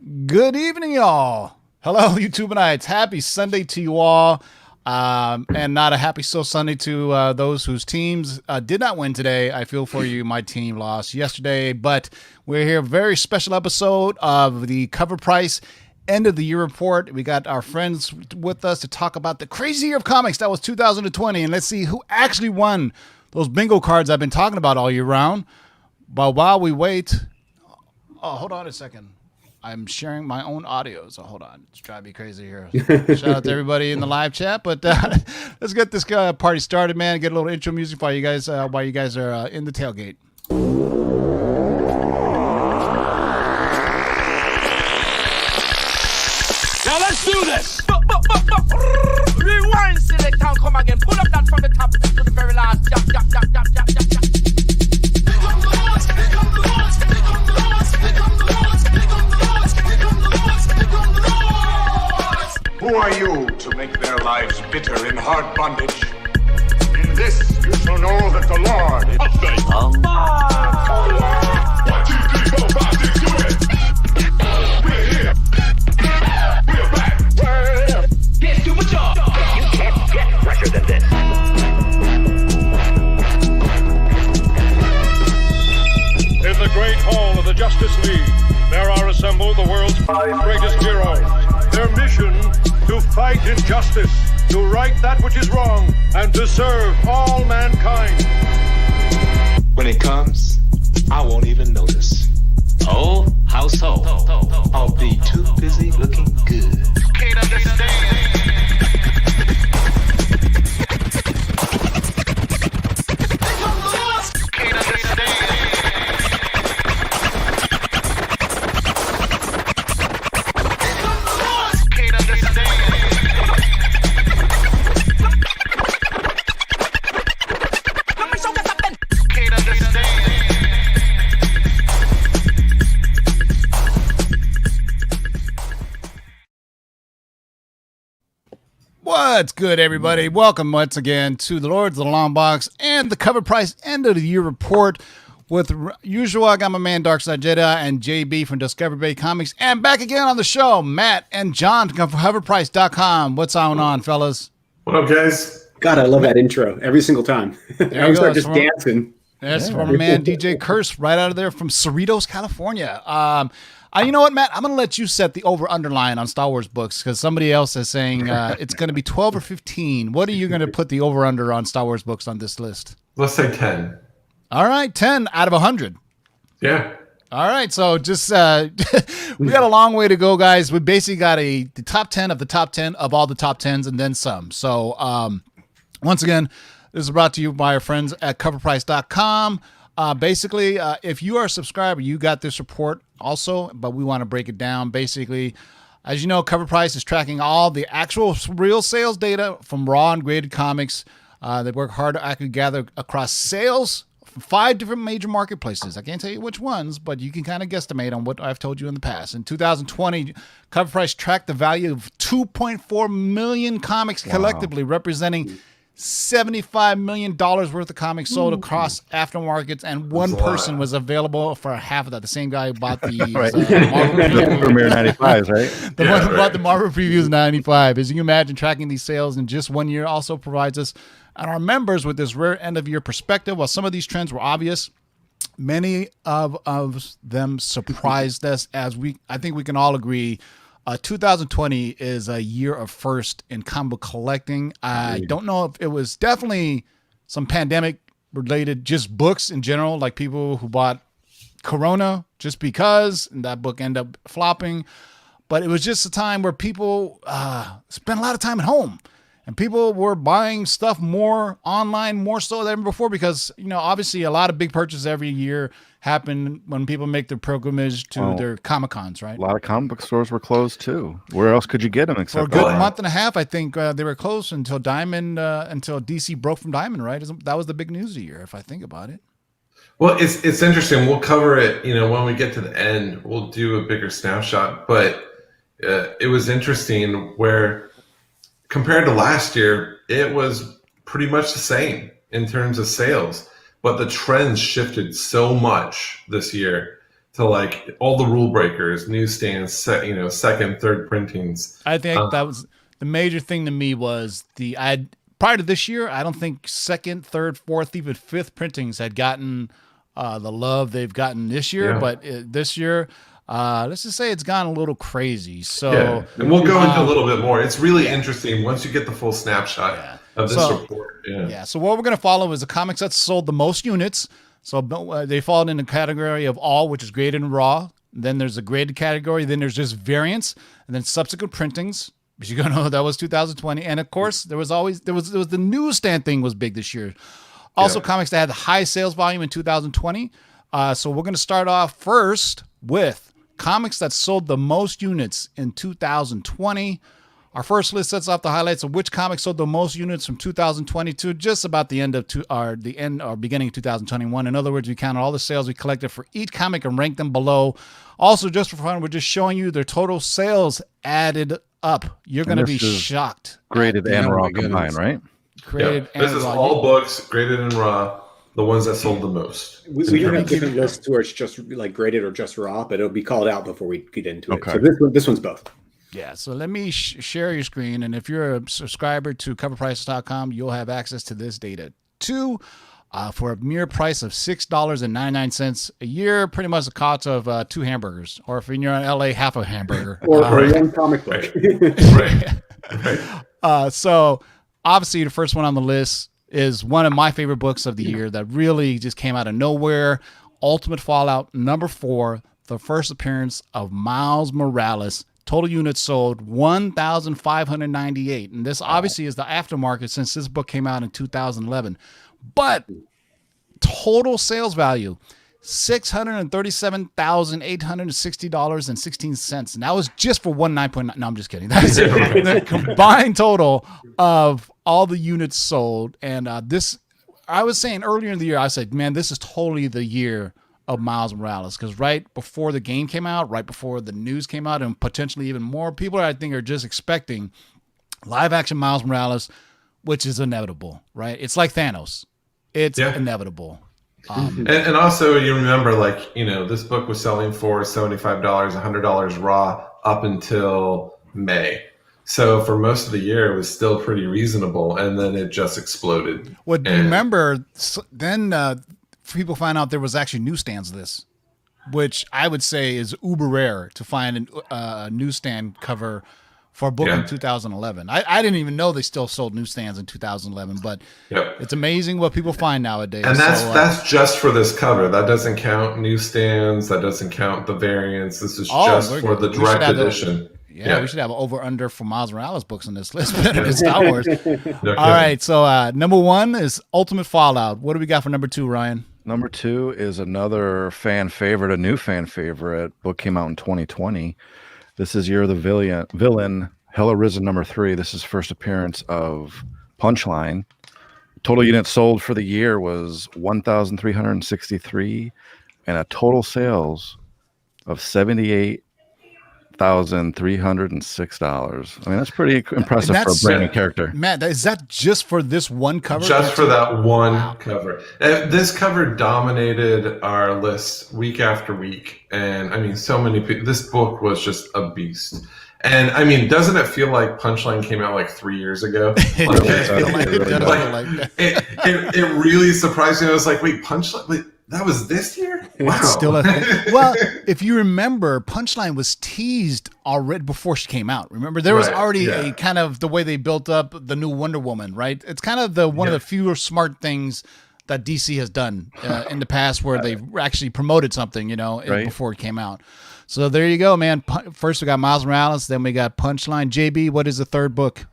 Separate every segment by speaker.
Speaker 1: Good evening, y'all. Hello, YouTubeites. Happy Sunday to you all. And not a happy so Sunday to those whose teams did not win today. I feel for you. My team lost yesterday, but we're here. Very special episode of the CovrPrice end of the year report. We got our friends with us to talk about the crazy year of comics that was 2020, and let's see who actually won those bingo cards I've been talking about all year round. But while we wait, hold on a second. I'm sharing my own audio, so hold on. It's driving me crazy here. Shout out to everybody in the live chat, but let's get this party started, man. Get a little intro music while you guys are in the tailgate.
Speaker 2: Now let's do this. Rewind, select, and come again. Pull up that from the top to the very last. Jump.
Speaker 3: Who are you to make their lives bitter in hard bondage? In this you shall know that the Lord is faithful. 1, 2, 3, 4, 5, 6, do it! We're here! We're back!
Speaker 2: Get to the job!
Speaker 4: You can't get fresher than this.
Speaker 5: In the great hall of the Justice League, there are assembled the world's 5 greatest heroes. Their mission, to fight injustice, to right that which is wrong, and to serve all mankind.
Speaker 6: When it comes, I won't even notice.
Speaker 4: Oh, how so?
Speaker 6: I'll be too busy looking good.
Speaker 2: Can't understand.
Speaker 1: What's good, everybody? Welcome once again to the Lords of the Long Box and the CovrPrice end of the year report. With usual, I got my man Darkside Jedi and JB from Discovery Bay Comics, and back again on the show, Matt and John from CovrPrice.com. What's on, fellas?
Speaker 7: What up, guys?
Speaker 8: God, I love that intro every single time.
Speaker 1: There
Speaker 8: I
Speaker 1: you
Speaker 8: start
Speaker 1: go.
Speaker 8: just dancing.
Speaker 1: That's from my man DJ Curse right out of there from Cerritos, California. You know what, Matt? I'm going to let you set the over-underline on Star Wars books because somebody else is saying it's going to be 12 or 15. What are you going to put the over-under on Star Wars books on this list?
Speaker 7: Let's say 10.
Speaker 1: All right, 10 out of 100.
Speaker 7: Yeah.
Speaker 1: All right, so just we got a long way to go, guys. We basically got the top 10 of the top 10 of all the top 10s and then some. So once again, this is brought to you by our friends at CovrPrice.com. Basically, if you are a subscriber, you got this report also, but we want to break it down. Basically, as you know, CovrPrice is tracking all the actual real sales data from raw and graded comics. They work hard to actually gather across sales from 5 different major marketplaces. I can't tell you which ones, but you can kind of guesstimate on what I've told you in the past. In 2020, CovrPrice tracked the value of 2.4 million comics collectively, representing $75 million worth of comics sold across aftermarkets, and one person was available for half of that. The same guy who bought the Marvel previews.
Speaker 9: Premiere 95s, right?
Speaker 1: The one who bought the Marvel previews in 95. As you can imagine, tracking these sales in just 1 year also provides us and our members with this rare end-of-year perspective. While some of these trends were obvious, many of them surprised us. I think we can all agree 2020 is a year of first in comic book collecting. I don't know if it was definitely some pandemic related, just books in general, like people who bought Corona just because, and that book ended up flopping. But it was just a time where people spent a lot of time at home. And people were buying stuff more online, more so than before, because, you know, obviously a lot of big purchases every year happen when people make their pilgrimage to their Comic-Cons, right?
Speaker 9: A lot of comic book stores were closed too. Where else could you get them except
Speaker 1: for a good month and a half? I think they were closed until until DC broke from Diamond, right? That was the big news of the year, if I think about it.
Speaker 7: Well, it's interesting. We'll cover it, when we get to the end. We'll do a bigger snapshot. But it was interesting where, compared to last year, it was pretty much the same in terms of sales. But the trends shifted so much this year to like all the rule breakers, newsstands, second, third printings.
Speaker 1: I think that was the major thing to me was prior to this year, I don't think second, third, fourth, even fifth printings had gotten the love they've gotten this year.
Speaker 7: Yeah.
Speaker 1: But this year, let's just say it's gone a little crazy. So,
Speaker 7: and we'll go into a little bit more. It's really interesting once you get the full snapshot of this report.
Speaker 1: So what we're going to follow is the comics that sold the most units. So they fall in the category of all, which is graded and raw. Then there's a graded category. Then there's just variants, and then subsequent printings. But you're gonna know that was 2020, and of course there was the newsstand thing was big this year. Also, comics that had the high sales volume in 2020. So we're gonna start off first with comics that sold the most units in 2020. Our first list sets off the highlights of which comics sold the most units from 2020 to just about the end of beginning of 2021. In other words, we counted all the sales we collected for each comic and ranked them below. Also, just for fun, we're just showing you their total sales added up. You're going to be shocked.
Speaker 9: Graded and raw combined, right?
Speaker 1: Graded and
Speaker 7: this is
Speaker 1: raw.
Speaker 7: all books, graded and raw, the ones that sold the most.
Speaker 8: We do have different lists where it's just like graded or just raw, but it'll be called out before we get into it. So this one's both.
Speaker 1: Yeah, so let me share your screen, and if you're a subscriber to CovrPrice.com, you'll have access to this data too. For a mere price of $6.99 a year, pretty much the cost of 2 hamburgers, or if you're in LA, half a hamburger,
Speaker 8: or one comic book.
Speaker 1: So obviously, the first one on the list is one of my favorite books of the year that really just came out of nowhere. Ultimate Fallout #4, the first appearance of Miles Morales. Total units sold 1,598, and this obviously is the aftermarket since this book came out in 2011. But total sales value, $637,860.16, and that was just for one 9.9. No, I'm just kidding. That's the combined total of all the units sold. And this, I was saying earlier in the year, I said, man, this is totally the year of Miles Morales, because right before the game came out, right before the news came out, and potentially even more people, I think, are just expecting live action Miles Morales, which is inevitable, right? It's like Thanos. It's inevitable.
Speaker 7: And also, you remember, this book was selling for $75, $100 raw up until May. So for most of the year, it was still pretty reasonable, and then it just exploded.
Speaker 1: Well, do you remember then people find out there was actually newsstands lists, which I would say is uber rare to find a newsstand cover for a book in 2011. I didn't even know they still sold newsstands in 2011, but it's amazing what people find nowadays.
Speaker 7: And that's just for this cover. That doesn't count newsstands. That doesn't count the variants. This is just for the direct edition.
Speaker 1: We should have an over-under for Miles Morales books on this list better than Star Wars. All right, so number 1 is Ultimate Fallout. What do we got for number 2, Ryan?
Speaker 9: Number 2 is another fan favorite, a new fan favorite. Book came out in 2020. This is Year of the Villain, Hell Arisen #3. This is first appearance of Punchline. Total units sold for the year was 1,363, and a total sales of $78,306. I mean, that's pretty impressive for a brand new character.
Speaker 1: Matt, is that just for this one cover?
Speaker 7: Just for that one cover. This cover dominated our list week after week. And I mean, so many people, this book was just a beast. And I mean, doesn't it feel like Punchline came out like 3 years ago? It really surprised me. I was like, wait, Punchline? Wait, that was this year? Wow.
Speaker 1: It's still a thing. Well, if you remember, Punchline was teased already before she came out. Remember, there was already a kind of the way they built up the new Wonder Woman, right? It's kind of one of the fewer smart things that DC has done in the past where they've actually promoted something, before it came out. So there you go, man. First we got Miles Morales, then we got Punchline. JB, what is the third book?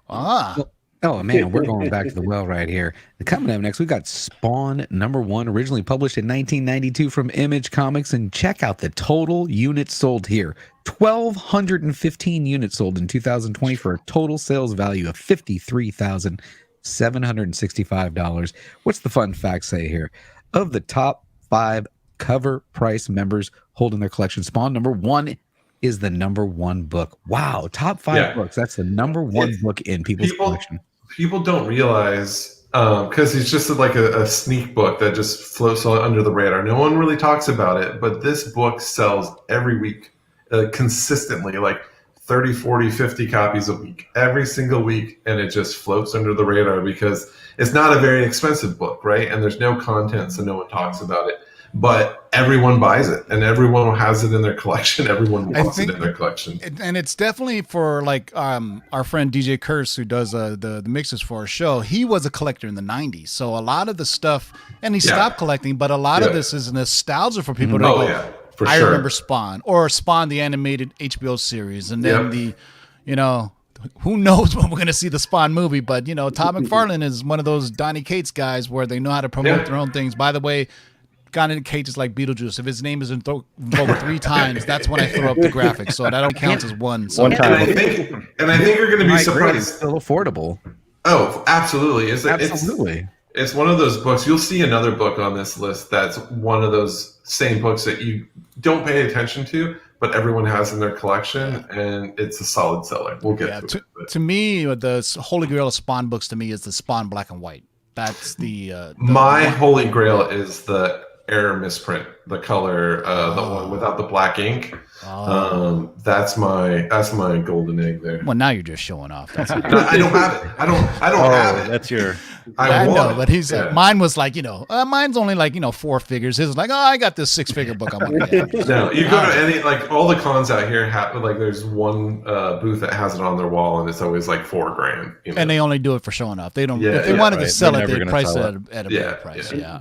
Speaker 10: Oh, man, we're going back to the well right here. Coming up next, we got Spawn #1, originally published in 1992 from Image Comics. And check out the total units sold here. 1,215 units sold in 2020 for a total sales value of $53,765. What's the fun fact say here? Of the top 5 CovrPrice members holding their collection, Spawn #1 is the #1 book. Wow, top 5 books. That's the #1 book in people's collection.
Speaker 7: People don't realize because he's just like a sneak book that just floats under the radar. No one really talks about it, but this book sells every week consistently, like 30, 40, 50 copies a week, every single week, and it just floats under the radar because it's not a very expensive book, right? And there's no content, so no one talks about it. But everyone buys it, and everyone has it in their collection. Everyone wants it in their collection.
Speaker 1: And it's definitely for like our friend DJ Curse, who does the mixes for our show. He was a collector in the 90s. So a lot of the stuff, and he stopped collecting, but a lot of this is nostalgia for people to go, I remember Spawn, or Spawn, the animated HBO series. And then who knows when we're going to see the Spawn movie, but, Todd McFarlane is one of those Donny Cates guys where they know how to promote their own things. By the way, Donny Cates is like Beetlejuice. If his name is invoked 3 times, that's when I throw up the graphics. So that don't count as one. So.
Speaker 7: One time. And I think you're going to be surprised.
Speaker 10: It's still affordable.
Speaker 7: Oh, absolutely.
Speaker 10: Absolutely.
Speaker 7: It's one of those books. You'll see another book on this list that's one of those same books that you don't pay attention to, but everyone has in their collection, and it's a solid seller. We'll get to it.
Speaker 1: To me, the holy grail of Spawn books to me is the Spawn black and white. That's the
Speaker 7: my holy grail is the error misprint, the color, the one without the black ink. That's my golden egg there.
Speaker 1: Well, now you're just showing off. That's
Speaker 7: I don't have it. I don't have it.
Speaker 9: That's your.
Speaker 1: I know, but he's mine was like, mine's only like 4 figures. His is like, I got this 6-figure book. I'm like,
Speaker 7: no, you go to any, like, all the cons out here have, like, there's one booth that has it on their wall, and it's always like $4,000.
Speaker 1: And they only do it for showing off. They don't. If they wanted to sell it, they'd price it at a better price. Yeah.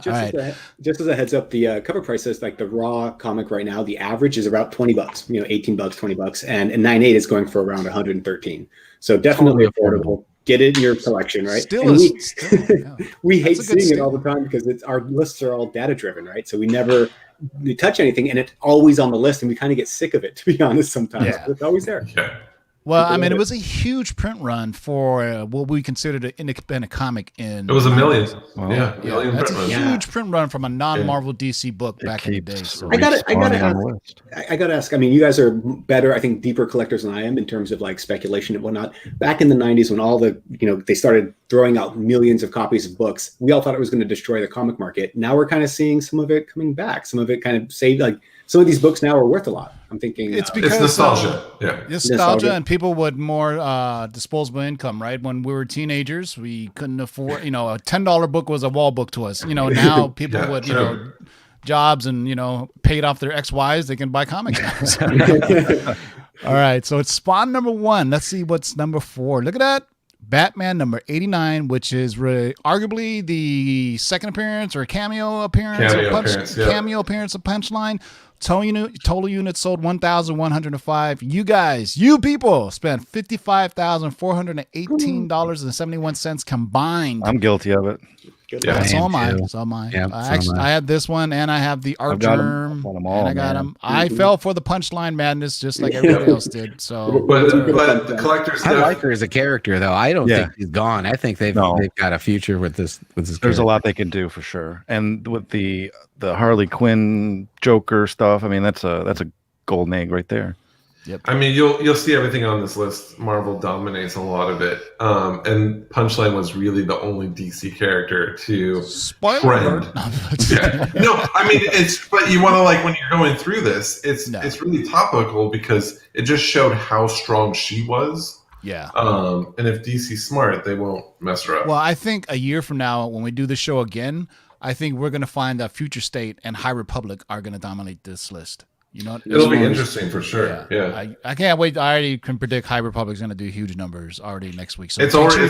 Speaker 8: Just as a heads up, the cover price is like the raw comic right now. The average is about $20. $18, $20, and 9.8 is going for around 113. So definitely affordable. Get it in your collection, right? We hate seeing it all the time because our lists are all data driven, right? So we never touch anything, and it's always on the list, and we kind of get sick of it, to be honest. Sometimes but it's always there.
Speaker 7: Yeah.
Speaker 1: Well, I mean, it was a huge print run for what we considered an independent comic. It
Speaker 7: was $1 million.
Speaker 1: Million that's a huge print run from a non-Marvel DC book back in the day. So.
Speaker 8: I gotta ask. I mean, you guys are better, I think, deeper collectors than I am in terms of like speculation and whatnot. Back in the 90s, when all the they started throwing out millions of copies of books, we all thought it was going to destroy the comic market. Now we're kind of seeing some of it coming back. Some of it kind of saved. Like some of these books now are worth a lot. I'm thinking
Speaker 1: it's because
Speaker 7: it's nostalgia.
Speaker 1: Nostalgia, and people with more disposable income, right? When we were teenagers, we couldn't afford, a $10 book was a wall book to us. Now people with, jobs and, paid off their ex-wives, they can buy comics now. All right. So it's Spawn number 1. Let's see what's number 4. Look at that. Batman number 89, which is arguably the second appearance or cameo appearance of Punchline. Total units sold 1,105. You people spent $55,418.71 combined.
Speaker 9: I'm guilty of it.
Speaker 1: That's all mine. I had this one, and I have the art germ, and I got them. I fell for the Punchline madness just like everybody else did. So,
Speaker 7: but the collector's.
Speaker 10: I like her as a character, though. I don't think she's gone. I think they've got a future with this.
Speaker 9: There's a lot they can do for sure, and with the Harley Quinn Joker stuff, I mean that's a golden egg right there.
Speaker 1: Yep.
Speaker 7: I mean, you'll see everything on this list. Marvel dominates a lot of it, and Punchline was really the only DC character to trend. No, I mean but you want to, like, when you're going through this, it's really topical because it just showed how strong she was.
Speaker 1: Yeah.
Speaker 7: And if DC's smart, they won't mess her up.
Speaker 1: Well, I think a year from now, when we do the show again, I think we're going to find that Future State and High Republic are going to dominate this list.
Speaker 7: It'll be interesting for sure. Yeah.
Speaker 1: I can't wait. I already can predict High Republic's going to do huge numbers already next week. So
Speaker 7: it's already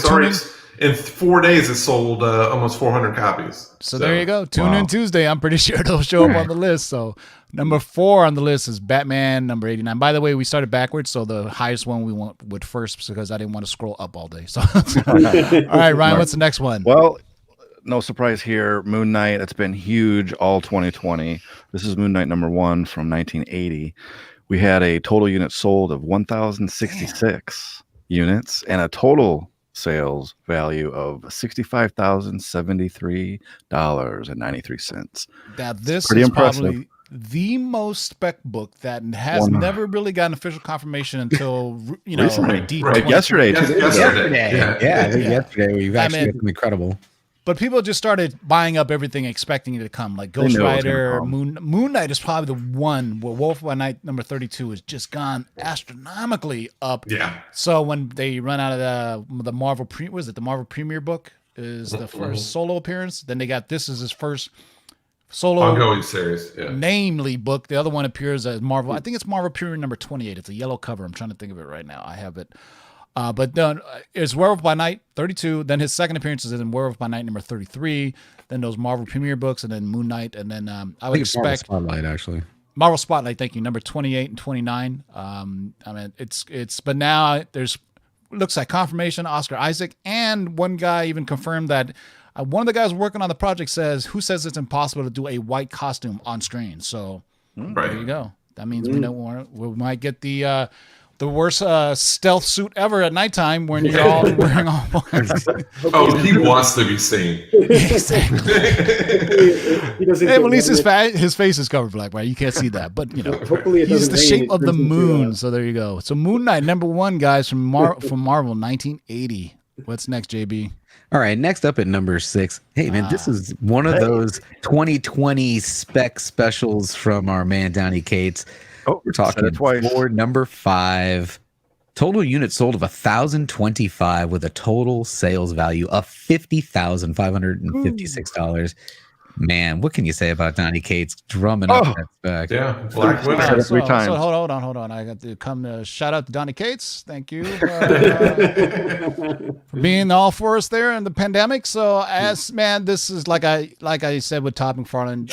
Speaker 7: in 4 days. It sold almost 400 copies.
Speaker 1: So there you go. Tune in Tuesday. I'm pretty sure it'll show up on the list. So number 4 on the list is Batman number 89. By the way, we started backwards, so the highest one we went with first because I didn't want to scroll up all day. So all right, Ryan, what's the next one?
Speaker 9: Well, no surprise here. Moon Knight. It's been huge all 2020. This is Moon Knight number 1 from 1980. We had a total unit sold of 1,066 units and a total sales value of $65,073.93.
Speaker 1: Now this is impressive. Probably the most spec book that has never really gotten official confirmation until
Speaker 9: yesterday.
Speaker 10: Yesterday, where you've actually got something incredible.
Speaker 1: But people just started buying up everything, expecting it to come. Like Ghost Rider, Moon Knight is probably the one where Wolf by Night number 32 has just gone astronomically up.
Speaker 7: Yeah.
Speaker 1: So when they run out of the Marvel the Marvel Premiere book is the first solo appearance. Then they got this is his first solo
Speaker 7: ongoing series. Yeah.
Speaker 1: Namely book. The other one appears as Marvel. I think it's Marvel Premiere number 28. It's a yellow cover. I'm trying to think of it right now. I have it. But then it's Werewolf by Night 32. Then his second appearance is in Werewolf by Night number 33. Then those Marvel Premiere books, and then Moon Knight, and then I would expect
Speaker 10: Marvel Spotlight actually.
Speaker 1: Marvel Spotlight. Thank you. Number 28 and 29. I mean, it's but now there's looks like confirmation. Oscar Isaac and one guy even confirmed that one of the guys working on the project says it's impossible to do a white costume on screen. So there you go. That means we might get the worst stealth suit ever at nighttime when you're all wearing all
Speaker 7: Oh, he wants to be seen.
Speaker 1: Exactly. Hey, at least his face is covered black, right? You can't see that, but you know,
Speaker 8: hopefully
Speaker 1: he's the shape of the moon. So there you go. So Moon Knight, number 1, guys, from Marvel, 1980. What's next, JB?
Speaker 10: All right, next up at number 6. Hey, man, this is one of those 2020 spec specials from our man Donny Cates.
Speaker 9: Oh,
Speaker 10: we're talking for number 5. Total units sold of 1,025 with a total sales value of $50,556. Man, what can you say about Donny Cates drumming up that spec?
Speaker 7: Yeah, Black Winter.
Speaker 9: 3 times.
Speaker 1: So hold on. I got to come to shout out to Donny Cates. Thank you for being all for us there in the pandemic. So this is like I said with Todd McFarlane,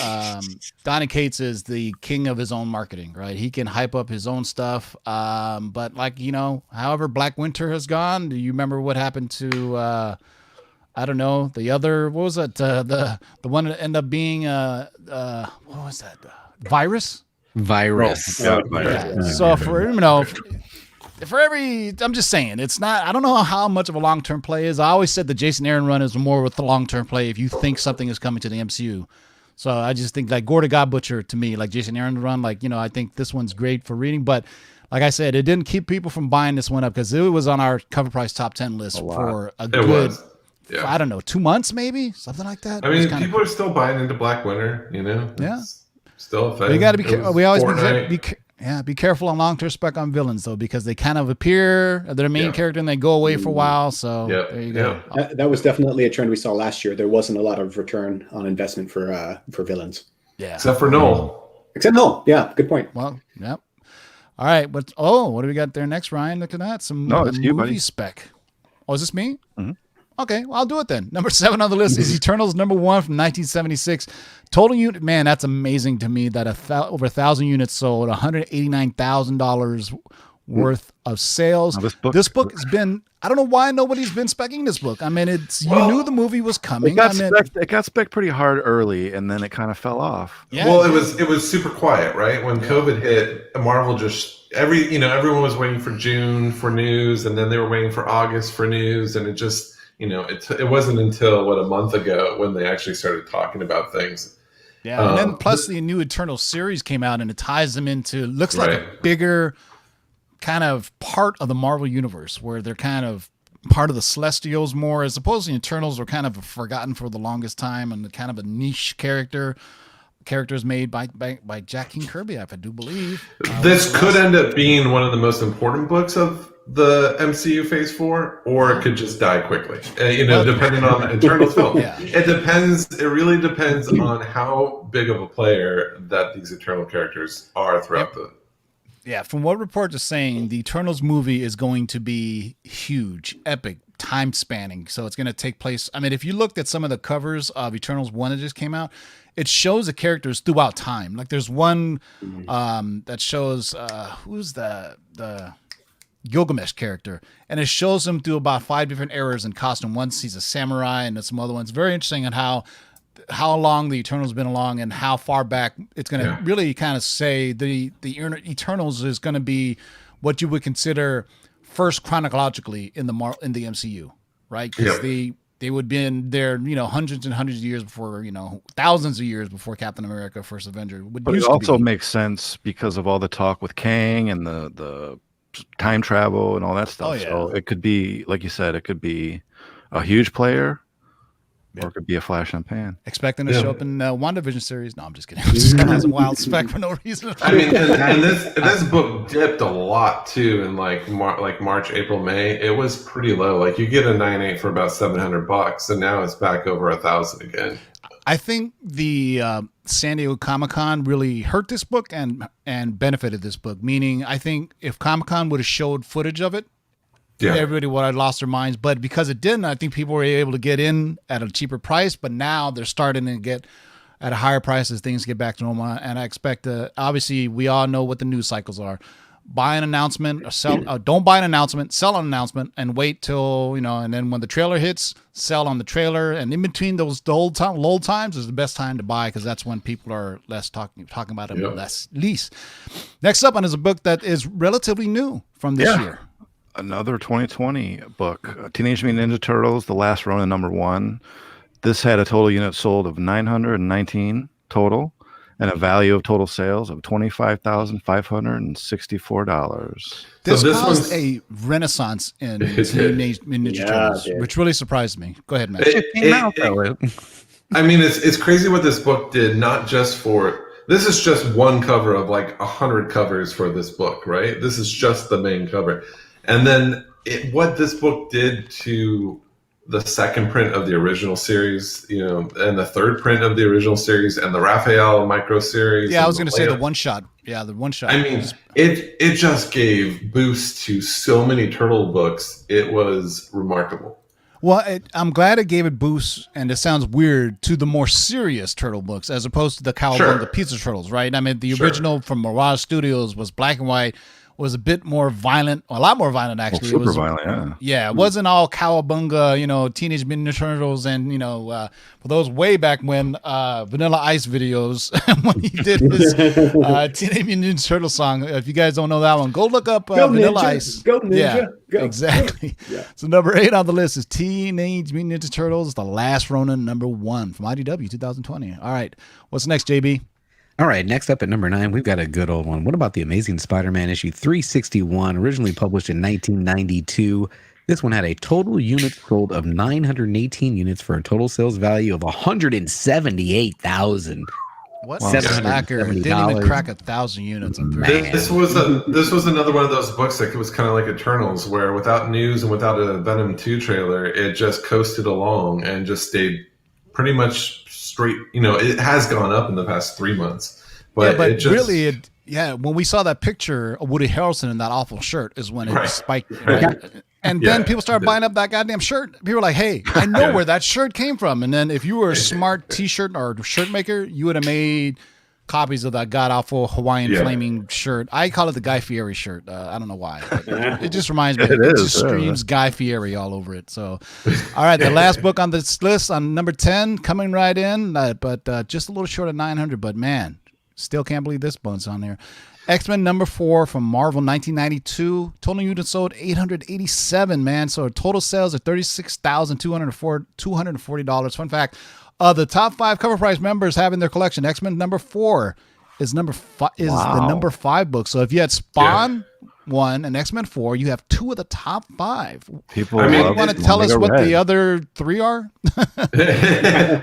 Speaker 1: Donny Cates is the king of his own marketing, right? He can hype up his own stuff. But however Black Winter has gone, do you remember what happened to I don't know. The other, what was it? The one that ended up being what was that? Virus.
Speaker 10: Virus.
Speaker 9: Yeah.
Speaker 1: So for every, I'm just saying, it's not. I don't know how much of a long-term play is. I always said the Jason Aaron run is more with the long-term play. If you think something is coming to the MCU, so I just think like Gore the God Butcher to me, like Jason Aaron run, I think this one's great for reading, but. Like I said, it didn't keep people from buying this one up because it was on our CovrPrice top 10 list for a good. Yeah. I don't know, 2 months maybe, something like that.
Speaker 7: I mean, people are still buying into Black Winter,
Speaker 1: Yeah,
Speaker 7: still a thing.
Speaker 1: You got to be. We always be careful on long-term spec on villains though, because they kind of appear their main character and they go away for a while. So there you go.
Speaker 8: That was definitely a trend we saw last year. There wasn't a lot of return on investment for villains.
Speaker 1: Yeah,
Speaker 7: except for Null.
Speaker 8: Yeah, good point.
Speaker 1: Well, yep. All right, what do we got there next, Ryan? Look at that, some movie spec. Oh, is this me? Mm-hmm. Okay, well, I'll do it then. Number 7 on the list is Eternals number 1 from 1976. Total unit, man, that's amazing to me that over 1,000 units sold, $189,000 worth of sales.
Speaker 9: Now,
Speaker 1: this book has been, I don't know why nobody's been speccing this book. I mean, you knew the movie was coming.
Speaker 9: It got spec pretty hard early, and then it kind of fell off.
Speaker 7: Yeah, well, it was super quiet, right? When COVID hit, Marvel just everyone was waiting for June for news, and then they were waiting for August for news, and it just it wasn't until a month ago when they actually started talking about things.
Speaker 1: Yeah, and then plus the new Eternal series came out, and it ties them into looks like a bigger kind of part of the Marvel universe, where they're kind of part of the Celestials more, as opposed to the Eternals were kind of forgotten for the longest time, and kind of a niche characters made by Jack King Kirby, I do believe.
Speaker 7: This could end up being one of the most important books of the MCU Phase 4, or it could just die quickly. Depending on the Eternals film. Yeah. It depends. It really depends on how big of a player that these Eternal characters are throughout the.
Speaker 1: Yeah, from what reports are saying, the Eternals movie is going to be huge, epic, time spanning. So it's going to take place. I mean, if you looked at some of the covers of Eternals 1 that just came out, it shows the characters throughout time. Like there's one that shows who's the Gilgamesh character, and it shows him through about 5 different eras in costume. Once he's a samurai, and some other ones. Very interesting on how long the Eternals been along and how far back it's going to really kind of say the Eternals is going to be what you would consider first chronologically in the MCU, right? Because they would be in there, hundreds and hundreds of years before, thousands of years before Captain America, First Avenger.
Speaker 9: But it also makes sense because of all the talk with Kang and the time travel and all that stuff. Oh, yeah. So it could be, like you said, it could be a huge player. Or it could be a flash in the pan.
Speaker 1: Expecting to show up in WandaVision series. No, I'm just kidding. Just has a wild spec for no reason.
Speaker 7: I mean, and this book dipped a lot too in like March, April, May. It was pretty low. Like you get a 9.8 for about $700, and now it's back over 1,000 again.
Speaker 1: I think the San Diego Comic-Con really hurt this book and benefited this book. Meaning, I think if Comic-Con would have showed footage of it, everybody would have lost their minds. But because it didn't, I think people were able to get in at a cheaper price. But now they're starting to get at a higher price as things get back to normal. And I expect obviously, we all know what the news cycles are. Buy an announcement or sell. Don't buy an announcement. Sell an announcement and wait till and then when the trailer hits, sell on the trailer. And in between those lull times is the best time to buy because that's when people are less talking about it least. Next up on is a book that is relatively new from this year.
Speaker 9: Another 2020 book, Teenage Mutant Ninja Turtles: The Last Ronin number 1. This had a total unit sold of 919 total. And a value of total sales of $25,564.
Speaker 1: This caused a renaissance in Teenage Ninja Turtles, which really surprised me. Go ahead, man.
Speaker 7: I mean, it's crazy what this book did. Not just for this is just one cover of like 100 covers for this book, right? This is just the main cover, and then what this book did to the second print of the original series, and the third print of the original series, and the Raphael micro series.
Speaker 1: Yeah, I was going to say the one shot. Yeah, the one shot.
Speaker 7: I mean, it just gave boost to so many turtle books. It was remarkable.
Speaker 1: Well, I'm glad it gave it boost, and it sounds weird, to the more serious turtle books as opposed to the Cowabunga Pizza Turtles, right? I mean, the original from Mirage Studios was black and white. Was a bit more violent, a lot more violent actually.
Speaker 9: Super violent,
Speaker 1: yeah. It wasn't all cowabunga, Teenage Mutant Ninja Turtles, and for those way back when Vanilla Ice videos when he did his Teenage Mutant Ninja Turtle song. If you guys don't know that one, go look up Vanilla Ice.
Speaker 8: Go Ninja, go.
Speaker 1: Exactly. Yeah. So number 8 on the list is Teenage Mutant Ninja Turtles: The Last Ronin #1 from IDW 2020. All right, what's next, JB?
Speaker 10: All right, next up at number 9, we've got a good old one. What about the Amazing Spider-Man issue 361, originally published in 1992? This one had a total unit sold of 918 units for a total sales value of $178,000.
Speaker 1: What slacker? Didn't even crack 1,000 units.
Speaker 7: This was another one of those books that was kind of like Eternals, where without news and without a Venom 2 trailer, it just coasted along and just stayed pretty much straight. It has gone up in the past 3 months, but
Speaker 1: when we saw that picture of Woody Harrelson in that awful shirt is when it spiked. And then people started buying up that goddamn shirt. People were like, hey, I know where that shirt came from. And then if you were a smart t-shirt or shirt maker, you would have made copies of that god-awful Hawaiian flaming shirt. I call it the Guy Fieri shirt. I don't know why. But it just reminds me. It just screams Guy Fieri all over it. So, all right, the last book on this list on number 10, coming right in, but just a little short of 900. But, man, still can't believe this bunch on there. X-Men #4 from Marvel 1992. Total units sold 887, man. So total sales of $36,240. Fun fact. The top 5 CovrPrice members have in their collection X-Men #4 is the number 5 book. So if you had Spawn 1 and X-Men 4, you have 2 of the top 5.
Speaker 9: People,
Speaker 1: want to tell us what the other 3 are?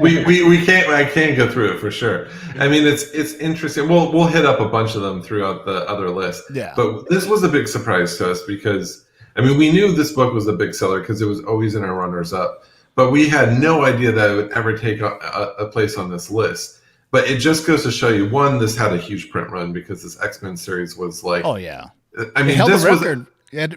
Speaker 7: we can't. I can't go through it for sure. I mean, it's interesting. We'll hit up a bunch of them throughout the other list. Yeah. But this was a big surprise to us because we knew this book was a big seller because it was always in our runners up. But we had no idea that it would ever take a place on this list. But it just goes to show you, one, this had a huge print run because this X-Men series was like...
Speaker 1: Oh, yeah. It held the record.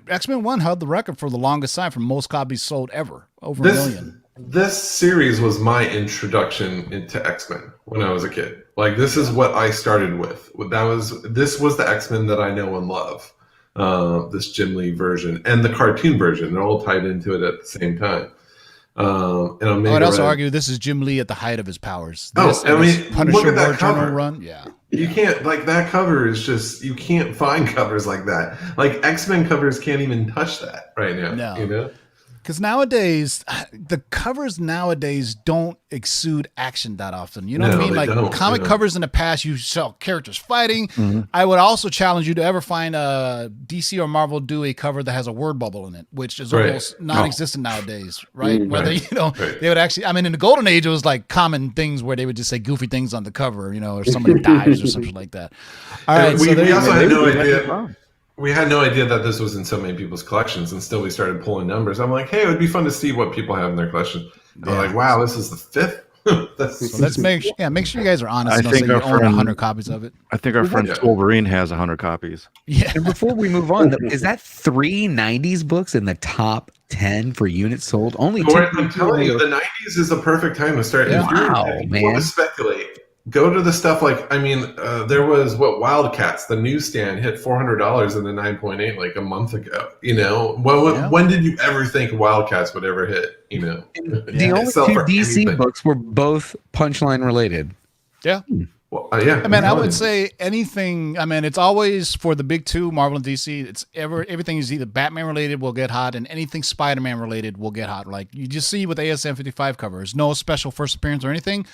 Speaker 1: X-Men 1 held the record for the longest time for most copies sold ever. Over a million.
Speaker 7: This series was my introduction into X-Men when I was a kid. Like, this is what I started with. This was the X-Men that I know and love. This Jim Lee version and the cartoon version. They're all tied into it at the same time.
Speaker 1: I'd also argue this is Jim Lee at the height of his powers.
Speaker 7: Punisher look at that cover.
Speaker 1: Run. Yeah.
Speaker 7: You can't, that cover is just, you can't find covers like that. Like, X-Men covers can't even touch that right now.
Speaker 1: No. Because nowadays, the covers nowadays don't exude action that often. You know what I mean? Like comic covers in the past, you saw characters fighting. Mm-hmm. I would also challenge you to ever find a DC or Marvel do a cover that has a word bubble in it, which is almost non-existent nowadays, right? Whether they would actually. I mean, in the golden age, it was like common things where they would just say goofy things on the cover, or somebody dies or something like that. All right,
Speaker 7: we also had no idea. We had no idea that this was in so many people's collections, and still we started pulling numbers. I'm like, hey, it would be fun to see what people have in their collection. I'm like, wow, this is the 5th.
Speaker 1: So let's make sure you guys are honest. I think you own 100 copies of it.
Speaker 9: I think our friend Wolverine has 100 copies.
Speaker 10: Yeah. And before we move on, is that 3 90s books in the top 10 for units sold? Only 2.
Speaker 7: I'm telling you, the 90s is a perfect time to start.
Speaker 10: Yeah. If you want
Speaker 7: to speculate, go to the stuff there was Wildcats, the newsstand hit $400 in the 9.8 like a month ago. When did you ever think Wildcats would ever hit?
Speaker 10: The only 2 DC books were both Punchline related.
Speaker 1: Yeah.
Speaker 7: Well, yeah.
Speaker 1: I mean, I would say anything. I mean, it's always for the big 2, Marvel and DC. It's everything is either Batman related will get hot, and anything Spider-Man related will get hot. Like you just see with ASM 55 covers, no special first appearance or anything.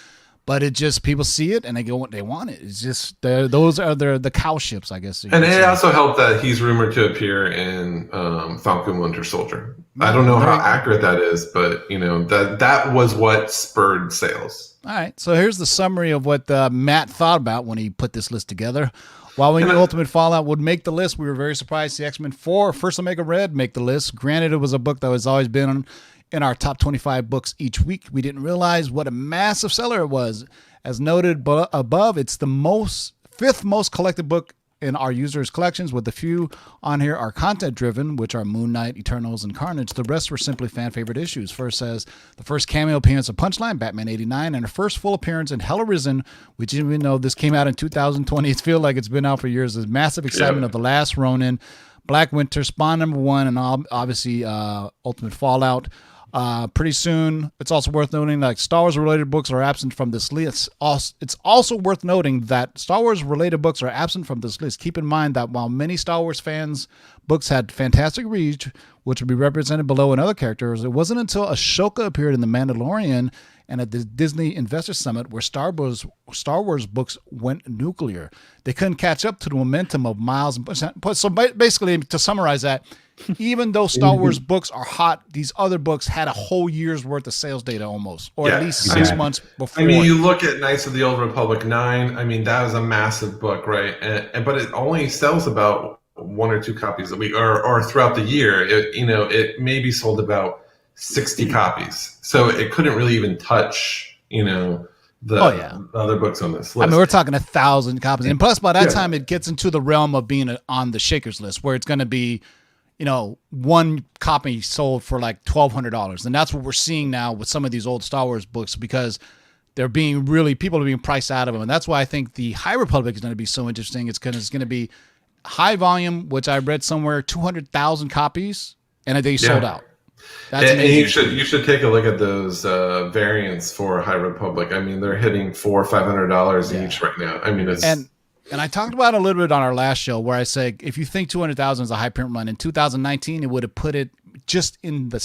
Speaker 1: But it just people see it and they want it. It's just those are the cow ships, I guess.
Speaker 7: And it also helped that he's rumored to appear in Falcon Winter Soldier. I don't know how accurate that is, but that was what spurred sales.
Speaker 1: All right, so here's the summary of what Matt thought about when he put this list together. While we knew Ultimate Fallout would make the list, we were very surprised the X-Men 4 First Omega Red make the list. Granted, it was a book that has always been in our top 25 books each week. We didn't realize what a massive seller it was. As noted above, it's the 5th most collected book in our users' collections, with the few on here are content driven, which are Moon Knight, Eternals, and Carnage. The rest were simply fan favorite issues. First says the first cameo appearance of Punchline, Batman 89, and the first full appearance in Hell Arisen, which even though this came out in 2020, it feels like it's been out for years. There's massive excitement of The Last Ronin, Black Winter, Spawn #1, and obviously Ultimate Fallout. Pretty soon, it's also worth noting like Star Wars related books are absent from this list. It's also worth noting that Star Wars related books are absent from this list. Keep in mind that while many Star Wars fans' books had fantastic reach, which would be represented below in other characters, it wasn't until Ashoka appeared in The Mandalorian and at the Disney Investor Summit where Star Wars books went nuclear. They couldn't catch up to the momentum of Miles. So basically, to summarize that, even though Star Wars books are hot, these other books had a whole year's worth of sales data almost, or at least 6 months before.
Speaker 7: I mean, you look at Knights of the Old Republic 9. I mean, that was a massive book, right? But it only sells about 1 or 2 copies a week, or throughout the year. It maybe sold about 60 copies, so it couldn't really even touch, the other books on this list.
Speaker 1: I mean, we're talking 1,000 copies, and plus by that time it gets into the realm of being on the Shakers list, where it's going to be, 1 copy sold for like $1,200, and that's what we're seeing now with some of these old Star Wars books because people are being priced out of them, and that's why I think the High Republic is going to be so interesting. It's going to be high volume, which I read somewhere 200,000 copies, and they sold out. That's amazing.
Speaker 7: And you should take a look at those variants for High Republic. I mean, they're hitting $400 or $500 each right now. I mean, it's
Speaker 1: and I talked about it a little bit on our last show where I said if you think 200,000 is a high print run in 2019, it would have put it just in the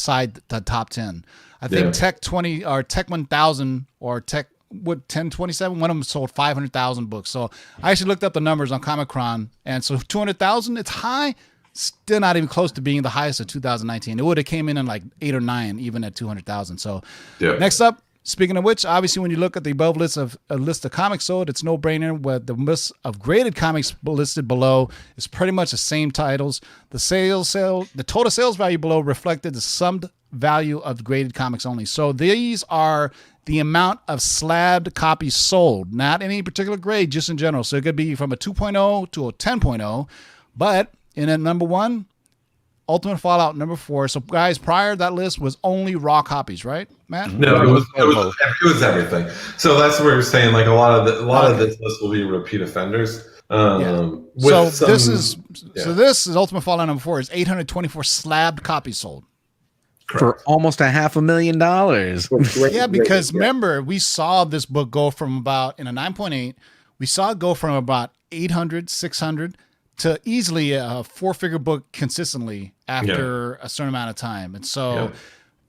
Speaker 1: top 10. I think Tech 20 or Tech 1000 or Tech 1027, one of them sold 500,000 books. So I actually looked up the numbers on Comic-Con, and so 200,000, it's high. Still not even close to being the highest of 2019. It would have came in like 8 or 9, even at 200,000. So next up, speaking of which, obviously when you look at the above list of comics sold, it's no brainer. Where the list of graded comics listed below is pretty much the same titles. The total sales value below reflected the summed value of graded comics only. So these are the amount of slabbed copies sold, not any particular grade, just in general. So it could be from a 2.0 to a 10.0, but in at number 1, Ultimate Fallout number 4. So, guys, prior that list was only raw copies, right, Matt?
Speaker 7: No, it was everything. So that's where we're saying like a lot of this list will be repeat offenders.
Speaker 1: This is Ultimate Fallout number 4. Is 824 slabbed copies sold.
Speaker 10: Correct. For almost $500,000.
Speaker 1: Yeah, because remember, we saw this book go from about in a 9.8. We saw it go from about 800, 600. to easily a 4-figure book consistently after a certain amount of time. And so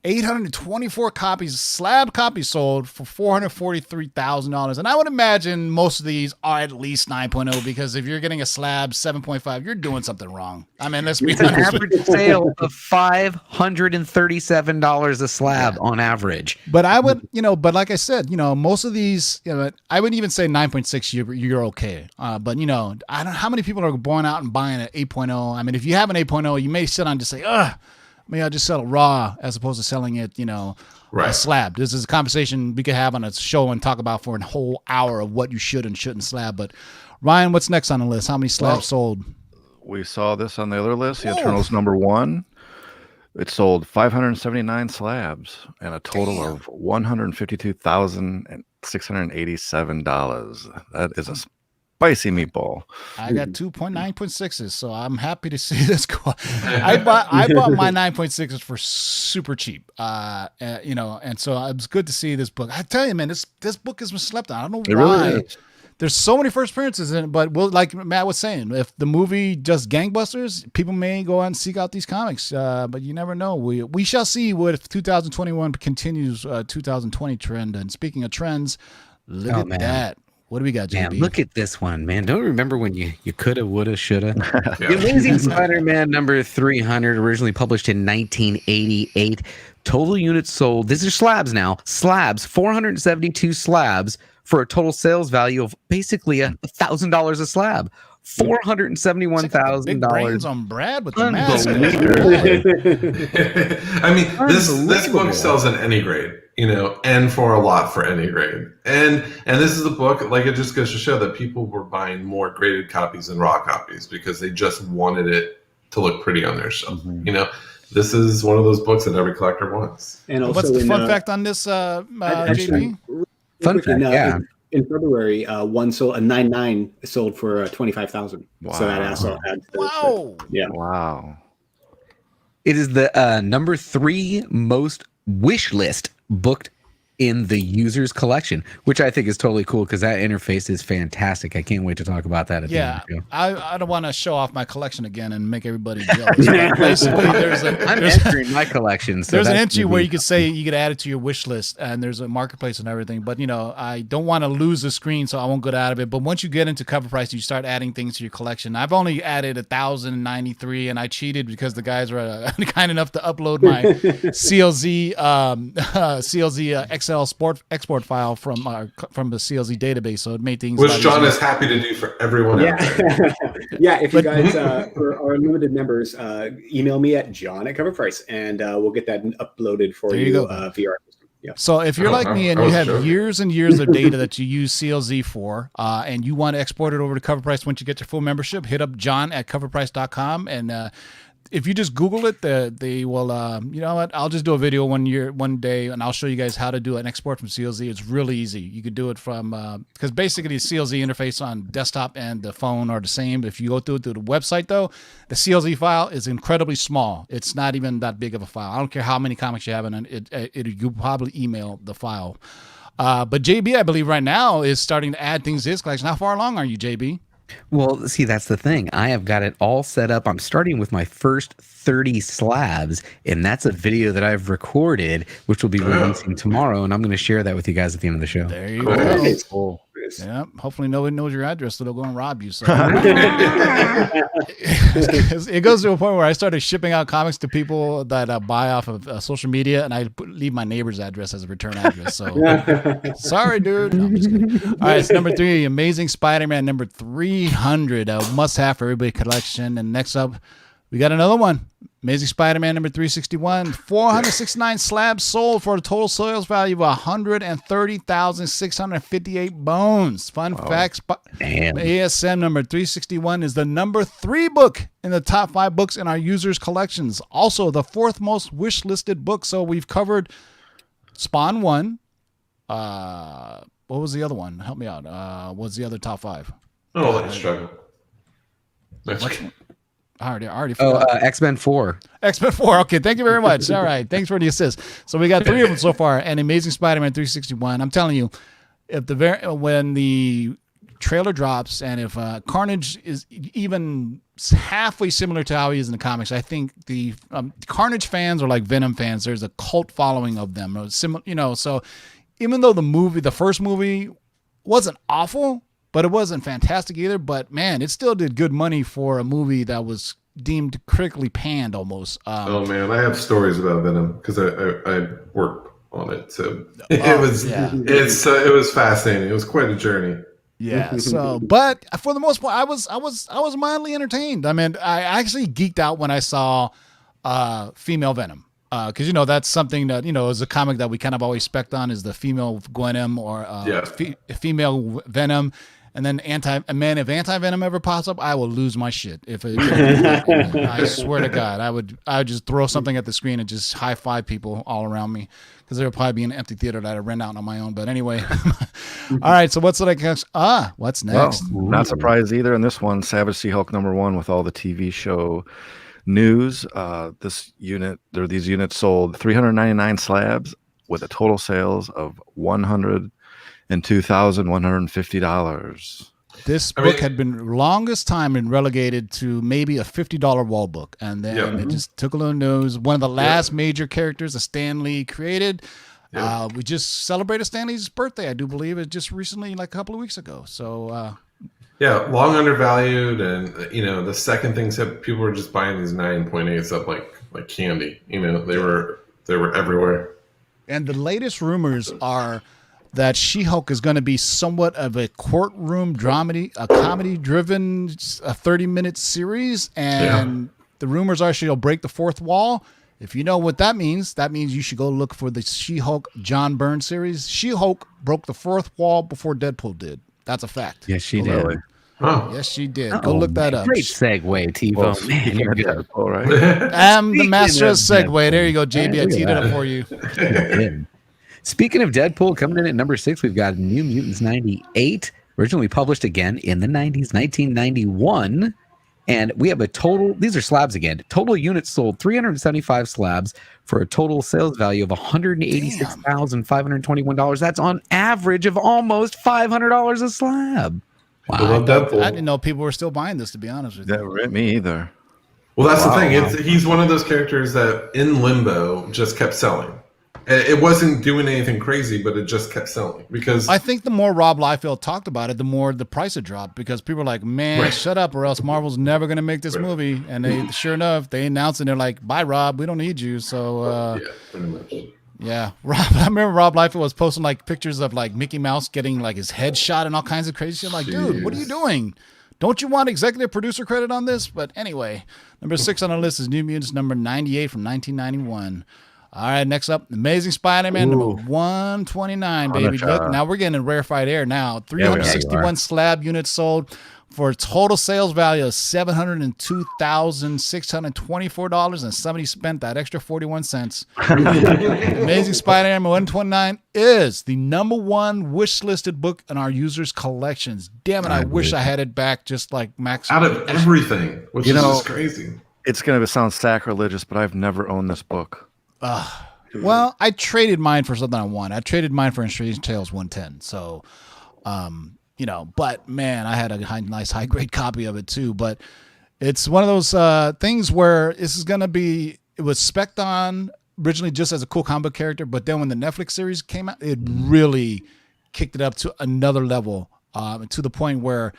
Speaker 1: 824 copies, slab copies sold for $443,000. And I would imagine most of these are at least 9.0 because if you're getting a slab 7.5, you're doing something wrong. I mean, let's be
Speaker 10: It's an
Speaker 1: honest.
Speaker 10: average sale of $537 a slab on average.
Speaker 1: But I would, but like I said, most of these, I wouldn't even say 9.6, you're okay. But, I don't know how many people are going out and buying an 8.0. I mean, if you have an 8.0, you may sit on and just say, maybe I'll just sell it raw as opposed to selling it, a slab. This is a conversation we could have on a show and talk about for a whole hour of what you should and shouldn't slab. But Ryan, what's next on the list? How many slabs sold?
Speaker 9: We saw this on the other list, the Eternals #1. It sold 579 slabs and a total of $152,687. That is a spicy meatball.
Speaker 1: I got 9.6s, so I'm happy to see this go. I bought my 9.6s for super cheap. And so it was good to see this book. I tell you, man, this book has been slept on. I don't know why.
Speaker 9: Really is.
Speaker 1: There's so many first appearances in it, but like Matt was saying, if the movie does gangbusters, people may go out and seek out these comics. But you never know. We shall see what if 2021 continues 2020 trend. And speaking of trends, look at that. What do we got, JB?
Speaker 10: Man, look at this one, man. Don't you remember when you coulda, woulda, shoulda? The Amazing Spider-Man number 300, originally published in 1988. Total units sold. These are slabs now. Slabs, 472 slabs for a total sales value of basically $1,000 a slab. $471,000.
Speaker 1: Big brains on Brad with the mask.
Speaker 7: I mean, this book sells in any grade, and for a lot for any grade. And this is a book, like, it just goes to show that people were buying more graded copies than raw copies because they just wanted it to look pretty on their shelf. This is one of those books that every collector wants.
Speaker 8: And also,
Speaker 1: what's the fun fact on this, JB?
Speaker 10: Fun fact,
Speaker 8: in February, one sold a 9.9 sold for $25,000.
Speaker 9: Wow.
Speaker 8: So that also adds.
Speaker 1: Wow.
Speaker 9: Wow.
Speaker 10: It is the number 3 most wish list booked in the user's collection, which I think is totally cool because that interface is fantastic. I can't wait to talk about that at the end of the show.
Speaker 1: I don't want to show off my collection again and make everybody jealous. Basically,
Speaker 10: I'm entering my collection. So
Speaker 1: there's an entry where you could say you could add it to your wish list, and there's a marketplace and everything. But I don't want to lose the screen, so I won't get out of it. But once you get into CovrPrice, you start adding things to your collection. I've only added 1,093, and I cheated because the guys were kind enough to upload my CLZ XL export file from the CLZ database, so it made things.
Speaker 7: Which John is happy to do for everyone else.
Speaker 8: If you guys for our unlimited members, email me at john@CovrPrice, and we'll get that uploaded for you via our system. Yeah.
Speaker 1: So if you're like me and you have years and years of data that you use CLZ for, and you want to export it over to CovrPrice once you get your full membership, hit up john@covrprice.com, and if you just Google it, they will. You know what? I'll just do a video one day, and I'll show you guys how to do an export from CLZ. It's really easy. You could do it from because basically the CLZ interface on desktop and the phone are the same. If you go through the website, though, the CLZ file is incredibly small. It's not even that big of a file. I don't care how many comics you have in it. You probably email the file. But JB, I believe right now is starting to add things to his collection. How far along are you, JB?
Speaker 10: Well, see, that's the thing. I have got it all set up. I'm starting with my first 30 slabs, and that's a video that I've recorded, which will be releasing tomorrow, and I'm going to share that with you guys at the end of the show.
Speaker 1: There you go.
Speaker 8: It's cool.
Speaker 1: Yeah, hopefully nobody knows your address, so they'll go and rob you. So it goes to a point where I started shipping out comics to people that buy off of social media, and I leave my neighbor's address as a return address. So sorry, dude. No, I'm just kidding. All right, it's number 3, Amazing Spider-Man number 300, a must-have for everybody collection. And next up, we got another one. Amazing Spider-Man number 361, 469 slabs sold for a total sales value of $130,658 bones. Fun fact, ASM number 361 is the number 3 book in the top 5 books in our users' collections. Also, the 4th most wish-listed book. So we've covered Spawn 1. What was the other one? Help me out. What was the other top 5?
Speaker 7: Oh, let's struggle.
Speaker 1: I already forgot.
Speaker 10: X-Men 4.
Speaker 1: X-Men 4. Okay, thank you very much. All right, thanks for the assist. So we got 3 of them so far, and Amazing Spider-Man 361. I'm telling you, if when the trailer drops, and if Carnage is even halfway similar to how he is in the comics, I think the Carnage fans are like Venom fans. There's a cult following of them. So even though the first movie wasn't awful, but it wasn't fantastic either. But man, it still did good money for a movie that was deemed critically panned almost.
Speaker 7: Oh man, I have stories about Venom because I worked on it, so it was fascinating. It was quite a journey.
Speaker 1: Yeah. So, but for the most part, I was mildly entertained. I mean, I actually geeked out when I saw female Venom. Because that's something that is a comic that we kind of always spec on is the female Gwenom or female Venom, and then if anti-Venom ever pops up, I will lose my shit. I swear to God, I would just throw something at the screen and just high five people all around me because there would probably be an empty theater that I rent out on my own. But anyway, all right. So what's next? What's next?
Speaker 9: Well, not surprised either in this one. Savage Seahawk #1 with all the TV show news. These units sold 399 slabs with a total sales of $102,150.
Speaker 1: This book had been longest time been relegated to maybe a $50 wall book, and then it just took a little news. One of the last major characters that Stan Lee created. We just celebrated Stan Lee's birthday, I do believe, it just recently, like a couple of weeks ago. So
Speaker 7: long undervalued, and the second thing said people were just buying these 9.8s up like candy. They were everywhere.
Speaker 1: And the latest rumors are that She-Hulk is going to be somewhat of a courtroom dramedy, a comedy-driven, 30-minute series, and the rumors are she'll break the fourth wall. If you know what that means you should go look for the She-Hulk John Byrne series. She-Hulk broke the fourth wall before Deadpool did. That's a fact.
Speaker 10: Yes, she did.
Speaker 7: Really? Oh.
Speaker 1: Yes, she did. Go look that up.
Speaker 10: Great segue, TiVo.
Speaker 9: Well,
Speaker 10: man, you're good.
Speaker 9: Deadpool, right?
Speaker 1: I'm the master of segue. There you go, JB. I teed it up for you.
Speaker 10: Speaking of Deadpool, coming in at number 6, we've got New Mutants 98, originally published again in the 90s, 1991. And we have a total, these are slabs again, total units sold 375 slabs for a total sales value of $186,521. That's on average of almost $500 a slab.
Speaker 7: Wow.
Speaker 1: I didn't know people were still buying this, to be honest with you.
Speaker 9: Me either.
Speaker 7: Well, that's the thing. He's one of those characters that in limbo just kept selling. It wasn't doing anything crazy, but it just kept selling because
Speaker 1: I think the more Rob Liefeld talked about it, the more the price had dropped because people were like, man, shut up or else Marvel's never going to make this movie. And they, sure enough, they announced and they're like, bye, Rob, we don't need you. So,
Speaker 7: pretty much.
Speaker 1: Yeah, Rob. I remember Rob Liefeld was posting like pictures of like Mickey Mouse getting like his head shot and all kinds of crazy shit. Like, dude, what are you doing? Don't you want executive producer credit on this? But anyway, number 6 on the list is New Mutants number 98 from 1991. All right, next up, Amazing Spider-Man number 129, baby. Look, now we're getting in rarefied air now. 361 slab units sold for a total sales value of $702,624, and somebody spent that extra 41 cents. Amazing Spider-Man 129 is the number 1 wish-listed book in our users' collections. Damn it, I wish I had it back just like Max.
Speaker 7: Out of everything, which is just crazy.
Speaker 9: It's going to sound sacrilegious, but I've never owned this book.
Speaker 1: Well, I traded mine for something I won. I traded mine for Strange Tales 110. So, but man, I had a nice high grade copy of it too. But it's one of those things where this is going to be, it was spec'd on originally just as a cool comic book character. But then when the Netflix series came out, it really kicked it up to another level to the point where,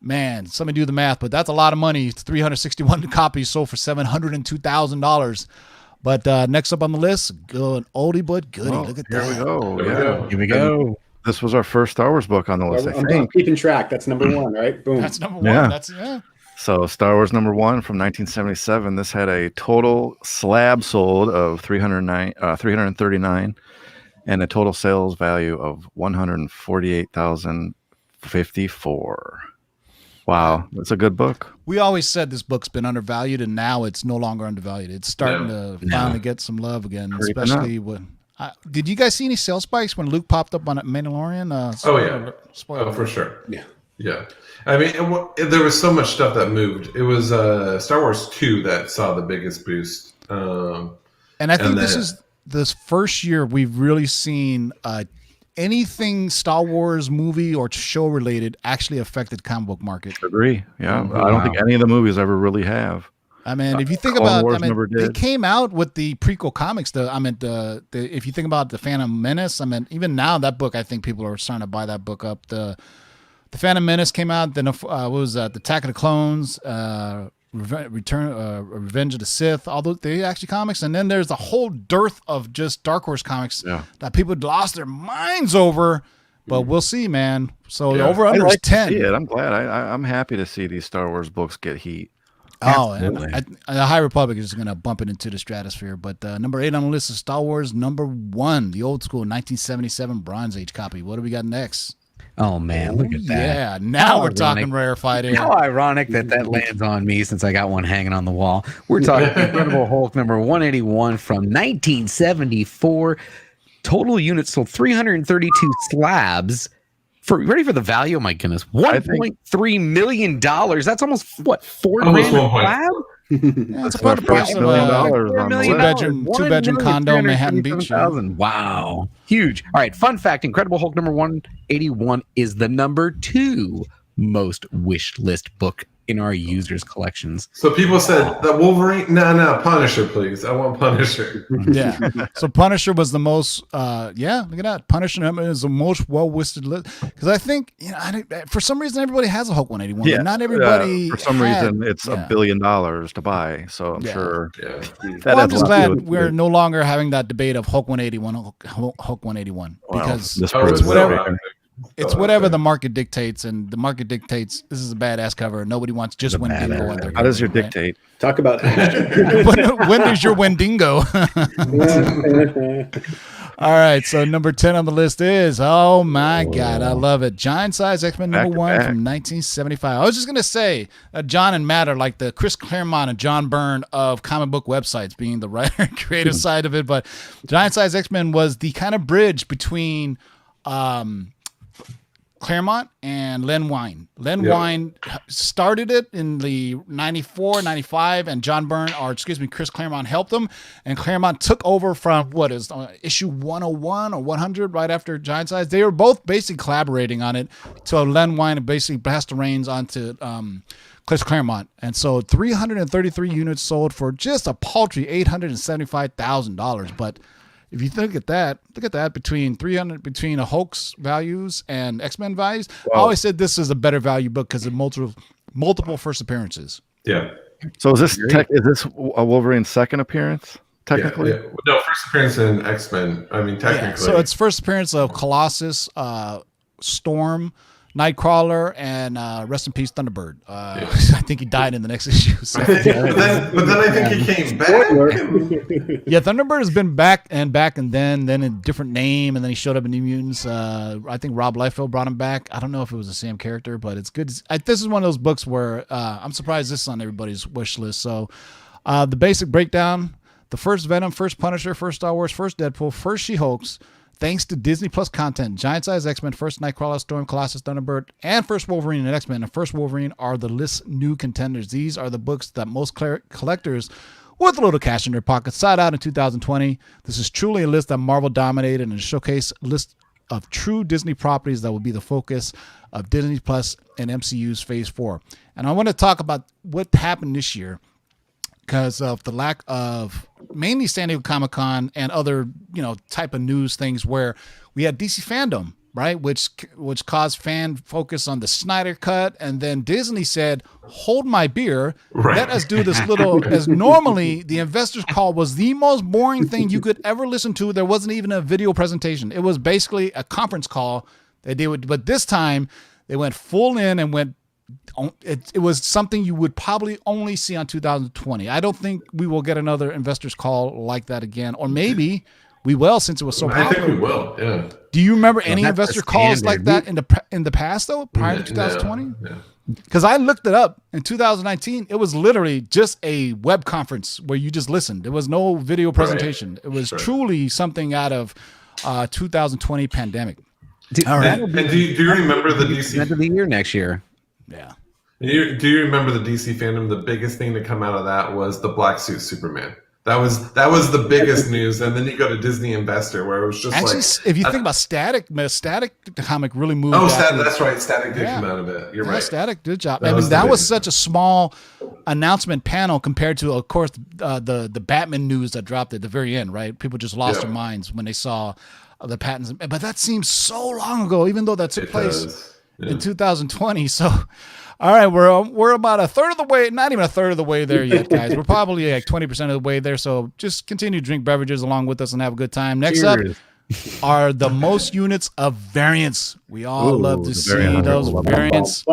Speaker 1: man, somebody do the math, but that's a lot of money. 361 copies sold for $702,000. But next up on the list, good oldie but goodie. Look at that.
Speaker 9: Here we go.
Speaker 10: Here we go.
Speaker 9: This was our first Star Wars book on the list.
Speaker 8: I'm keeping track. That's number 1, right? Boom.
Speaker 1: That's number 1.
Speaker 9: So Star Wars number 1 from 1977. This had a total slab sold of 339 and a total sales value of $148,054. Wow, that's a good book.
Speaker 1: We always said this book's been undervalued, and now it's no longer undervalued. It's starting to finally get some love again, especially when. Did you guys see any sales spikes when Luke popped up on Mandalorian?
Speaker 7: Spoiler. Oh, for sure. Yeah. I mean, there was so much stuff that moved. It was Star Wars 2 that saw the biggest boost.
Speaker 1: And I think this is this first year we've really seen anything Star Wars movie or show related actually affected comic book market.
Speaker 9: Agree. Yeah, I don't think any of the movies ever really have.
Speaker 1: I mean, if you think
Speaker 9: Clone
Speaker 1: about,
Speaker 9: Wars never
Speaker 1: they
Speaker 9: did.
Speaker 1: came out with the prequel comics. If you think about the Phantom Menace, even now that book, I think people are starting to buy that book up. The Phantom Menace came out. Then what was that? The Attack of the Clones, Revenge of the Sith. All those they actually comics, and then there's a whole dearth of just Dark Horse comics that people lost their minds over. But we'll see, man. So over under is 10.
Speaker 9: To see it. I'm glad. I'm happy to see these Star Wars books get heat.
Speaker 1: Oh, and the High Republic is going to bump it into the stratosphere. But number 8 on the list is Star Wars number 1, the old school 1977 Bronze Age copy. What do we got next?
Speaker 10: Oh, man, look at that.
Speaker 1: Yeah, now we're talking rarefied air.
Speaker 10: How ironic that lands on me since I got one hanging on the wall. We're talking Incredible Hulk number 181 from 1974. Total units sold 332 slabs. Ready for the value? Oh my goodness, $1.3 million. That's almost what, $4 grand a slab?
Speaker 1: That's about the price of a two-bedroom condo in Manhattan Beach.
Speaker 10: Wow, huge. All right, fun fact: Incredible Hulk number 181 is the number 2 most wish list book in our users' collections.
Speaker 7: So people said that Wolverine. No, Punisher, please. I want Punisher.
Speaker 1: Yeah. So Punisher was the most. Look at that. Punisher is the most well-wished list because I think for some reason everybody has a Hulk 181.
Speaker 9: Yeah.
Speaker 1: But not everybody.
Speaker 9: For some reason, it's $1 billion to buy. So I'm sure.
Speaker 7: Yeah.
Speaker 1: Well, I'm just glad we're no longer having that debate of Hulk 181, Hulk 181 because it's whatever. It's whatever the market dictates, and the market dictates this is a badass cover. Nobody wants just Wendigo on their cover.
Speaker 9: How does your dictate?
Speaker 8: Right? Talk about
Speaker 1: when does your Wendigo? All right, so number 10 on the list is, oh my God, I love it. Giant Size X-Men number 1 from 1975. I was just going to say John and Matt are like the Chris Claremont and John Byrne of comic book websites, being the writer and creative side of it. But Giant Size X-Men was the kind of bridge between Claremont and Len Wein. Wein started it in the 94, 95, and Chris Claremont helped them, and Claremont took over from issue 101 or 100 right after Giant Size. They were both basically collaborating on it, so Len Wein basically passed the reins onto Chris Claremont, and so 333 units sold for just a paltry $875,000, but if you look at that between a Hulk's values and X-Men values, I always said this is a better value book because of multiple first appearances.
Speaker 7: Yeah.
Speaker 9: So is this a Wolverine's second appearance? Technically,
Speaker 7: yeah. No, first appearance in X-Men. I mean, technically.
Speaker 1: Yeah, so it's first appearance of Colossus, Storm, Nightcrawler, and rest in peace, Thunderbird. I think he died in the next issue. So.
Speaker 7: but then I think he came back.
Speaker 1: Yeah, Thunderbird has been back, and then a different name, and then he showed up in New Mutants. I think Rob Liefeld brought him back. I don't know if it was the same character, but it's good. This is one of those books where I'm surprised this is on everybody's wish list. So the basic breakdown: the first Venom, first Punisher, first Star Wars, first Deadpool, first She-Hulks. Thanks to Disney Plus content, Giant Size X-Men, first Nightcrawler, Storm, Colossus, Thunderbird, and first Wolverine and X-Men and first Wolverine are the list's new contenders. These are the books that most collectors with a little cash in their pockets sought out in 2020. This is truly a list that Marvel dominated and a showcase list of true Disney properties that will be the focus of Disney Plus and MCU's Phase 4. And I want to talk about what happened this year because of the lack of mainly San Diego Comic-Con and other, type of news things where we had DC fandom, right? Which caused fan focus on the Snyder Cut. And then Disney said, hold my beer. Right. Let us do this as normally the investors call was the most boring thing you could ever listen to. There wasn't even a video presentation. It was basically a conference call that they would, but this time they went full in and went, it was something you would probably only see on 2020. I don't think we will get another investors call like that again, or maybe we will since it was so popular.
Speaker 7: I think we will. Yeah.
Speaker 1: Do you remember any investor calls like that in the past though, prior to 2020? Because I looked it up in 2019. It was literally just a web conference where you just listened. There was no video presentation. Right. It was truly something out of 2020 pandemic.
Speaker 10: All right.
Speaker 7: And do you remember the DC
Speaker 10: end of the year next year?
Speaker 1: Yeah.
Speaker 7: Do you remember the DC fandom? The biggest thing to come out of that was the Black Suit Superman. That was the biggest news, and then you go to Disney Investor, where it was just
Speaker 1: actually,
Speaker 7: like,
Speaker 1: if you think about Static comic really moved.
Speaker 7: Oh, that's right, Static did come out of it. You're right.
Speaker 1: Static, good job. That was such a small announcement panel compared to, of course, the Batman news that dropped at the very end. Right, people just lost their minds when they saw the patents. But that seems so long ago, even though that took place in 2020. So. All right, we're about a third of the way, not even a third of the way there yet, guys. We're probably like 20% of the way there. So just continue to drink beverages along with us and have a good time. Next up are the most units of variants. We all love to see those variants.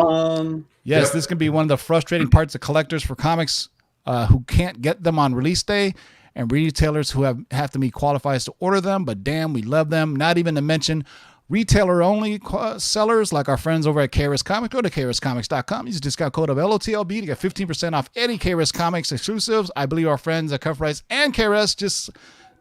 Speaker 1: Yes, this can be one of the frustrating parts of collectors for comics who can't get them on release day, and retailers who have to meet qualifiers to order them. But damn, we love them. Not even to mention retailer-only sellers like our friends over at KRS Comics. Go to KRSComics.com. Use the discount code of LOTLB to get 15% off any KRS Comics exclusives. I believe our friends at CovrPrice and KRS just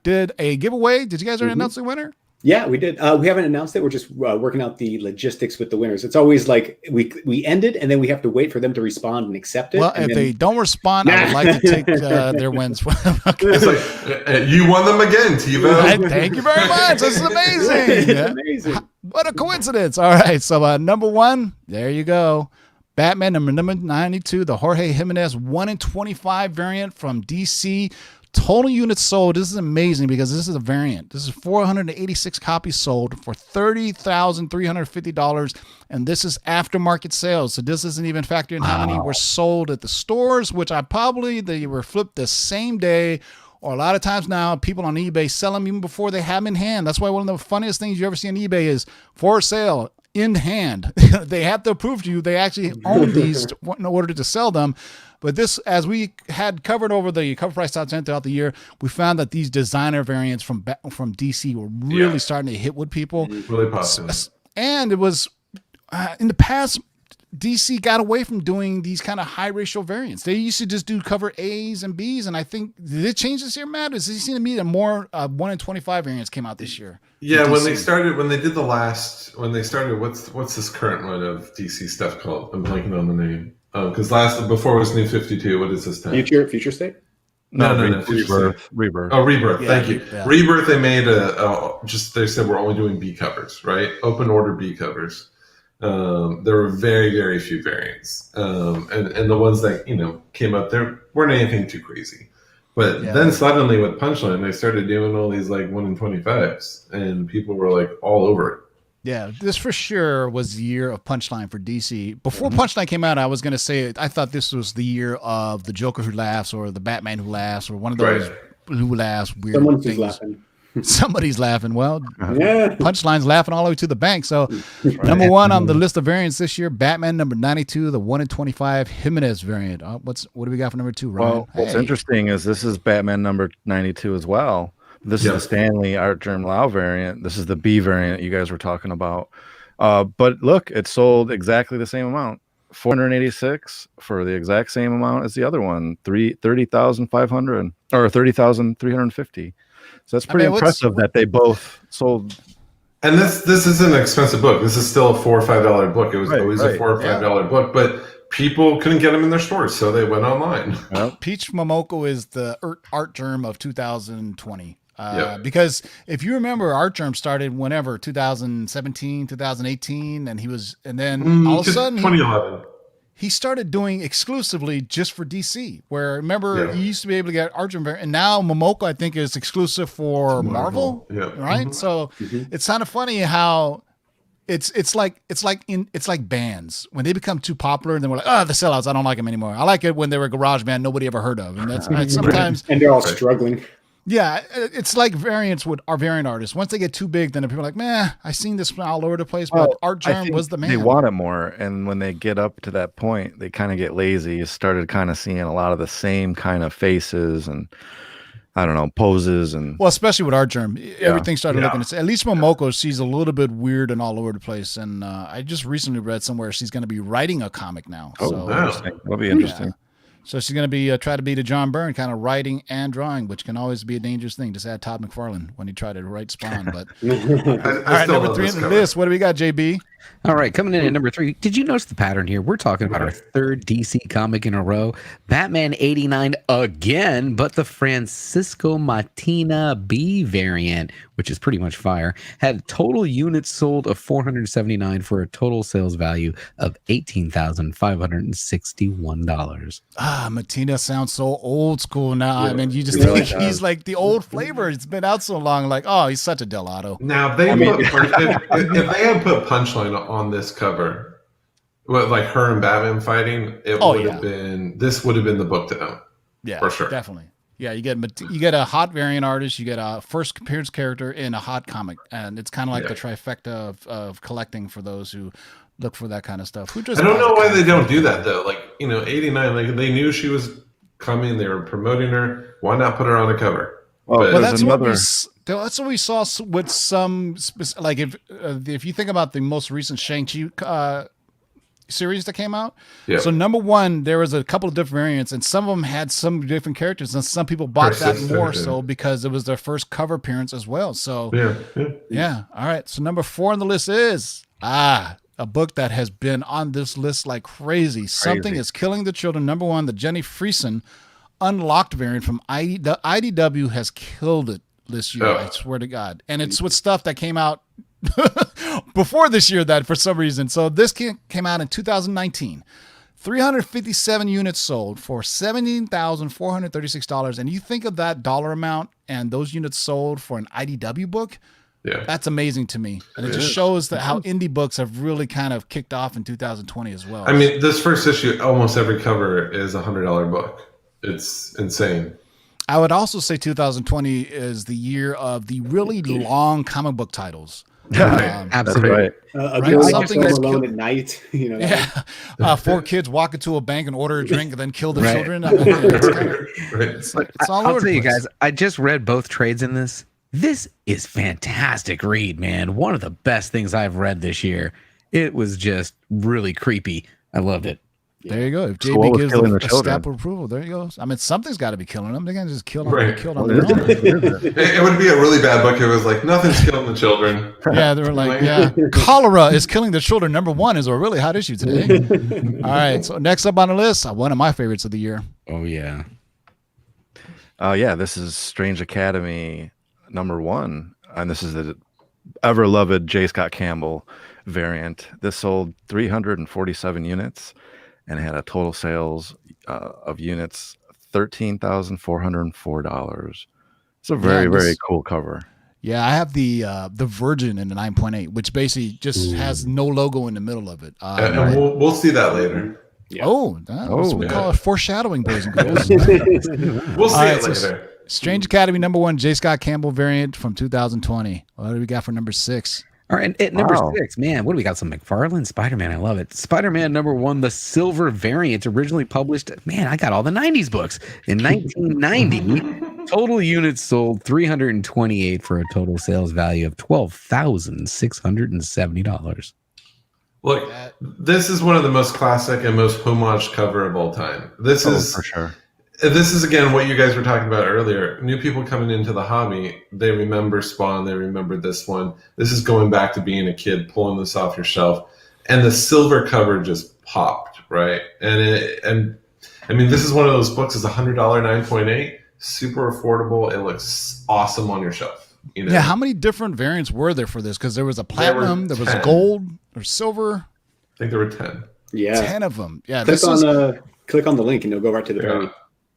Speaker 1: did a giveaway. Did you guys already announce the winner?
Speaker 8: Yeah, we did. We haven't announced it. We're just working out the logistics with the winners. It's always like we end it, and then we have to wait for them to respond and accept it.
Speaker 1: Well, if they don't respond, I would like to take their wins. Okay.
Speaker 7: It's like, you won them again, TiVo.
Speaker 1: Thank you very much. This is amazing.
Speaker 8: Amazing.
Speaker 1: What a coincidence. All right, so number one, there you go. Batman number 92, the Jorge Jimenez 1 in 25 variant from DC. Total units sold. This is amazing because this is a variant. This is 486 copies sold for $30,350, and this is aftermarket sales. So this isn't even factoring in how many were sold at the stores, which they were flipped the same day. Or a lot of times now, people on eBay sell them even before they have them in hand. That's why one of the funniest things you ever see on eBay is for sale in hand. They have to prove to you they actually own these in order to sell them. But this, as we had covered over the CovrPrice Top 10 throughout the year, we found that these designer variants from DC were really starting to hit with people.
Speaker 7: Really popular.
Speaker 1: And it was, in the past, DC got away from doing these kind of high ratio variants. They used to just do cover A's and B's, and I think, did it change this year, Matt? It seemed to me that more 1 in 25 variants came out this year.
Speaker 7: Yeah, when they started, what's this current run of DC stuff called? I'm blanking on the name. Because before it was New 52. What is this time?
Speaker 8: Future State?
Speaker 7: No.
Speaker 9: Rebirth.
Speaker 7: Oh, Rebirth.
Speaker 1: Yeah,
Speaker 7: Thank you.
Speaker 1: yeah.
Speaker 7: Rebirth. They made they said we're only doing B covers, right? Open order B covers. There were very, very few variants, and the ones that came up there weren't anything too crazy. But then suddenly with Punchline, they started doing all these like 1 in 25s, and people were like all over it.
Speaker 1: Yeah, this for sure was the year of Punchline for DC. Before Punchline came out, I was going to say I thought this was the year of the Joker who laughs, or the Batman who laughs, or one of those who laughs weird
Speaker 8: Someone's
Speaker 1: things.
Speaker 8: laughing.
Speaker 1: Somebody's laughing. Well, Punchline's laughing all the way to the bank. So, number one on the list of variants this year, Batman number 92, the 1 in 25 Jimenez variant. What do we got for number two, Ryan?
Speaker 9: Well, what's interesting is this is Batman number 92 as well. This is the Stanley Art Germ Lau variant. This is the B variant you guys were talking about. But look, it sold exactly the same amount. 486 for the exact same amount as the other one. 30,500 or 30,350. So that's pretty impressive that they both sold.
Speaker 7: And this isn't an expensive book. This is still a $4 or $5 book. It was always a $4 or $5 book, but people couldn't get them in their stores, so they went online.
Speaker 1: Peach Momoko is the art germ of 2020. Because if you remember, Art Germ started whenever 2017, 2018, and then all of a sudden
Speaker 7: 2011.
Speaker 1: He started doing exclusively just for DC. Where remember you used to be able to get Art Germ, and now Momoko I think is exclusive for Marvel. Right? So it's kind of funny how it's like bands when they become too popular and then we're like, the sellouts, I don't like them anymore. I like it when they were a garage band nobody ever heard of, and that's sometimes
Speaker 8: and they're all struggling.
Speaker 1: Yeah, it's like variants with our variant artists. Once they get too big, then people are like, "Meh, I seen this all over the place." But Art Germ was the man.
Speaker 9: They want it more, and when they get up to that point, they kind of get lazy. You started kind of seeing a lot of the same kind of faces and I don't know, poses and
Speaker 1: especially with Art Germ, everything started looking. At least Momoko, she's a little bit weird and all over the place. And I just recently read somewhere she's going to be writing a comic now.
Speaker 9: That'll be interesting.
Speaker 1: So she's going to be try to beat a John Byrne, kind of writing and drawing, which can always be a dangerous thing. Just add Todd McFarlane when he tried to write Spawn. But all right, number 3 on the list. What do we got, JB?
Speaker 10: All right, coming in at number 3. Did you notice the pattern here? We're talking about our third DC comic in a row. Batman 89 again, but the Francisco Martina B variant, which is pretty much fire, had total units sold of 479 for a total sales value of $18,561.
Speaker 1: Martina sounds so old school now.
Speaker 7: Yeah,
Speaker 1: I mean, you just
Speaker 8: really
Speaker 1: think he's like the old flavor. It's been out so long. Like, oh, he's such a Delato.
Speaker 7: Now, if they had put Punchline on this cover, like her and Batman fighting, it would have been. This would have been the book to own.
Speaker 1: Yeah,
Speaker 7: for sure,
Speaker 1: definitely. Yeah, you get a hot variant artist, you get a first appearance character in a hot comic, and it's kind of like the trifecta of collecting for those who look for that kind of stuff. I
Speaker 7: don't know why they don't do that though. Like 89, like they knew she was coming, they were promoting her. Why not put her on a cover?
Speaker 1: Well, that's what we saw with some, like if you think about the most recent Shang-Chi series that came out. Yeah. So number 1, there was a couple of different variants, and some of them had some different characters, and some people bought that more so because it was their first cover appearance as well. So yeah. All right. So number 4 on the list is a book that has been on this list like crazy. Something is Killing the Children. Number 1, the Jenny Freeson Unlocked variant from the IDW has killed it this year. I swear to God. And it's with stuff that came out before this year that for some reason. So this came out in 2019. 357 units sold for $17,436. And you think of that dollar amount and those units sold for an IDW book, that's amazing to me. And it just shows that how indie books have really kind of kicked off in 2020 as well.
Speaker 7: I mean, this first issue, almost every cover is a $100 book. It's insane.
Speaker 1: I would also say 2020 is the year of the really long comic book titles.
Speaker 10: Absolutely.
Speaker 8: Something alone at night. You know.
Speaker 1: 4 kids walk into a bank and order a drink and then kill their children. I mean, it's all
Speaker 10: I'll
Speaker 1: over
Speaker 10: tell
Speaker 1: the
Speaker 10: you
Speaker 1: place.
Speaker 10: guys, I just read both trades in this. This is fantastic read, man. One of the best things I've read this year. It was just really creepy. I loved it.
Speaker 1: There you go. If JB gives a stamp of approval, there you go. I mean, something's got to be killing them. They can't just kill them. Kill them.
Speaker 7: It would be a really bad book if it was like, nothing's killing the children.
Speaker 1: Yeah, they were like, cholera is killing the children. Number 1 is a really hot issue today. All right. So next up on the list, one of my favorites of the year.
Speaker 10: Oh, yeah.
Speaker 9: This is Strange Academy number 1. And this is the ever-loved J. Scott Campbell variant. This sold 347 units. And had a total sales of units $13,404. It's a very cool cover.
Speaker 1: Yeah, I have the Virgin in the 9.8, which basically just has no logo in the middle of it.
Speaker 7: And we'll see that later.
Speaker 1: Yeah. That's what we call it foreshadowing, boys and girls.
Speaker 7: We'll see it later.
Speaker 1: So Strange Academy number 1, J. Scott Campbell variant from 2020. What do we got for number 6?
Speaker 10: All right, at number 6, man, what do we got? Some McFarlane, Spider-Man, I love it. Spider-Man number 1, the silver variant, originally published. Man, I got all the 90s books in 1990. Total units sold 328 for a total sales value of $12,670.
Speaker 7: Look, this is one of the most classic and most homage cover of all time. This is
Speaker 9: for sure.
Speaker 7: This is, again, what you guys were talking about earlier. New people coming into the hobby, they remember Spawn, they remember this one. This is going back to being a kid, pulling this off your shelf. And the silver cover just popped, right? And I mean, this is one of those books, it's a $100 9.8, super affordable. It looks awesome on your shelf. You know?
Speaker 1: Yeah, how many different variants were there for this? Because there was a platinum, there was a gold, or silver.
Speaker 7: I think there were 10.
Speaker 8: Yeah.
Speaker 1: 10 of them. Yeah.
Speaker 8: Click on the link and you'll go right to the very.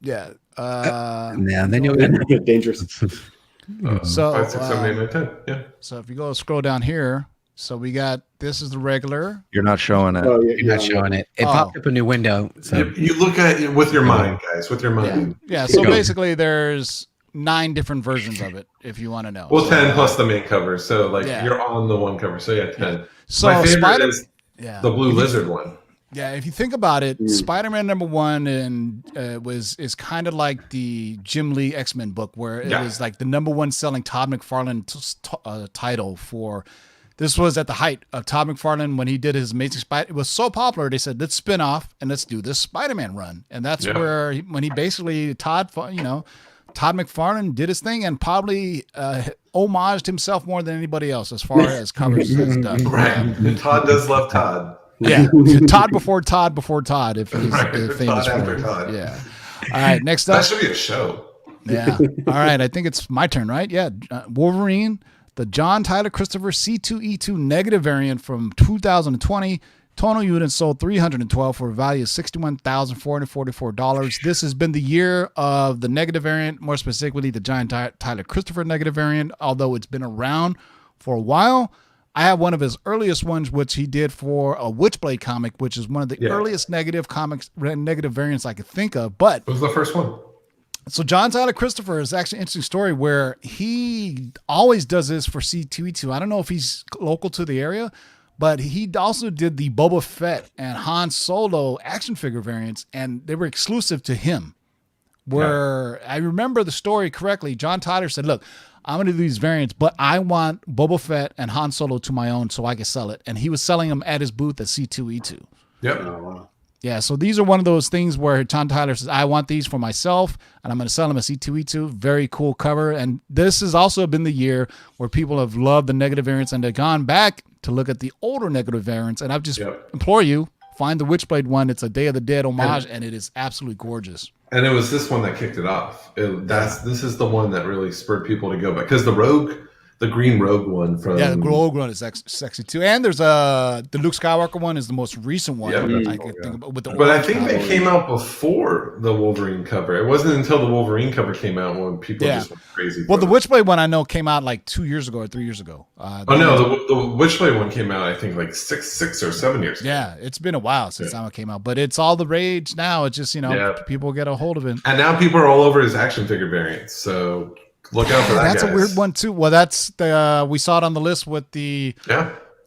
Speaker 1: Yeah.
Speaker 10: Then you'll get
Speaker 8: dangerous.
Speaker 1: So
Speaker 7: 5, 6, 7, 8, 9, 10. Yeah.
Speaker 1: So if you go scroll down here, so we got this is the regular.
Speaker 9: You're not showing it.
Speaker 10: You're not showing it. It popped up a new window. So
Speaker 7: You look at it with your mind, guys. With your mind.
Speaker 1: Yeah. So basically, there's 9 different versions of it. If you want to know.
Speaker 7: Well, 10 plus the main cover. So you're on the one cover. So 10.
Speaker 1: Yeah. So
Speaker 7: my favorite is the blue lizard one.
Speaker 1: Yeah, if you think about it, Spider-Man number 1 and is kind of like the Jim Lee X-Men book, where it was like the number 1 selling Todd McFarlane title for This was at the height of Todd McFarlane when he did his Amazing Spider. It was so popular, they said, let's spin off and let's do this Spider-Man run. And that's where, when he basically, Todd McFarlane did his thing and probably homaged himself more than anybody else as far as covers is done.
Speaker 7: Right. And Todd does love Todd.
Speaker 1: Yeah. Todd before Todd before Todd, if he's famous
Speaker 7: Todd
Speaker 1: for
Speaker 7: after
Speaker 1: it.
Speaker 7: Todd.
Speaker 1: Yeah. All right, next up.
Speaker 7: That should be a show.
Speaker 1: Yeah. All right, I think it's my turn, right? Yeah. Wolverine, the John Tyler Christopher C2E2 negative variant from 2020. Total units sold 312 for a value of $61,444. This has been the year of the negative variant, more specifically the John Tyler Christopher negative variant, although it's been around for a while. I have one of his earliest ones, which he did for a Witchblade comic, which is one of the earliest negative variants I could think of. But
Speaker 7: it was the first one.
Speaker 1: So John Tyler Christopher is actually an interesting story where he always does this for C2E2. I don't know if he's local to the area, but he also did the Boba Fett and Han Solo action figure variants, and they were exclusive to him. Where I remember the story correctly, John Tyler said, look, I'm going to do these variants, but I want Boba Fett and Han Solo to my own so I can sell it. And he was selling them at his booth at C2E2.
Speaker 7: Yep.
Speaker 8: Oh, wow.
Speaker 1: Yeah, so these are one of those things where John Tyler says, I want these for myself, and I'm going to sell them at C2E2. Very cool cover. And this has also been the year where people have loved the negative variants and they've gone back to look at the older negative variants. And I've just implore you, find the Witchblade one. It's a Day of the Dead homage, and it is absolutely gorgeous.
Speaker 7: And it was this one that kicked it off. This is the one that really spurred people to go back. Because the green Rogue one from...
Speaker 1: Yeah, the Rogue one is sexy too. And there's the Luke Skywalker one is the most recent one. I could think about,
Speaker 7: but I think they came out before the Wolverine cover. It wasn't until the Wolverine cover came out when people just went crazy.
Speaker 1: Well, the Witchblade one I know came out like 2 years ago or 3 years ago.
Speaker 7: The Witchblade one came out I think like six or 7 years ago.
Speaker 1: Yeah, it's been a while since that one came out, but it's all the rage now. It's just, people get a hold of it.
Speaker 7: And now people are all over his action figure variants. So... look out for that.
Speaker 1: That's a weird one too. Well, that's the we saw it on the list with the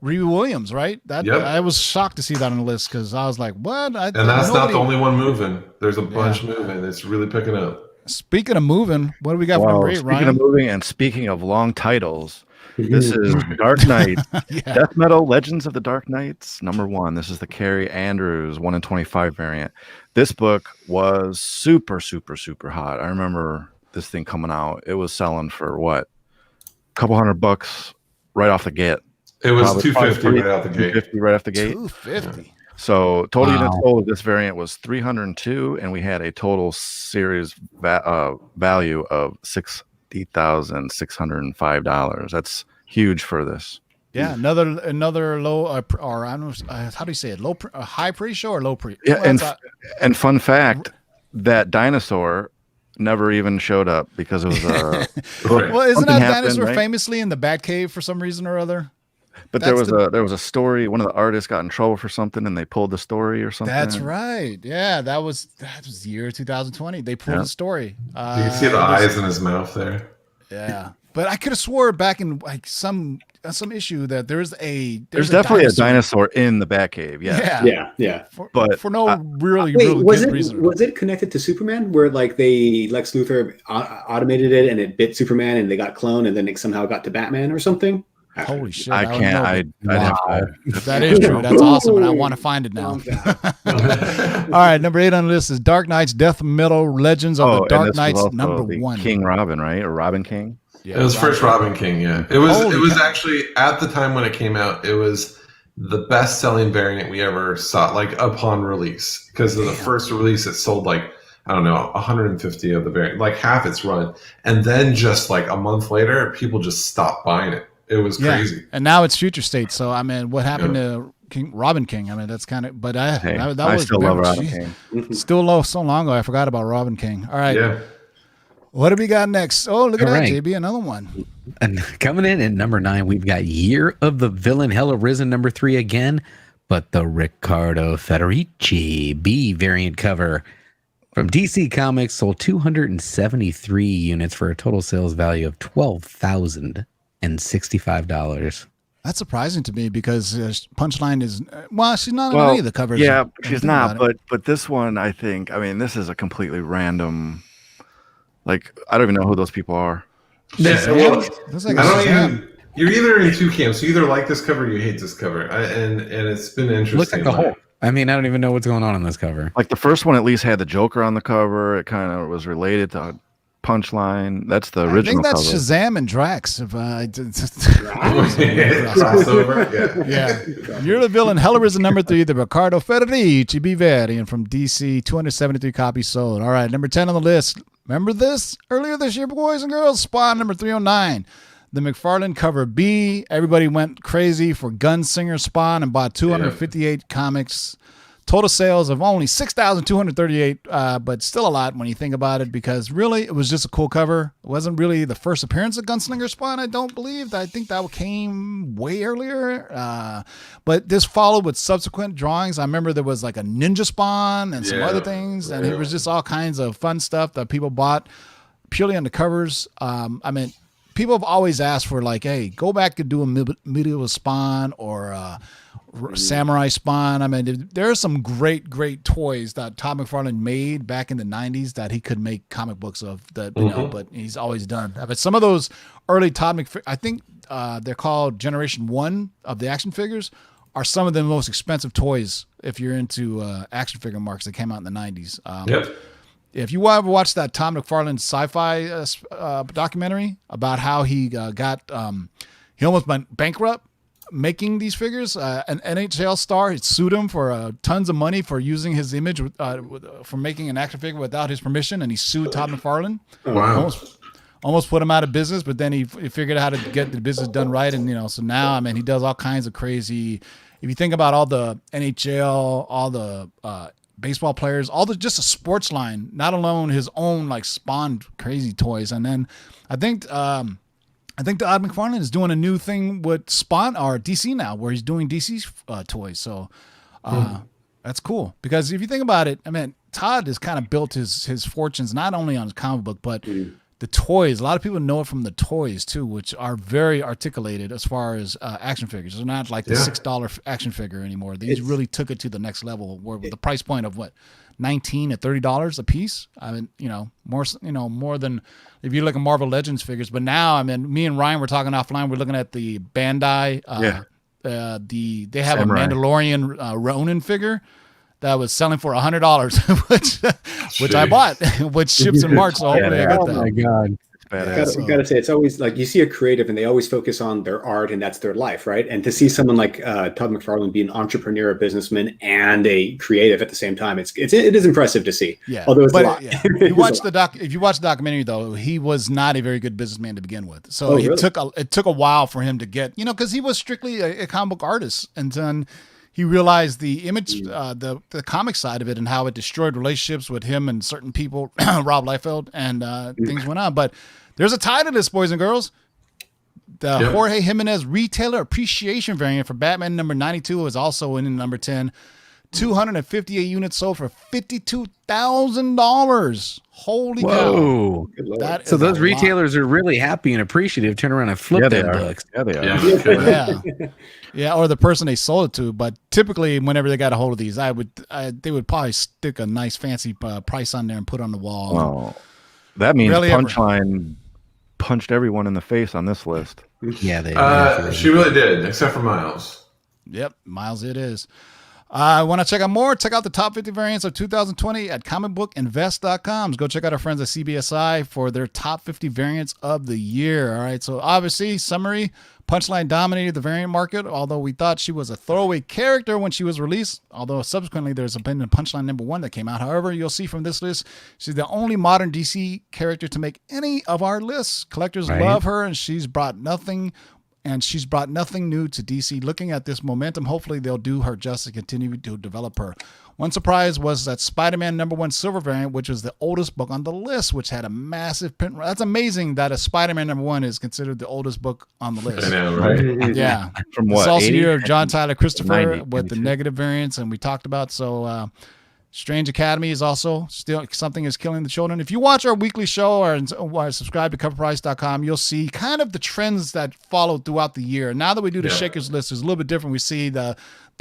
Speaker 1: Riri Williams, right? I was shocked to see that on the list because I was like, "What?"
Speaker 7: And that's not the only one moving. There's a bunch moving. It's really picking up.
Speaker 1: Speaking of moving, what do we got for number 8, Ryan?
Speaker 9: Speaking of moving and speaking of long titles, this is Dark Knight, Death Metal Legends of the Dark Knights, number 1. This is the Carrie Andrews 1 in 25 variant. This book was super, super, super hot. I remember this thing coming out, it was selling for what, a couple $100 right off the gate.
Speaker 7: It was $250 right out the gate.
Speaker 9: $250 right off the gate.
Speaker 1: $250.
Speaker 9: So total units sold of this variant was 302, and we had a total series value of $60,605. That's huge for this.
Speaker 1: Yeah, another low or I don't know how do you say it? High pre-show or low pre?
Speaker 9: Yeah, and fun fact, that dinosaur never even showed up because it was
Speaker 1: well, isn't that dinosaur famously in the Batcave for some reason or other?
Speaker 9: But there was a story. One of the artists got in trouble for something, and they pulled the story or something.
Speaker 1: That's right. Yeah, that was the year 2020. They pulled the story.
Speaker 7: You can see the eyes in his mouth there.
Speaker 1: Yeah, but I could have swore back in like some issue that there's
Speaker 9: definitely a dinosaur in the Batcave.
Speaker 8: Yeah.
Speaker 1: But for no really good reason.
Speaker 8: Was it connected to Superman, where like Lex Luthor automated it and it bit Superman and they got cloned and then it somehow got to Batman or something?
Speaker 1: Holy shit!
Speaker 9: I can't.
Speaker 1: That is true. That's awesome, and I want to find it now. All right, number 8 on the list is Dark Knight's Death Metal Legends of the Dark Knights, number 1.
Speaker 9: King Robin, right, or Robin King?
Speaker 7: Yeah, it was first Robin King. Yeah, it was actually at the time when it came out. It was the best-selling variant we ever saw, like upon release, because of the first release, it sold like, I don't know, 150 of the variant, like half its run, and then just like a month later, people just stopped buying it. It was crazy.
Speaker 1: And now it's future state. So I mean, what happened to Robin King? I mean, that's kind of. But I
Speaker 9: still love Robin King.
Speaker 1: Still so long ago. I forgot about Robin King. All right.
Speaker 7: Yeah.
Speaker 1: What do we got next? Oh, look at that, JB, another one.
Speaker 10: And coming in at number 9, we've got Year of the Villain, Hell Arisen, number 3 again, but the Riccardo Federici B variant cover from DC Comics sold 273 units for a total sales value of $12,065.
Speaker 1: That's surprising to me because Punchline is she's not on any of the covers.
Speaker 9: Yeah, she's not. But this one, I think. I mean, this is a completely random. Like, I don't even know who those people are.
Speaker 7: You you're either in two camps. You either like this cover or you hate this cover, and it's been interesting.
Speaker 10: Looks like a hole. I mean, I don't even know what's going on this cover.
Speaker 9: Like the first one at least had the Joker on the cover. It kind of was related to Punchline. That's the original.
Speaker 1: I think that's
Speaker 9: cover.
Speaker 1: Shazam and Drax. If
Speaker 7: Crossover.
Speaker 1: Yeah. You're the Villain. Hellarism number 3, the Riccardo Federici B variant from DC, 273 copies sold. All right, number 10 on the list. Remember this earlier this year, boys and girls? Spawn number 309. The McFarlane cover B. Everybody went crazy for Gunslinger Spawn and bought 258 comics. Total sales of only 6,238, but still a lot when you think about it, because really it was just a cool cover. It wasn't really the first appearance of Gunslinger Spawn, I don't believe. I think that came way earlier. But this followed with subsequent drawings. I remember there was like a Ninja Spawn and some other things, and it was just all kinds of fun stuff that people bought purely on the covers. I mean, people have always asked for like, hey, go back and do a medieval Spawn or Samurai Spawn. I mean, there are some great toys that Todd McFarlane made back in the 90s that he could make comic books of, that you know, but he's always done. But some of those early Todd McFarlane, I think they're called Generation 1 of the action figures, are some of the most expensive toys if you're into action figure marks that came out in the 90s. If you ever watched that Todd McFarlane sci-fi documentary about how he he almost went bankrupt making these figures, an NHL star sued him for tons of money for using his image for making an action figure without his permission, and he sued Todd McFarlane.
Speaker 7: Wow.
Speaker 1: Almost put him out of business, but then he figured out how to get the business done right, and so now I mean he does all kinds of crazy. If you think about all the NHL, all the baseball players, just a sports line, not alone his own like Spawn crazy toys, and then I think Todd McFarlane is doing a new thing with Spawn or DC now, where he's doing DC's toys. So that's cool, because if you think about it, I mean, Todd has kind of built his fortunes not only on his comic book, but the toys. A lot of people know it from the toys too, which are very articulated as far as action figures. They're not like the $6 action figure anymore. These really took it to the next level, where with the price point of what, $19 to $30 a piece. I mean, more than if you look at Marvel Legends figures. But now, I mean, me and Ryan were talking offline. We're looking at the Bandai. They have Samurai. A Mandalorian Ronin figure that was selling for $100, which I bought, which ships in March. So hopefully I get that.
Speaker 10: Oh my God.
Speaker 8: You gotta say, it's always like you see a creative and they always focus on their art and that's their life, right? And to see someone like Todd McFarlane be an entrepreneur, a businessman, and a creative at the same time, it is impressive to see.
Speaker 1: Yeah,
Speaker 8: although it's a lot.
Speaker 1: If you watch the documentary, though, he was not a very good businessman to begin with. So it took a while for him to get, because he was strictly a comic book artist, and then he realized the image, the comic side of it, and how it destroyed relationships with him and certain people, Rob Liefeld, and things went on. But there's a tie to this, boys and girls. The Jorge Jimenez Retailer Appreciation variant for Batman number 92 is also in number 10. 258 units sold for $52,000. Holy cow.
Speaker 10: So those retailers are really happy and appreciate. Turn around and flip their books.
Speaker 9: Yeah, they are.
Speaker 1: Yeah, or the person they sold it to. But typically, whenever they got a hold of these, they would probably stick a nice fancy price on there and put on the wall.
Speaker 9: Oh, that means Punchline punched everyone in the face on this list.
Speaker 7: Yeah, she really did, except for Miles.
Speaker 1: Yep, Miles it is. Want to check out more? Check out the top 50 variants of 2020 at comicbookinvest.com. Go check out our friends at CBSI for their top 50 variants of the year. All right, so obviously, summary, Punchline dominated the variant market, although we thought she was a throwaway character when she was released, although subsequently there's a Punchline number 1 that came out. However, you'll see from this list, she's the only modern DC character to make any of our lists. Collectors love her, and she's brought nothing new to DC. Looking at this momentum, hopefully they'll do her justice, continue to develop her. One surprise was that Spider-Man number 1 silver variant, which was the oldest book on the list, which had a massive print. That's amazing that a Spider-Man number 1 is considered the oldest book on the list.
Speaker 7: I know, right?
Speaker 1: Yeah.
Speaker 9: From what?
Speaker 1: It's also year of John Tyler Christopher with the negative variants, and we talked about. So Strange Academy is also still something is killing the children. If you watch our weekly show or subscribe to CovrPrice.com, you'll see kind of the trends that follow throughout the year. Now that we do the Shakers list, it's a little bit different. We see the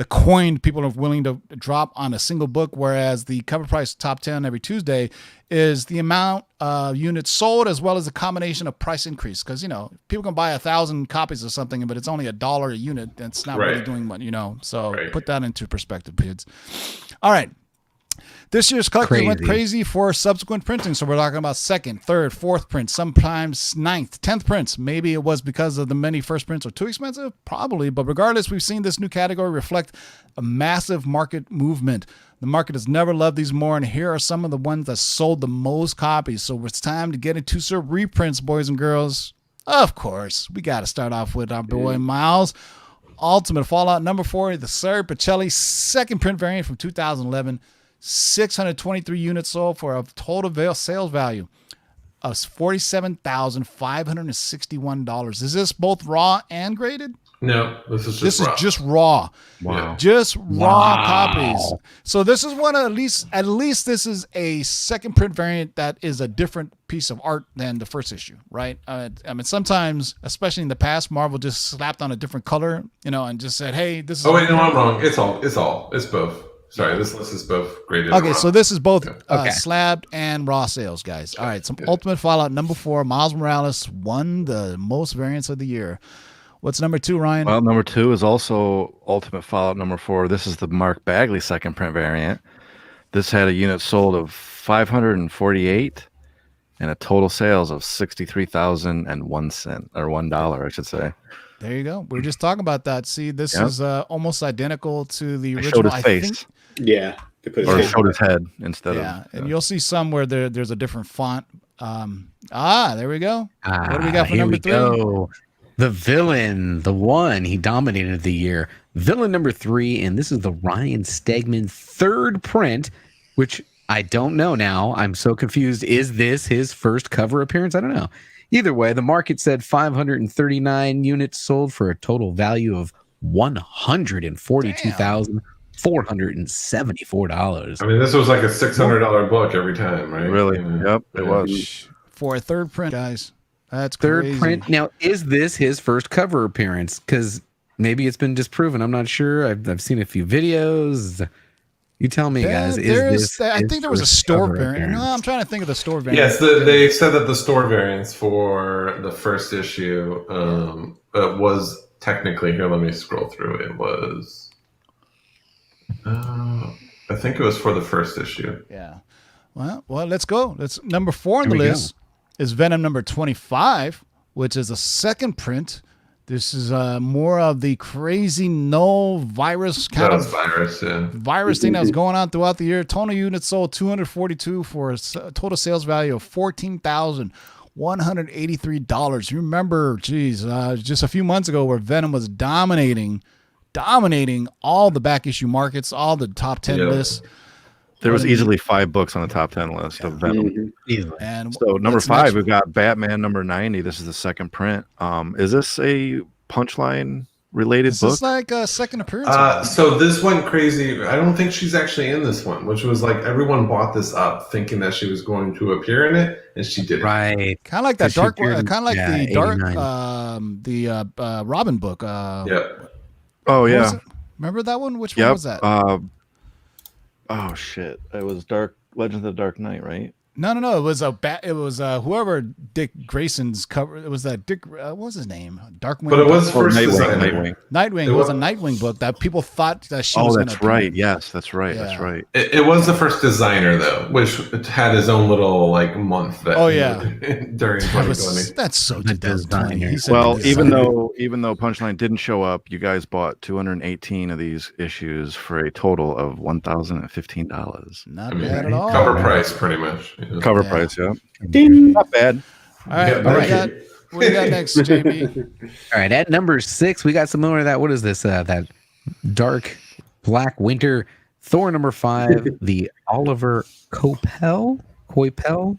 Speaker 1: coin people are willing to drop on a single book, whereas the Cover Price Top 10 every Tuesday is the amount of units sold as well as the combination of price increase. Because, people can buy 1,000 copies of something, but it's only $1 a unit. That's not really doing much, So put that into perspective, kids. All right. This year's collection went crazy for subsequent printing. So we're talking about 2nd, 3rd, 4th prints, sometimes 9th, 10th prints. Maybe it was because of the many first prints are too expensive, probably. But regardless, we've seen this new category reflect a massive market movement. The market has never loved these more, and here are some of the ones that sold the most copies. So it's time to get into some reprints, boys and girls. Of course, we got to start off with our boy Miles. Ultimate Fallout number 4, the Sir Pacelli second print variant from 2011. 623 units sold for a total sales value of $47,561. Is this both raw and graded?
Speaker 7: No, this is
Speaker 1: just raw.
Speaker 9: Wow.
Speaker 1: Just raw copies. So this is one at least this is a second print variant that is a different piece of art than the first issue, right? I mean, sometimes, especially in the past, Marvel just slapped on a different color, and just said, "Hey, this is."
Speaker 7: Oh wait, no, I'm wrong. It's both. Sorry, this list is both graded.
Speaker 1: Okay, so this is both slabbed and raw sales, guys. All right, Ultimate Fallout number 4. Miles Morales won the most variants of the year. What's number 2, Ryan?
Speaker 9: Well, number 2 is also Ultimate Fallout number 4. This is the Mark Bagley second print variant. This had a unit sold of 548 and a total sales of $63,001 or $1, I should say.
Speaker 1: There you go. We were just talking about that. See, this is almost identical to the original.
Speaker 9: Showed his face.
Speaker 8: Yeah.
Speaker 9: Or showed his head instead of.
Speaker 1: Yeah, and you'll see some where there's a different font. There we go. What do we got for number 3?
Speaker 10: Go. The Villain, the one, he dominated the year. Villain number 3, and this is the Ryan Stegman third print, which I don't know now. I'm so confused. Is this his first cover appearance? I don't know. Either way, the market said 539 units sold for a total value of $142,474.
Speaker 7: I mean, this was like a $600 book every time, right?
Speaker 9: Really? Yep, it was.
Speaker 1: For a third print, guys. That's
Speaker 10: third
Speaker 1: crazy.
Speaker 10: print. Now, is this his first cover appearance? Because maybe it's been disproven. I'm not sure. I've seen a few videos. You tell me, guys.
Speaker 1: I think there was a store variant. No, I'm trying to think of the store variant.
Speaker 7: Yes, they said that the store variants for the first issue was technically, here, let me scroll through. It was, I think it was for the first issue.
Speaker 1: Yeah. Well, let's go. Number 4 on the list is Venom number 25, which is a second print. This is more of the crazy null virus virus thing that was going on throughout the year. Total units sold 242 for a total sales value of $14,183. You remember, just a few months ago where Venom was dominating all the back issue markets, all the top 10 lists.
Speaker 9: There was easily 5 books on the top 10 list of Venom.
Speaker 1: And
Speaker 9: so number 5, we've got Batman number 90. This is the second print. Is this a Punchline related book?
Speaker 1: This is like a second appearance.
Speaker 7: So this went crazy. I don't think she's actually in this one, which was like everyone bought this up thinking that she was going to appear in it, and she didn't.
Speaker 10: Right.
Speaker 1: Kind of like that dark, kind of like the dark, Robin book.
Speaker 7: Yep.
Speaker 9: Oh yeah.
Speaker 1: Remember that one? Which one was that?
Speaker 9: Oh shit! It was Legends of the Dark Knight, right?
Speaker 1: No. It was whoever Dick Grayson's cover. It was that Dick. What was his name? Darkwing.
Speaker 7: But it was first
Speaker 9: Nightwing.
Speaker 1: Nightwing. It was a Nightwing book that people thought that she was.
Speaker 9: Oh, that's right. Yes, that's right. Yeah. That's right.
Speaker 7: It was the first designer though, which had his own little month. During 2020.
Speaker 1: That's so 2020.
Speaker 9: Well, even though Punchline didn't show up, you guys bought 218 of these issues for a total of $1,015.
Speaker 1: Not bad at all.
Speaker 7: Cover price, pretty much.
Speaker 9: Cover price, yeah.
Speaker 8: Ding.
Speaker 9: Not bad.
Speaker 1: All right, what do we got next, JB?
Speaker 10: All right, at number 6, we got some more of that. What is this? That dark black winter. Thor number 5, the Oliver Coipel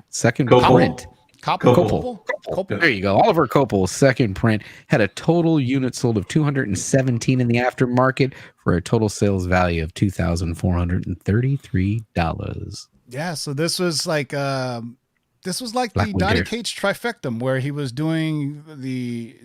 Speaker 10: second print.
Speaker 1: Coppel. Copel.
Speaker 10: There you go. Oliver Copel's second print had a total unit sold of 217 in the aftermarket for a total sales value of $2,433.
Speaker 1: Yeah, so this was like Black the Donny
Speaker 10: Winter.
Speaker 1: Cates trifectum, where he was doing the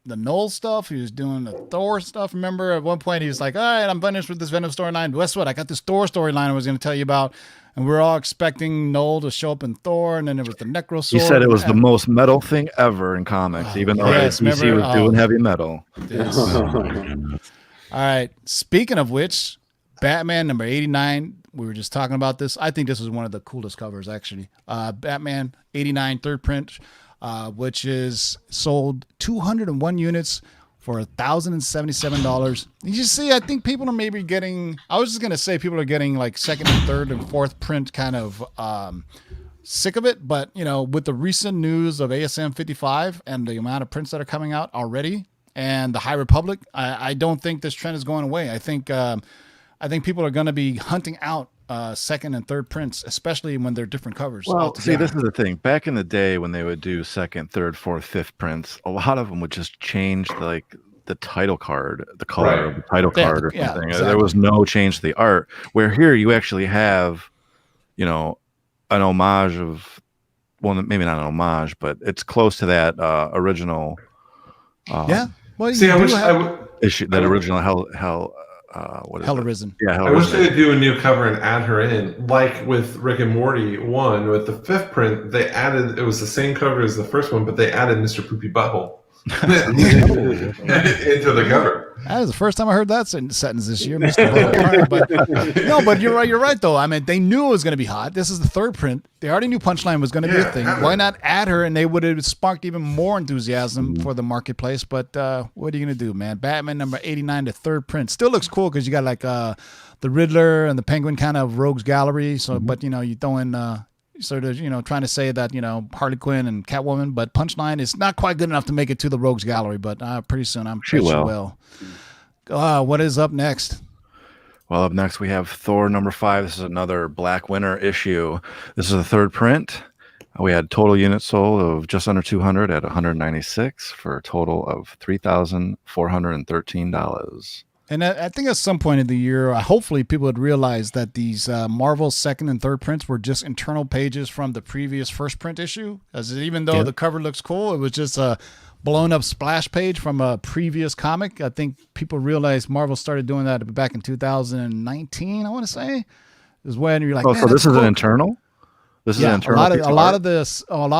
Speaker 1: Null stuff, he was doing the Thor stuff. Remember, at one point he was like, "All right, I'm finished with this Venom storyline. Guess what? I got this Thor storyline I was going to tell you about." And we're all expecting Null to show up in Thor, and then there was the Necro Sword.
Speaker 9: He said it was the most metal thing ever in comics, even though DC was doing heavy metal.
Speaker 1: Yes. All right. Speaking of which, Batman number 89. We were just talking about this. I think this was one of the coolest covers, actually. Batman 89 third print, which is sold 201 units for $1,077. You just see, I think people are maybe getting, I was just going to say people are getting like second and third and fourth print kind of sick of it. But, you know, with the recent news of ASM 55 and the amount of prints that are coming out already and the High Republic, I don't think this trend is going away. I think people are going to be hunting out second and third prints, especially when they're different covers.
Speaker 9: Well, see, this is the thing. Back in the day when they would do second, third, fourth, fifth prints, a lot of them would just change the title card, the color of the title card or something.
Speaker 1: Exactly.
Speaker 9: There was no change to the art. Where here you actually have, you know, an homage of, well, maybe not an homage, but it's close to that original.
Speaker 1: Well,
Speaker 7: See,
Speaker 9: original hell. What is
Speaker 1: Hell
Speaker 9: it?
Speaker 1: Arisen.
Speaker 9: Yeah, Hell
Speaker 7: I wish
Speaker 9: Arisen.
Speaker 7: they'd do a new cover and add her in, like with Rick and Morty 1. With the fifth print, they added, it was the same cover as the first one, but they added Mr. Poopy Butthole into the cover.
Speaker 1: That was the first time I heard that sentence this year, Mr. But no, but you're right. You're right, though. I mean, they knew it was going to be hot. This is the third print. They already knew Punchline was going to be a thing. Why not add her? And they would have sparked even more enthusiasm for the marketplace. But what are you going to do, man? Batman number 89, the third print, still looks cool because you got like the Riddler and the Penguin kind of rogues gallery. So, but you know, you throw in sort of, you know, trying to say that, you know, Harley Quinn and Catwoman, but Punchline is not quite good enough to make it to the rogues gallery. But pretty soon, I'm sure she will. What is up next?
Speaker 9: Well, up next we have Thor number 5. This is another Black Winter issue. This is the third print. We had total units sold of just under 200 at 196 for a total of $3,413.
Speaker 1: And I think at some point in the year, hopefully people would realize that these Marvel second and third prints were just internal pages from the previous first print issue. As even though the cover looks cool, it was just a blown up splash page from a previous comic. I think people realized Marvel started doing that back in 2019. I want to say is when you're like,
Speaker 9: so this is an internal. This is an internal.
Speaker 1: A lot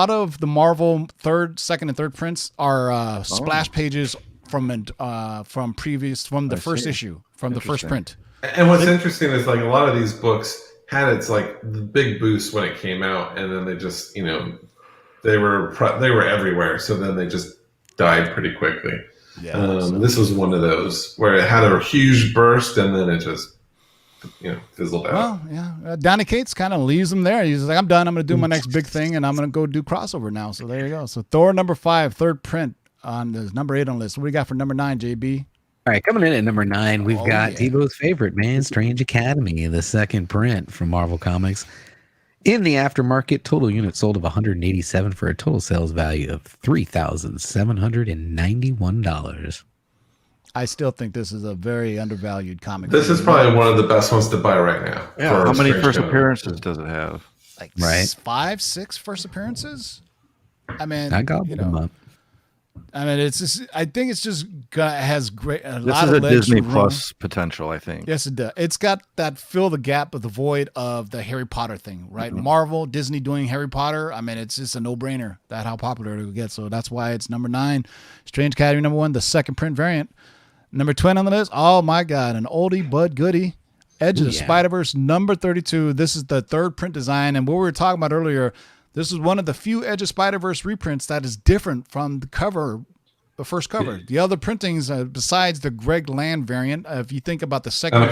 Speaker 1: of the Marvel second and third prints are splash pages from the first issue, from the first print.
Speaker 7: And what's interesting is like a lot of these books had its like the big boost when it came out, and then they just, you know, they were everywhere. So then they just died pretty quickly. This was one of those where it had a huge burst and then it just, you know, fizzled out.
Speaker 1: Well, yeah. Donny Cates kind of leaves him there. He's like, I'm done. I'm going to do my next big thing, and I'm going to go do crossover now. So there you go. So Thor number 5, third print on the number 8 on the list. What do we got for number 9, JB?
Speaker 10: All right, coming in at number 9, we've got Tebow's favorite, man, Strange Academy, the second print from Marvel Comics. In the aftermarket, total units sold of 187 for a total sales value of $3,791.
Speaker 1: I still think this is a very undervalued comic.
Speaker 7: This is probably one of the best ones to buy right now.
Speaker 9: Yeah, how many first appearances does it have?
Speaker 1: Like 5, 6 first appearances? I mean,
Speaker 10: I got them up.
Speaker 1: I mean, it's just. I think it's just has great.
Speaker 9: This is a Disney Plus potential, I think.
Speaker 1: Yes, it does. It's got that fill the gap of the void of the Harry Potter thing, right? Mm-hmm. Marvel, Disney doing Harry Potter. I mean, it's just a no-brainer that how popular it will get. So that's why it's number 9. Strange Academy number 1, the second print variant. Number 20 on the list. Oh my God, an oldie but goodie. Edge of the Spider-Verse number 32. This is the third print design, and what we were talking about earlier. This is one of the few Edge of Spider-Verse reprints that is different from the cover, the first cover. The other printings, besides the Greg Land variant, if you think about the second the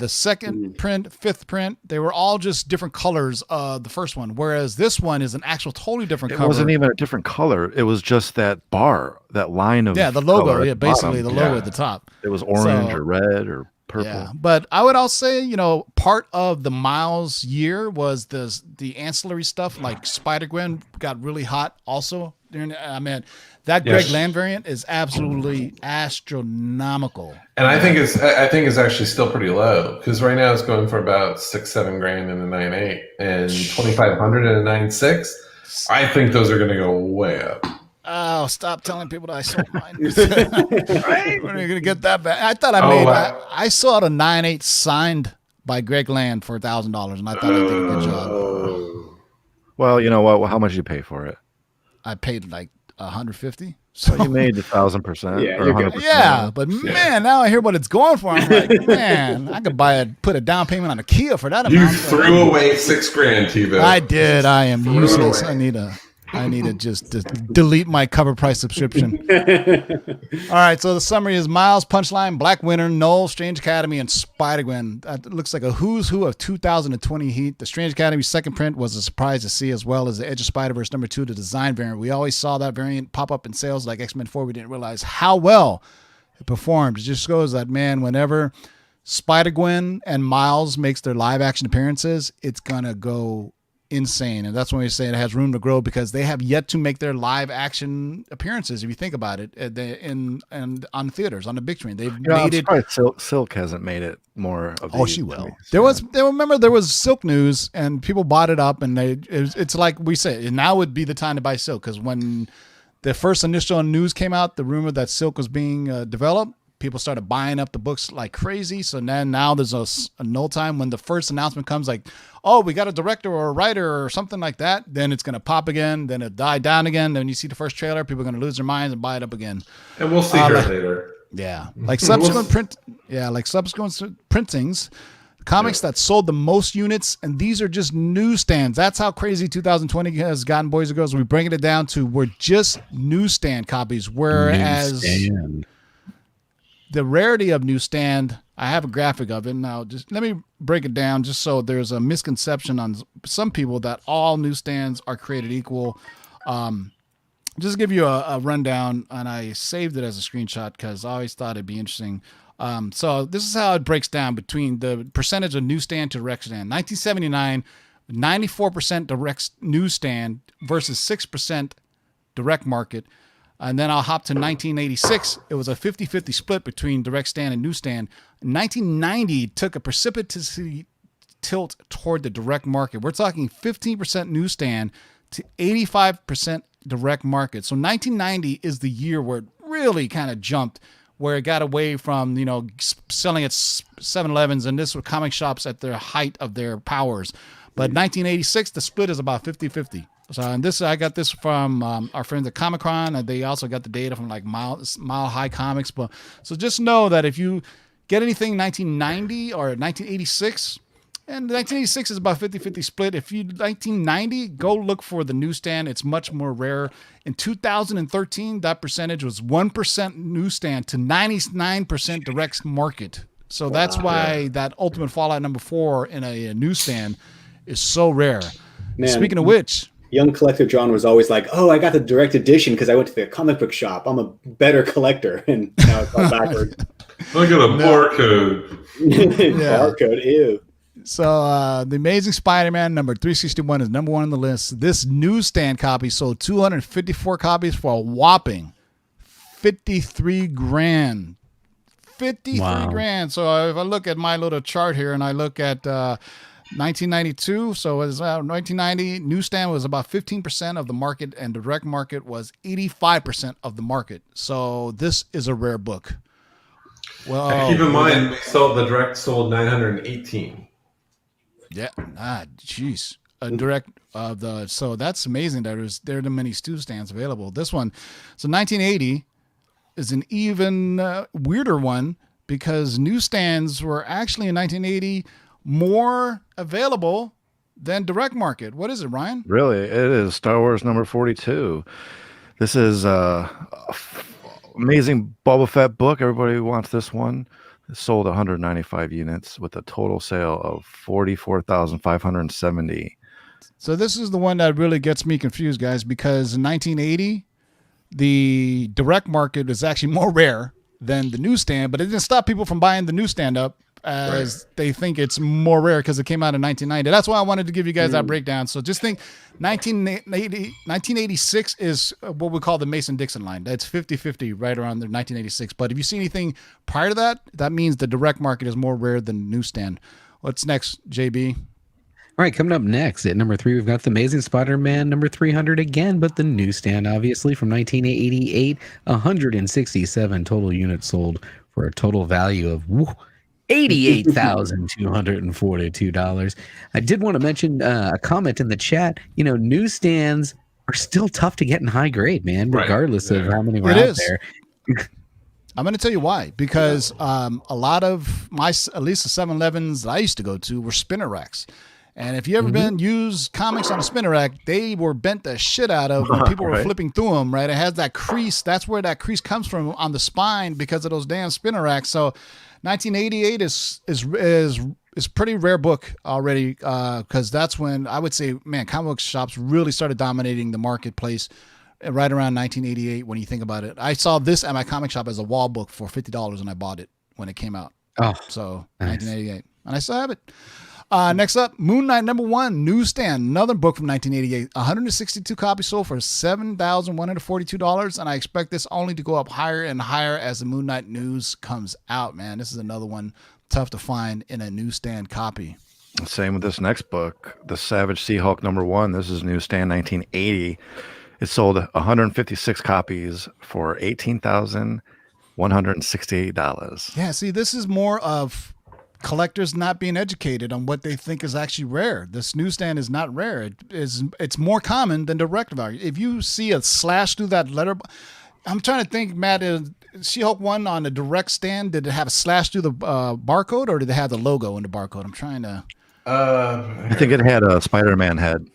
Speaker 1: second print, fifth print, they were all just different colors of the first one, whereas this one is an actual totally different cover.
Speaker 9: It wasn't even a different color. It was just that bar, that line of
Speaker 1: the logo, basically the logo at the top.
Speaker 9: It was orange or red or purple.
Speaker 1: Yeah, but I would also say, part of the Miles year was the ancillary stuff, like Spider-Gwen got really hot also. That Greg Land variant is absolutely astronomical.
Speaker 7: And I think it's actually still pretty low, because right now it's going for about $6-7 grand in a 9.8 and 2,500 in a 9.6. I think those are going to go way up.
Speaker 1: Oh, stop telling people that I sold mine. Right? When are you going to get that back? I thought I saw a 9.8 signed by Greg Land for $1,000, and I thought I did a good job.
Speaker 9: Well, you know what? How much did you pay for it?
Speaker 1: I paid like $150.
Speaker 9: So you made 1,000%.
Speaker 8: Yeah,
Speaker 9: or
Speaker 8: you're good.
Speaker 9: 100%.
Speaker 1: Yeah, but man, now I hear what it's going for. I'm like, man, I could put a down payment on a Kia for that amount.
Speaker 7: You threw away $6 grand, TiVo.
Speaker 1: I did. I am useless. I need to just delete my CovrPrice subscription. All right, so the summary is Miles, Punchline, Black Winter, Null, Strange Academy, and Spider-Gwen. That looks like a who's who of 2020 heat. The Strange Academy second print was a surprise to see, as well as the Edge of Spider-Verse number 2, the design variant. We always saw that variant pop up in sales like X-Men 4. We didn't realize how well it performed. It just goes that, man, whenever Spider-Gwen and Miles makes their live action appearances, it's going to go insane. And that's when we say it has room to grow, because they have yet to make their live action appearances. If you think about it, and on theaters, on the big screen, they've made it.
Speaker 9: Silk hasn't made it more of.
Speaker 1: Oh, she will. There was Silk news, and people bought it up, and it's like we said, now would be the time to buy Silk, because when the first initial news came out, the rumor that Silk was being developed, people started buying up the books like crazy. So now there's a no time when the first announcement comes, like, oh, we got a director or a writer or something like that, then it's going to pop again, then it die down again. Then you see the first trailer, people are going to lose their minds and buy it up again.
Speaker 7: And we'll see her later.
Speaker 1: Yeah. Like subsequent printings, comics that sold the most units, and these are just newsstands. That's how crazy 2020 has gotten, boys and girls. We're bringing it down to we're just newsstand copies, whereas the rarity of newsstand, I have a graphic of it now. Just let me break it down, just so there's a misconception on some people that all newsstands are created equal. Just to give you a rundown, and I saved it as a screenshot because I always thought it'd be interesting. So this is how it breaks down between the percentage of newsstand to direct stand. 1979, 94% direct newsstand versus 6% direct market. And then I'll hop to 1986. It was a 50-50 split between direct stand and newsstand. 1990 took a precipitous tilt toward the direct market. We're talking 15% newsstand to 85% direct market. So 1990 is the year where it really kind of jumped, where it got away from, selling at 7-Elevens, and this were comic shops at their height of their powers. But 1986, the split is about 50-50. So, and I got this from our friends at Comic-Con, and they also got the data from like Mile High Comics. But so just know that if you get anything 1990 or 1986, and 1986 is about 50-50 split. If you 1990, go look for the newsstand. It's much more rare. In 2013, that percentage was 1% newsstand to 99% direct market. So that's why that Ultimate Fallout number 4 in a newsstand is so rare. Man, speaking of which,
Speaker 8: young collector John was always like, "Oh, I got the direct edition because I went to the comic book shop. I'm a better collector." And now it's all backwards.
Speaker 7: Look at a barcode.
Speaker 8: Barcode, ew.
Speaker 1: So the Amazing Spider-Man number 361 is number 1 on the list. This newsstand copy sold 254 copies for a whopping 53 grand. 53 grand. So if I look at my little chart here and I look at 1992, so it was 1990, newsstand was about 15% of the market and direct market was 85% of the market. So this is a rare book. Well,
Speaker 7: and keep in mind, the direct sold 918.
Speaker 1: Yeah, jeez. Direct so that's amazing that there are many newsstands available. This one, so 1980 is an even weirder one because newsstands were actually in 1980 more available than direct market. What is it, Ryan?
Speaker 9: Really, it is Star Wars number 42. This is amazing Boba Fett book. Everybody wants this one. It sold 195 units with a total sale of 44,570.
Speaker 1: So this is the one that really gets me confused, guys, because in 1980, the direct market is actually more rare. than the newsstand, but it didn't stop people from buying the newsstand up as they think it's more rare because it came out in 1990. That's why I wanted to give you guys that breakdown. So just think 1986 is what we call the Mason-Dixon line. That's 50-50 right around the 1986. But if you see anything prior to that, that means the direct market is more rare than the newsstand. What's next, JB?
Speaker 10: All right, coming up next at number 3, we've got the Amazing Spider-Man number 300 again, but the newsstand, obviously, from 1988, 167 total units sold for a total value of $88,242. I did want to mention a comment in the chat. You know, newsstands are still tough to get in high grade, man, regardless of how many were out there.
Speaker 1: I'm going to tell you why. Because a lot of at least the 7-Elevens that I used to go to were spinner racks. And if you ever been used comics on a spinner rack, they were bent the shit out of when people were flipping through them, right? It has that crease. That's where that crease comes from on the spine because of those damn spinner racks. So 1988 is pretty rare book already because that's when I would say, man, comic book shops really started dominating the marketplace right around 1988 when you think about it. I saw this at my comic shop as a wall book for $50 and I bought it when it came out.
Speaker 10: Oh,
Speaker 1: so
Speaker 10: nice.
Speaker 1: 1988. And I still have it. Next up, Moon Knight number 1, newsstand, another book from 1988. 162 copies sold for $7,142, and I expect this only to go up higher and higher as the Moon Knight news comes out, man. This is another one tough to find in a newsstand copy.
Speaker 9: Same with this next book, The Savage Seahawk number 1. This is newsstand 1980. It sold 156 copies for $18,168.
Speaker 1: Yeah, see, this is more of collectors not being educated on what they think is actually rare. This newsstand is not rare. It's more common than direct value. If you see a slash through that letter, I'm trying to think, Matt, She-Hulk 1 on the direct stand, did it have a slash through the barcode or did it have the logo in the barcode? I'm trying to...
Speaker 9: I think it had a Spider-Man head.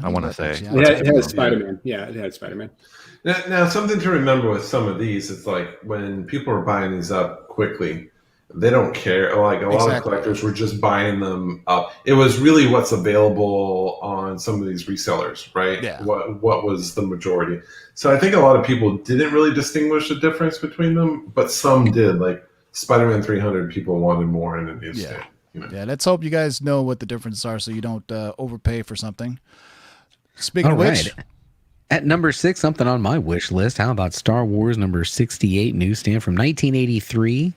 Speaker 9: I want to say.
Speaker 8: It had Spider-Man. Yeah, it had Spider-Man.
Speaker 7: Now, something to remember with some of these, it's like when people are buying these up quickly, they don't care. Like a lot of collectors were just buying them up. It was really what's available on some of these resellers, right?
Speaker 1: Yeah.
Speaker 7: What was the majority? So I think a lot of people didn't really distinguish the difference between them, but some did. Like Spider-Man 300, people wanted more in the newsstand.
Speaker 1: Yeah, let's hope you guys know what the differences are so you don't overpay for something. Speaking of which...
Speaker 10: At number 6, something on my wish list. How about Star Wars number 68 newsstand from 1983?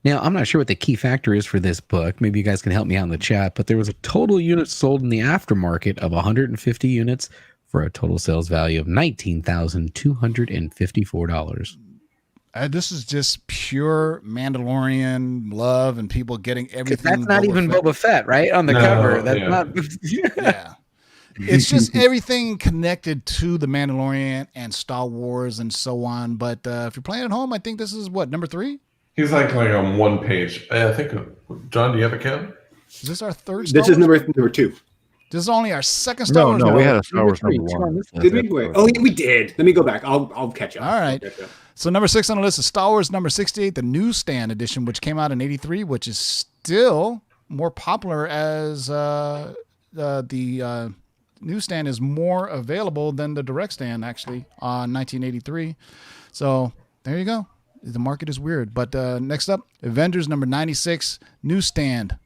Speaker 10: Now, I'm not sure what the key factor is for this book. Maybe you guys can help me out in the chat, but there was a total units sold in the aftermarket of 150 units for a total sales value of $19,254.
Speaker 1: This is just pure Mandalorian love and people getting everything.
Speaker 10: That's not even Boba Fett, right? On the cover. That's not.
Speaker 1: Yeah. It's just everything connected to the Mandalorian and Star Wars and so on. But if you're playing at home, I think this is what, number 3?
Speaker 7: He's like on one page. I think, John, do you have a count?
Speaker 1: Is this our third Star
Speaker 8: This is number 2.
Speaker 1: This is only our second Star Wars.
Speaker 9: No, we had a Star Wars number 1.
Speaker 8: Did we? Wait. Oh, we did. Let me go back. I'll catch up.
Speaker 1: All right. So number 6 on the list is Star Wars number 68, the newsstand edition, which came out in 83, which is still more popular as the newsstand is more available than the direct stand actually on 1983. So there you go. The market is weird. But next up, Avengers number 96, newsstand.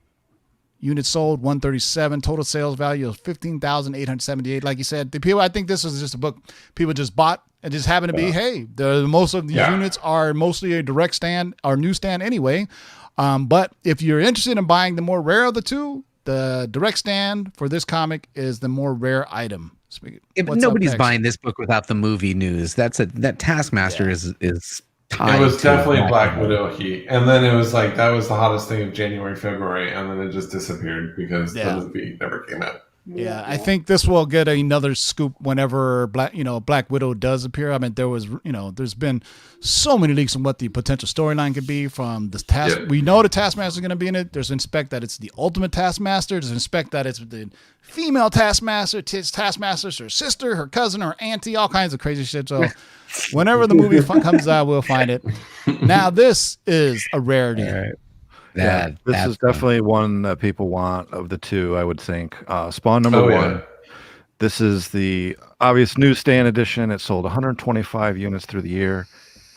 Speaker 1: Units sold 137, total sales value of 15,878. Like you said, the people, I think this was just a book people just bought. It just happened to be, hey, most of these units are mostly a direct stand or newsstand anyway. But if you're interested in buying the more rare of the two, the direct stand for this comic is the more rare item.
Speaker 10: But nobody's buying this book without the movie news. That Taskmaster is tied.
Speaker 7: It was definitely Black Widow heat, and then it was like that was the hottest thing of January, February, and then it just disappeared because the movie never came out.
Speaker 1: Yeah, I think this will get another scoop whenever Black Widow does appear. I mean, there's been so many leaks on what the potential storyline could be from this task. Yeah. We know the Taskmaster is going to be in it. There's inspect that it's the ultimate Taskmaster. There's inspect that it's the female Taskmaster. Taskmaster's her sister, her cousin, her auntie, all kinds of crazy shit. So whenever the movie comes out, we'll find it. Now, this is a rarity.
Speaker 9: All right. This is definitely one that people want of the two, I would think. Spawn number 1. Yeah. This is the obvious newsstand edition. It sold 125 units through the year.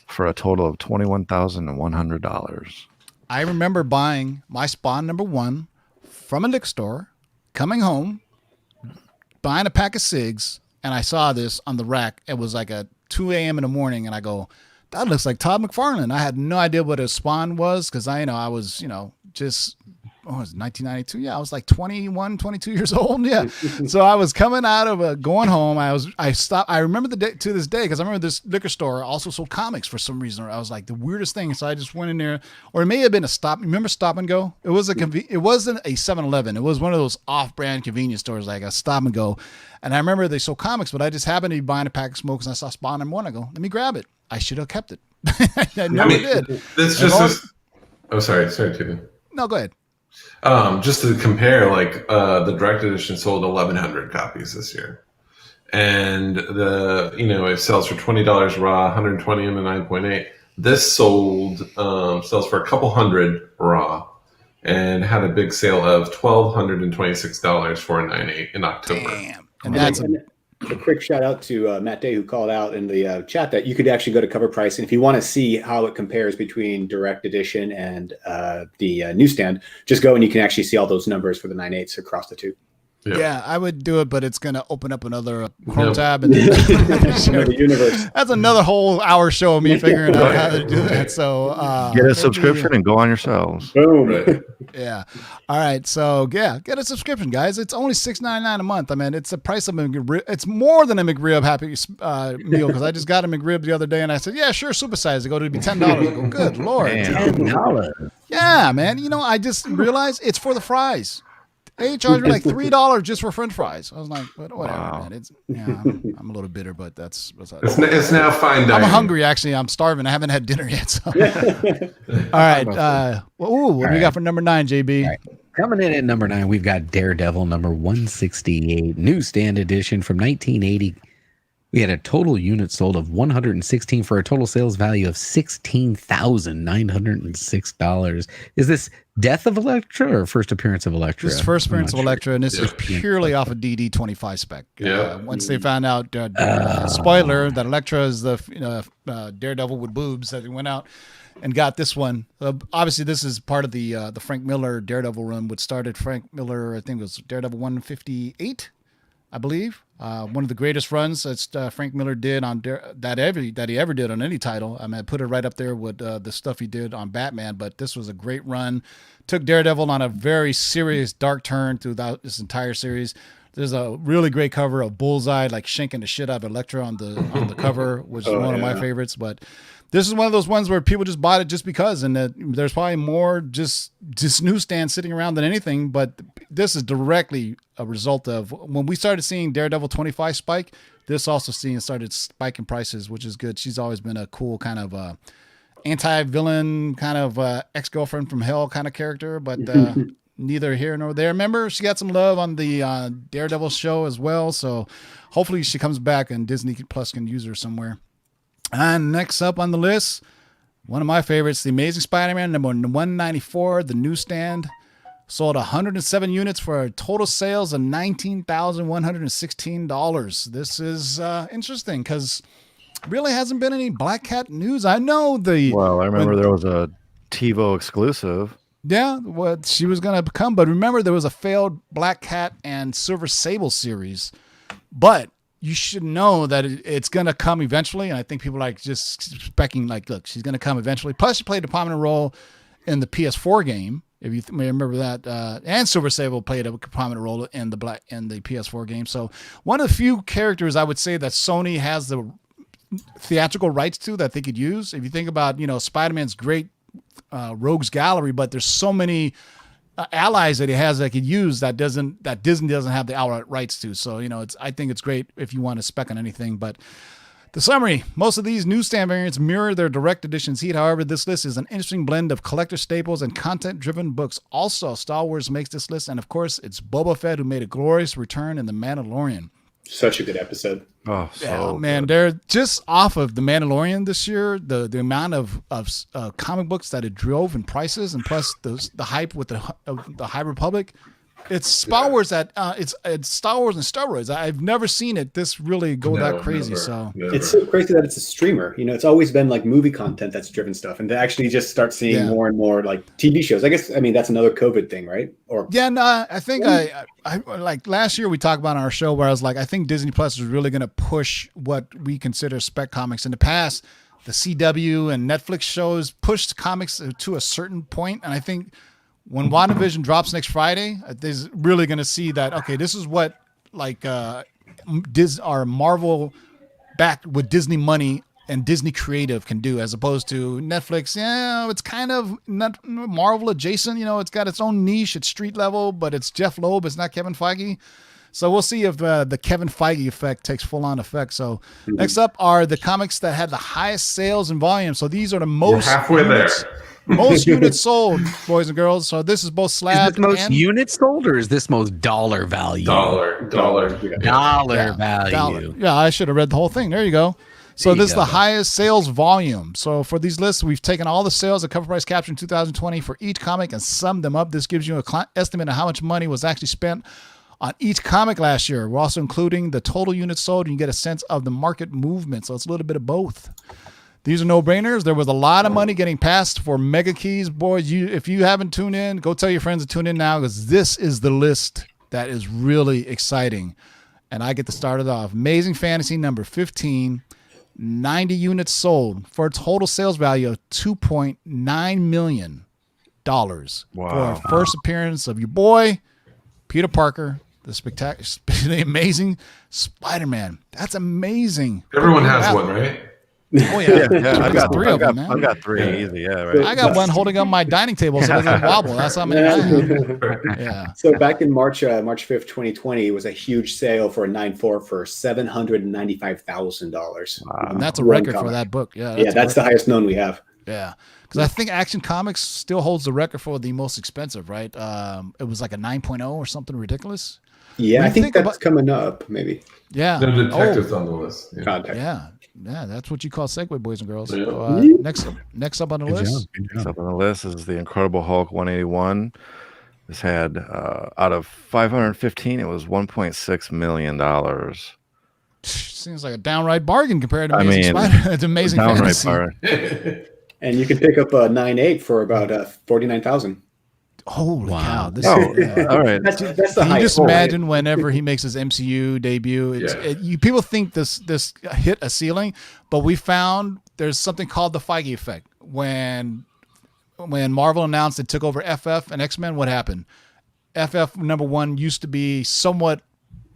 Speaker 9: for a total of $21,100.
Speaker 1: I remember buying my Spawn #1 from a liquor store, coming home, buying a pack of cigs, and I saw this on the rack. It was like at 2 a.m. in the morning, and I go, that looks like Todd McFarlane. I had no idea what a Spawn was because I was, just, it was 1992. Yeah, I was like 21, 22 years old. Yeah. So I was coming out of going home. I stopped. I remember the day to this day because I remember this liquor store also sold comics for some reason. I was like the weirdest thing. So I just went in there, or it may have been a stop. Remember Stop and Go? It was it wasn't a 7-Eleven. It was one of those off-brand convenience stores like a Stop and Go. And I remember they sold comics, but I just happened to be buying a pack of smokes and I saw Spawn #1. I go, let me grab it. I should have kept it. I never did.
Speaker 7: This just oh, sorry, Tiffany.
Speaker 1: No, go ahead.
Speaker 7: Just to compare, like the direct edition sold 1,100 copies this year, and it sells for $20 raw, 120 in the 9.8. This sold sells for a couple hundred raw, and had a big sale of $1,226 for a 9.8 in October.
Speaker 1: Damn, and that's
Speaker 8: a quick shout out to Matt Day, who called out in the chat that you could actually go to CovrPrice, and if you want to see how it compares between direct edition and the newsstand, just go and you can actually see all those numbers for the 9.8s across the two.
Speaker 1: Yeah, I would do it, but it's going to open up another Chrome tab. And
Speaker 8: another universe.
Speaker 1: That's another whole hour show of me figuring out how to do that. So
Speaker 9: get a subscription and go on yourselves.
Speaker 8: Boom.
Speaker 1: Yeah. All right. So yeah, get a subscription, guys. It's only $6.99 a month. I mean, it's the price of a McRib. It's more than a McRib Happy Meal because I just got a McRib the other day and I said, yeah, sure, supersize it. Go to be $10. I go, good Lord.
Speaker 10: $10.
Speaker 1: Yeah, man. I just realized it's for the fries. They charged me like $3 just for French fries. I was like, but whatever, man. I'm a little bitter, but that's
Speaker 7: it's now fine dining.
Speaker 1: I'm hungry, actually. I'm starving. I haven't had dinner yet. So. All right. What do we got for number 9, JB?
Speaker 10: Right. Coming in at number 9, we've got Daredevil number 168, newsstand edition from 1980. We had a total unit sold of 116 for a total sales value of $16,906. Is this Death of Elektra or first appearance of Elektra?
Speaker 1: This is first appearance of Elektra, and this is purely off of DD25 spec. Once they found out, spoiler, that Elektra is the Daredevil with boobs, that they went out and got this one. Obviously, this is part of the Frank Miller Daredevil run, which started Frank Miller, I think it was Daredevil 158, I believe. One of the greatest runs that Frank Miller did on that he ever did on any title. I mean, I put it right up there with the stuff he did on Batman, but this was a great run. Took Daredevil on a very serious dark turn throughout this entire series. There's a really great cover of Bullseye, like shanking the shit out of Elektra on the cover, which is one of my favorites. But this is one of those ones where people just bought it just because, and there's probably more just newsstand sitting around than anything. But this is directly a result of when we started seeing Daredevil 25 spike. This also started spiking prices, which is good. She's always been a cool kind of anti-villain, kind of ex-girlfriend from hell kind of character, but neither here nor there. Remember, she got some love on the Daredevil show as well, so hopefully she comes back and Disney Plus can use her somewhere. And next up on the list, one of my favorites, The Amazing Spider-Man number 194, the newsstand. Sold 107 units for a total sales of $19,116. This is interesting because really hasn't been any Black Cat news. I know
Speaker 9: Well, I remember there was a TiVo exclusive.
Speaker 1: Yeah, what she was going to become. But remember, there was a failed Black Cat and Silver Sable series. But you should know that it's going to come eventually. And I think people are like just specking like, look, she's going to come eventually. Plus, she played a prominent role in the PS4 game. If you may remember that, and Silver Sable played a prominent role in the PS4 game. So one of the few characters I would say that Sony has the theatrical rights to that they could use. If you think about, Spider-Man's great rogues gallery, but there's so many allies that he has that could use that Disney doesn't have the outright rights to. So I think it's great if you want to spec on anything, but. The summary, most of these newsstand variants mirror their direct editions heat. However, this list is an interesting blend of collector staples and content-driven books. Also, Star Wars makes this list, and of course, it's Boba Fett who made a glorious return in The Mandalorian.
Speaker 8: Such a good episode.
Speaker 9: Oh, so
Speaker 1: man, they're just off of The Mandalorian this year. The amount of comic books that it drove in prices, and plus the hype with the High Republic. It's Star Wars it's Star Wars and steroids. I've never seen it this really go that crazy.
Speaker 7: Never.
Speaker 8: It's so crazy that it's a streamer. It's always been like movie content that's driven stuff, and to actually just start seeing more and more like TV shows. I guess that's another COVID thing, right? Or
Speaker 1: I think I like last year we talked about on our show where I was like, I think Disney Plus is really going to push what we consider spec comics. In the past, the CW and Netflix shows pushed comics to a certain point, and I think when WandaVision drops next Friday, there's really going to see that, okay, this is what like our Marvel backed with Disney money and Disney creative can do, as opposed to Netflix. It's kind of not Marvel adjacent. It's got its own niche. It's street level, but it's Jeff Loeb. It's not Kevin Feige. So we'll see if the Kevin Feige effect takes full on effect. So next up are the comics that had the highest sales and volume. So these are the most
Speaker 7: halfway there.
Speaker 1: Most units sold, boys and girls. So this is both slab.
Speaker 10: Is this most units sold, or is this most dollar value?
Speaker 7: Dollar value.
Speaker 1: Yeah, I should have read the whole thing. There you go. So this is the highest sales volume. So for these lists, we've taken all the sales that CovrPrice captured in 2020 for each comic and summed them up. This gives you an estimate of how much money was actually spent on each comic last year. We're also including the total units sold, and you get a sense of the market movement. So it's a little bit of both. These are no-brainers. There was a lot of money getting passed for Mega Keys. Boys, if you haven't tuned in, go tell your friends to tune in now, because this is the list that is really exciting. And I get to start it off. Amazing Fantasy number 15, 90 units sold for a total sales value of $2.9 million. For a first appearance of your boy, Peter Parker, the amazing Spider-Man. That's amazing.
Speaker 7: Everyone has one, right?
Speaker 1: Oh yeah,
Speaker 9: I got
Speaker 1: three of them, man.
Speaker 9: I got three easy. Yeah, right.
Speaker 1: I got one holding up my dining table so it doesn't wobble. That's how many I have. Yeah.
Speaker 8: So back in March 5th, 2020, it was a huge sale for a 9.4 for $795,000.
Speaker 1: Wow. And that's a record for that book. Yeah.
Speaker 8: That's the highest known we have.
Speaker 1: Yeah. Because I think Action Comics still holds the record for the most expensive, right? It was like a 9.0 or something ridiculous.
Speaker 8: Yeah, I think that's coming up, maybe.
Speaker 1: Yeah.
Speaker 7: The detectives on the list.
Speaker 1: Yeah, that's what you call segue, boys and girls.
Speaker 7: Yeah.
Speaker 1: So, next up on the list.
Speaker 9: Next up on the list is the Incredible Hulk 181. This had out of 515, it was $1.6 million.
Speaker 1: Seems like a downright bargain compared to Amazing Spider. It's Amazing Fantasy.
Speaker 8: And you can pick up a 9.8 for about $49,000.
Speaker 1: Holy cow!
Speaker 9: All right.
Speaker 8: That's the
Speaker 1: Can you just imagine
Speaker 8: right?
Speaker 1: whenever he makes his MCU debut? People think this hit a ceiling, but we found there's something called the Feige effect. When Marvel announced it took over FF and X-Men, what happened? FF #1 used to be somewhat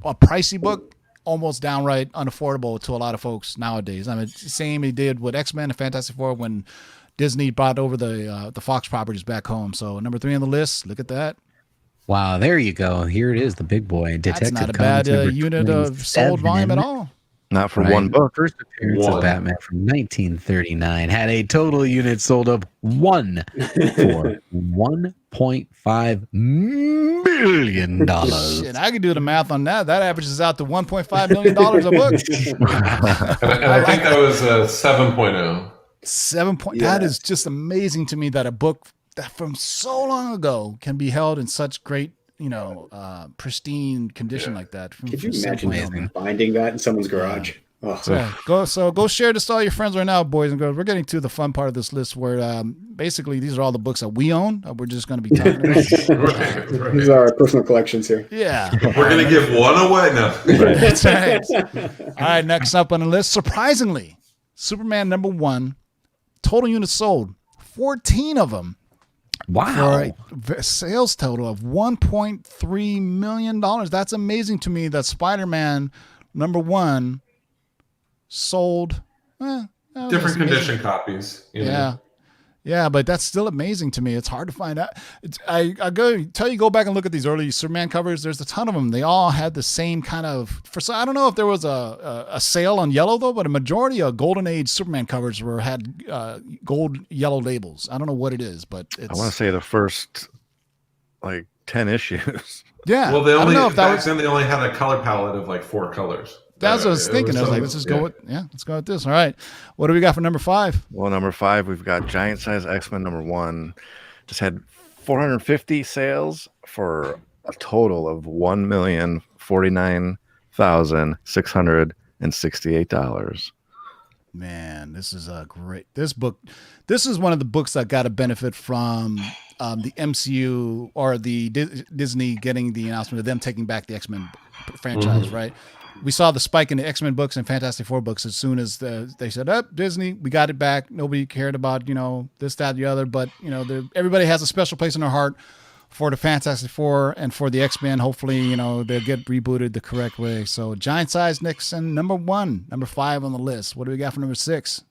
Speaker 1: a pricey book, almost downright unaffordable to a lot of folks nowadays. I mean, same he did with X-Men and Fantastic Four when Disney brought over the Fox properties back home. So number 3 on the list. Look at that.
Speaker 10: Wow, there you go. Here it is, the big boy. Detective
Speaker 1: That's not a bad unit of sold volume at all.
Speaker 9: Not for one book.
Speaker 10: First appearance of Batman from 1939 had a total unit sold of one for $1.5 million.
Speaker 1: Shit, I can do the math on that. That averages out to $1.5 million a book.
Speaker 7: and I think that was 7.0.
Speaker 1: 7 point. That is just amazing to me that a book that from so long ago can be held in such great, pristine condition like that.
Speaker 8: Could you imagine finding that in someone's garage? Oh.
Speaker 1: Go share this to all your friends right now, boys and girls. We're getting to the fun part of this list where basically these are all the books that we own. We're just going to be talking about.
Speaker 8: These are our personal collections here.
Speaker 1: Yeah.
Speaker 7: We're going to give one away now.
Speaker 1: That's right. All right, next up on the list, surprisingly, Superman #1, total units sold, 14 of them.
Speaker 10: Wow.
Speaker 1: For a sales total of $1.3 million. That's amazing to me that Spider-Man #1 sold
Speaker 7: different condition copies.
Speaker 1: Yeah, but that's still amazing to me. It's hard to find out. I go back and look at these early Superman covers. There's a ton of them. They all had the same kind of. I don't know if there was a sale on yellow though, but a majority of Golden Age Superman covers had gold yellow labels. I don't know what it is, but it's,
Speaker 9: I want to say the first 10 issues.
Speaker 1: Yeah.
Speaker 7: Well, then they only had a color palette of 4 colors.
Speaker 1: That's what I was thinking. I was like, let's just go with this. All right. What do we got for number 5?
Speaker 9: Well, number 5, we've got Giant Size X-Men #1. Just had 450 sales for a total of $1,049,668.
Speaker 1: Man, this is a great. This book, this is one of the books that got a benefit from the MCU or the Disney getting the announcement of them taking back the X-Men franchise, right? We saw the spike in the X-Men books and Fantastic Four books as soon as they said, Disney, we got it back. Nobody cared about, this, that, the other. But, everybody has a special place in their heart for the Fantastic Four and for the X-Men. Hopefully, they'll get rebooted the correct way. So Giant Size Nixon, number 1, number 5 on the list. What do we got for number 6?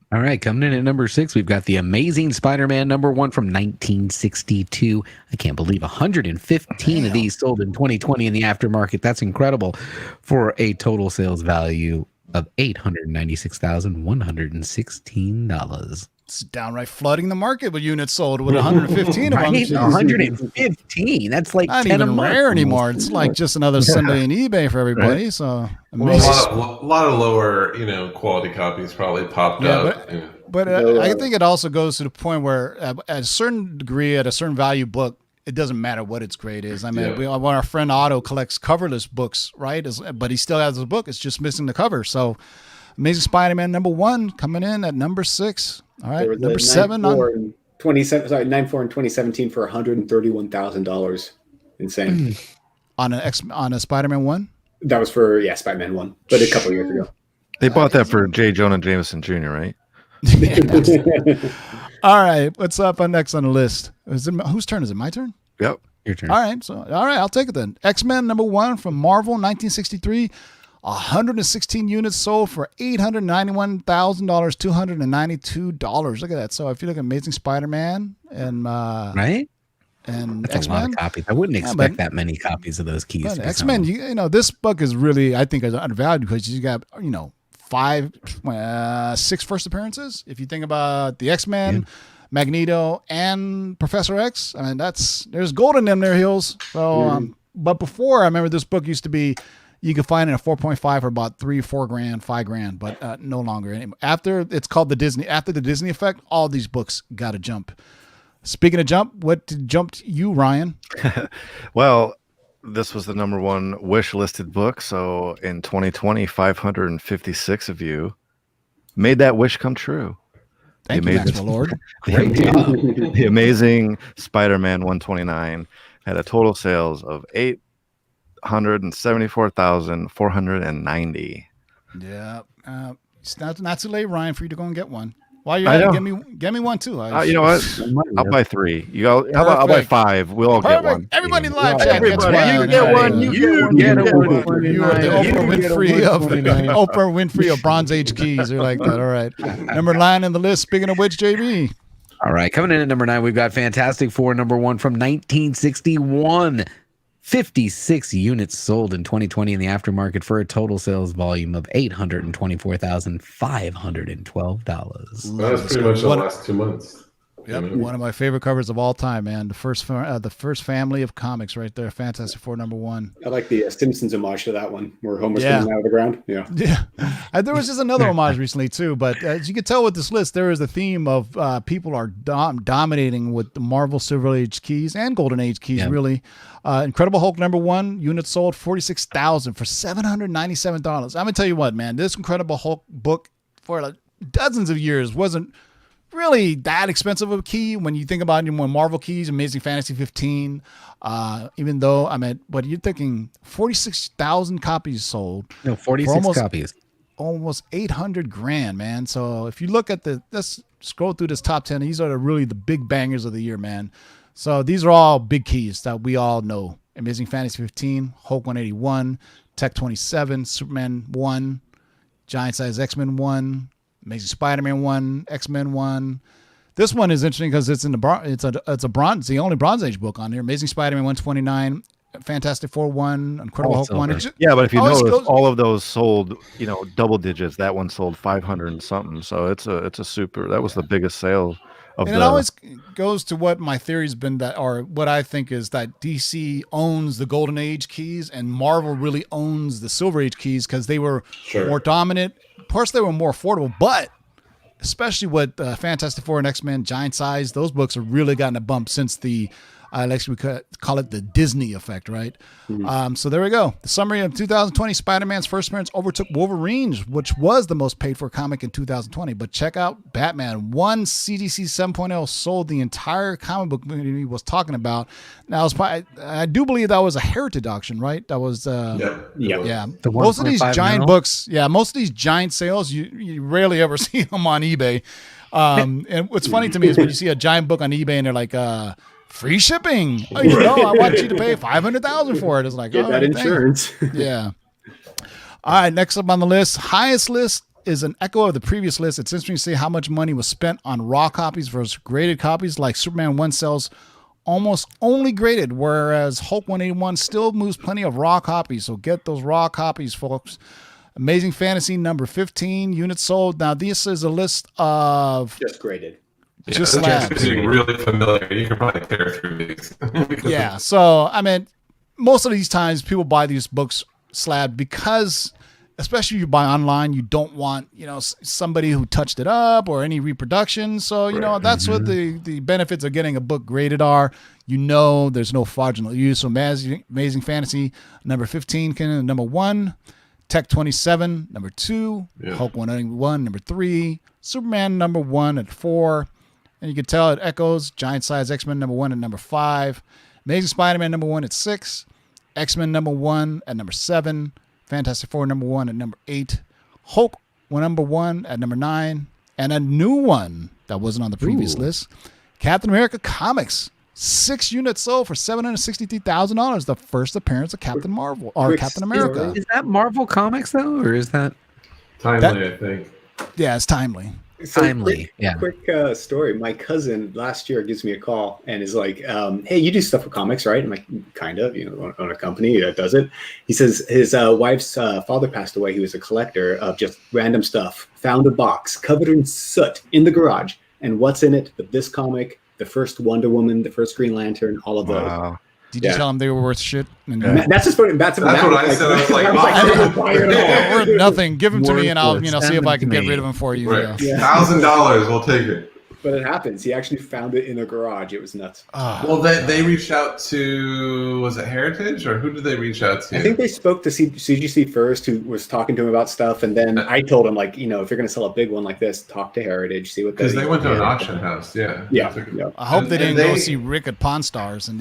Speaker 10: All right, coming in at number 6, we've got the Amazing Spider-Man number 1 from 1962. I can't believe 115 of these sold in 2020 in the aftermarket. That's incredible, for a total sales value of $896,116.
Speaker 1: It's downright flooding the market with units sold with 115 of them.
Speaker 10: 115. That's like
Speaker 1: not
Speaker 10: 10
Speaker 1: even
Speaker 10: a month
Speaker 1: rare anymore. It's like just another Sunday in eBay for everybody.
Speaker 10: Right.
Speaker 1: So
Speaker 7: well, a lot of lower, quality copies probably popped up.
Speaker 1: But I think it also goes to the point where at a certain degree, at a certain value book, it doesn't matter what its grade is. I mean, our friend Otto collects coverless books, right? But he still has the book. It's just missing the cover. So Amazing Spider-Man number 1 coming in at number 6. All right, number 7 on
Speaker 8: 9/4 in 2017 for $131,000. Insane.
Speaker 1: on a Spider-Man 1.
Speaker 8: That was for Spider-Man 1, but a couple years ago.
Speaker 9: They bought that for J. Jonah Jameson Jr., right?
Speaker 1: All right, what's up next on the list? Whose turn is it? My turn?
Speaker 9: Yep,
Speaker 10: your turn.
Speaker 1: All right, I'll take it then. X-Men number 1 from Marvel, 1963. 116 units sold for $891,000, $292. Look at that. So if you look at Amazing Spider-Man and
Speaker 10: right,
Speaker 1: and
Speaker 10: that's
Speaker 1: X-Men,
Speaker 10: a lot of copies. I wouldn't expect that many copies of those keys.
Speaker 1: X-Men, this book is really, I think, is undervalued because you got 6 first appearances. If you think about the X-Men, Magneto, and Professor X, I mean there's gold in them there hills. So, but before, I remember this book used to be. You can find it at 4.5 for about $3-4 grand, $5 grand, but no longer anymore. After the Disney effect, all these books got to jump. Speaking of jump, what jumped you, Ryan?
Speaker 9: Well, this was the number 1 wish listed book. So in 2020, 556 of you made that wish come true.
Speaker 1: Thank you, Maxwell Lord.
Speaker 9: The Amazing Spider-Man 129 had a total sales of $874,490.
Speaker 1: Yeah, it's not too late, Ryan, for you to go and get one. While you're at it, get me one too.
Speaker 9: You know what? I'll buy 3. How about I'll buy 5? We'll all get one.
Speaker 1: Everybody in live chat gets one.
Speaker 9: You get one. You get one.
Speaker 1: You are the Oprah Winfrey of Bronze Age keys. You're like that. All right. Number 9 in the list. Speaking of which, JB.
Speaker 10: All right, coming in at number 9, we've got Fantastic Four number 1 from 1961. 56 units sold in 2020 in the aftermarket for a total sales volume of $824,512.
Speaker 7: That was pretty much the last 2 months.
Speaker 1: Yep, one of my favorite covers of all time, man. The first family of comics right there. Fantastic Four number 1.
Speaker 8: I like the Simpsons homage to that one, where Homer's coming out of the ground. Yeah.
Speaker 1: There was just another homage recently too, but as you can tell with this list, there is a theme of people are dominating with the Marvel Silver Age keys and Golden Age keys. Yeah. Really, Incredible Hulk number 1 units sold 46,000 for $797. I'm gonna tell you what, man. This Incredible Hulk book for like dozens of years wasn't really that expensive of a key when you think about more Marvel keys, Amazing Fantasy 15. Even though what are you thinking? 46,000 copies sold.
Speaker 10: No, 46 copies.
Speaker 1: Almost 800 grand, man. So if you look at let's scroll through this top 10. These are really the big bangers of the year, man. So these are all big keys that we all know. Amazing Fantasy 15, Hulk 181, Tech 27, Superman 1, Giant Size X-Men 1, Amazing Spider-Man 1, X-Men 1. This one is interesting because it's the only Bronze Age book on here. Amazing Spider-Man 129, Fantastic Four 1, Incredible Hulk 1.
Speaker 9: Yeah, but if you notice, all of those sold, double digits. That one sold 500 and something. So it's a super. That was the biggest sale of. And it
Speaker 1: always goes to what my theory's been or what I think is that DC owns the Golden Age keys and Marvel really owns the Silver Age keys because they were more dominant. Of course, they were more affordable, but especially with Fantastic Four and X-Men, Giant Size, those books have really gotten a bump since the Actually, we could call it the Disney effect, right? So there we go. The summary of 2020: Spider-Man's first appearance overtook Wolverine, which was the most paid-for comic in 2020. But check out Batman. One CDC 7.0 sold the entire comic book community was talking about. Now, I do believe that was a heritage auction, right? That was yeah. Most of these giant books, most of these giant sales, you rarely ever see them on eBay. And what's funny to me is when you see a giant book on eBay and they're like, free shipping. Oh, I want you to pay $500,000 for it. It's like,
Speaker 8: get that insurance.
Speaker 1: Yeah. All right. Next up on the list, highest list is an echo of the previous list. It's interesting to see how much money was spent on raw copies versus graded copies. Like Superman 1 sells almost only graded, whereas Hulk 181 still moves plenty of raw copies. So get those raw copies, folks. Amazing Fantasy number 15 units sold. Now this is a list of
Speaker 8: just graded.
Speaker 1: Just slabs.
Speaker 7: Really familiar. You can probably tear through these.
Speaker 1: Yeah. So, I mean, most of these times people buy these books slabbed because, especially if you buy online, you don't want, somebody who touched it up or any reproduction. So, that's what the benefits of getting a book graded are. There's no fraudulent use. So Amazing Fantasy number 15, number 1. Tech 27, number 2. Hulk 191, number 3. Superman number 1 at 4. And you can tell it echoes Giant Size X-Men number 1 at number 5. Amazing Spider-Man number 1 at 6. X-Men number 1 at number 7. Fantastic Four number 1 at number 8. Hulk number 1 at number 9. And a new one that wasn't on the previous list. Captain America Comics. 6 units sold for $763,000. The first appearance of Captain Marvel or Captain America.
Speaker 10: Is that Marvel Comics though, or is that
Speaker 7: timely? I think.
Speaker 1: Yeah, it's timely.
Speaker 8: So
Speaker 10: timely.
Speaker 8: Quick story. My cousin last year gives me a call and is like, "Hey, you do stuff with comics, right?" I'm like, "Kind of. Own a company that does it." He says his wife's father passed away. He was a collector of just random stuff. Found a box covered in soot in the garage, and what's in it but this comic? The first Wonder Woman, the first Green Lantern, all of those.
Speaker 9: Wow.
Speaker 1: Did you tell them they were worth shit?
Speaker 8: That's just what. That's what
Speaker 7: I said. I was like,
Speaker 1: they're worth nothing. Give them to me, and I'll see if I can get rid of them for you.
Speaker 7: Right. $1,000, we'll take it.
Speaker 8: But it happens. He actually found it in a garage. It was nuts.
Speaker 7: Well, they reached out to, was it Heritage, or who did they reach out to?
Speaker 8: I think they spoke to CGC first, who was talking to him about stuff, and then I told him, like, if you're going to sell a big one like this, talk to Heritage, see what they.
Speaker 7: Because they went to an auction house, yeah.
Speaker 1: I hope they didn't go see Rick at Pawn Stars, and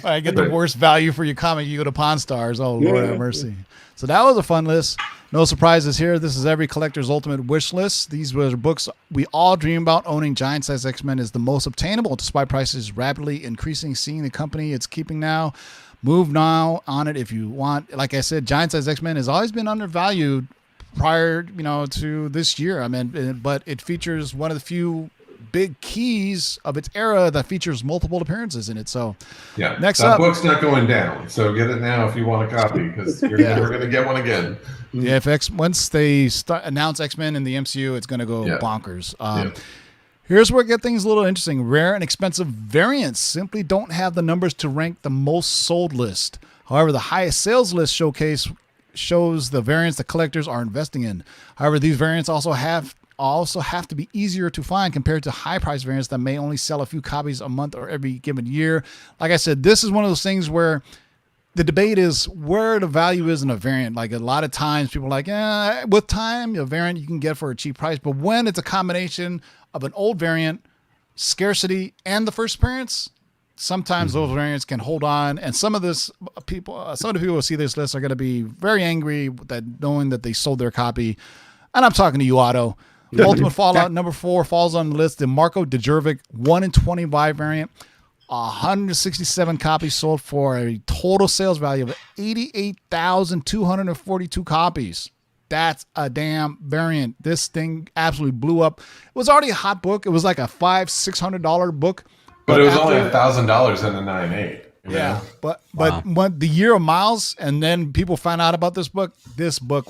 Speaker 1: I get the worst value for your comic. You go to Pawn Stars. Oh Lord have mercy. So that was a fun list. No surprises here. This is every collector's ultimate wish list. These were books we all dream about. Owning Giant Size X-Men is the most obtainable, despite prices rapidly increasing. Seeing the company it's keeping now, move now on it if you want. Like I said, Giant Size X-Men has always been undervalued prior, to this year. But it features one of the few big keys of its era that features multiple appearances in it. So next up,
Speaker 7: book's not going down. So get it now if you want a copy, because you're never going to get one again.
Speaker 1: Yeah, once they announce X-Men in the MCU, it's going to go bonkers. Here's where it gets things a little interesting. Rare and expensive variants simply don't have the numbers to rank the most sold list. However, the highest sales list shows the variants the collectors are investing in. However, these variants also have to be easier to find compared to high price variants that may only sell a few copies a month or every given year. Like I said, this is one of those things where the debate is where the value is in a variant. Like a lot of times people are like, with time, a variant you can get for a cheap price. But when it's a combination of an old variant, scarcity, and the first appearance, sometimes those variants can hold on. And some of the people who see this list are going to be very angry that knowing that they sold their copy. And I'm talking to you, Otto. The Ultimate Fallout number 4 falls on the list. The Marco Djurjevic 1 in 25 variant. 167 copies sold for a total sales value of 88,242 copies. That's a damn variant. This thing absolutely blew up. It was already a hot book. It was like a $500-$600 book.
Speaker 7: But it was only $1,000 in the 9.8.
Speaker 1: Yeah, but when the year of Miles, and then people found out about this book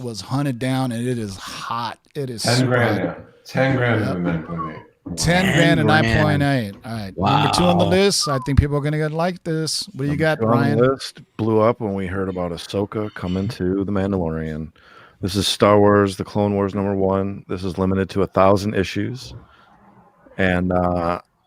Speaker 1: was hunted down, and it is hot. It is
Speaker 7: 10 grand now. 10 grand in the 9.8.
Speaker 1: 10 grand and 9.8. All right. Wow. Number 2 on the list. I think people are going to like this. What do you got, Brian?
Speaker 9: The list blew up when we heard about Ahsoka coming to The Mandalorian. This is Star Wars, The Clone Wars number 1. This is limited to 1,000 issues. And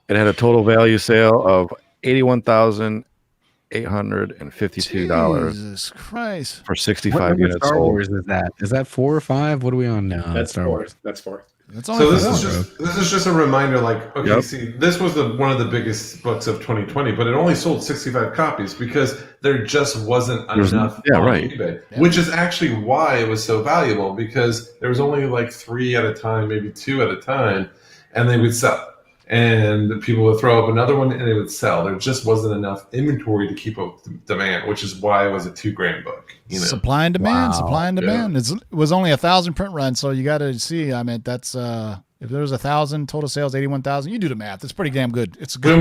Speaker 9: It had a total value sale of $81,852
Speaker 1: Jesus Christ.
Speaker 9: for
Speaker 10: What
Speaker 9: 65
Speaker 10: number
Speaker 9: units
Speaker 10: Star
Speaker 9: sold.
Speaker 10: Wars is that? Is that 4 or 5? What are we on now?
Speaker 8: That's
Speaker 10: Star
Speaker 8: four.
Speaker 10: Wars.
Speaker 8: That's four.
Speaker 1: That's
Speaker 7: So
Speaker 1: only
Speaker 7: this
Speaker 1: four.
Speaker 7: is just a reminder. Like, okay,
Speaker 9: Yep.
Speaker 7: see, this was one of the biggest books of 2020, but it only sold 65 copies because there just wasn't enough on eBay, which is actually why it was so valuable, because there was only like 3 at a time, maybe 2 at a time, and they would sell. And people would throw up another one and it would sell. There just wasn't enough inventory to keep up with demand, which is why it was a $2,000 book. You know?
Speaker 1: Supply and demand.
Speaker 10: Wow.
Speaker 1: Supply and demand. It was only 1,000 print run, so you got to see. I mean, that's if there was 1,000 total sales, 81,000. You do the math. It's pretty damn good. It's good.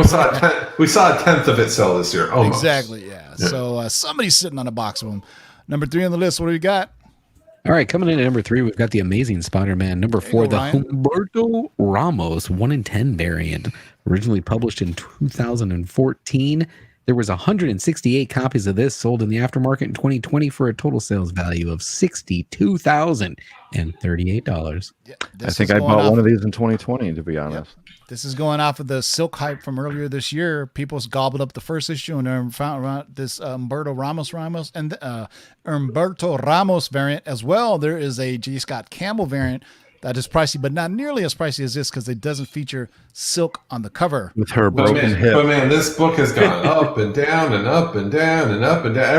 Speaker 7: We saw a tenth of it sell this year. Almost.
Speaker 1: Exactly. Yeah. So somebody's sitting on a box of them. Number 3 on the list. What do we got?
Speaker 10: All right, coming in at number 3, we've got the Amazing Spider-Man. Number 4, the
Speaker 1: Ryan.
Speaker 10: Humberto Ramos 1 in 10 variant. Originally published in 2014. There was 168 copies of this sold in the aftermarket in 2020 for a total sales value of $62,038.
Speaker 1: Yeah,
Speaker 9: I think I bought one of these in 2020, to be honest.
Speaker 1: This is going off of the Silk hype from earlier this year. People's gobbled up the first issue and then found around this Humberto Ramos and Humberto Ramos variant as well. There is a G. Scott Campbell variant that is pricey, but not nearly as pricey as this because it doesn't feature Silk on the cover.
Speaker 9: With her broken hip.
Speaker 7: But man, this book has gone up and down and up and down and up and down.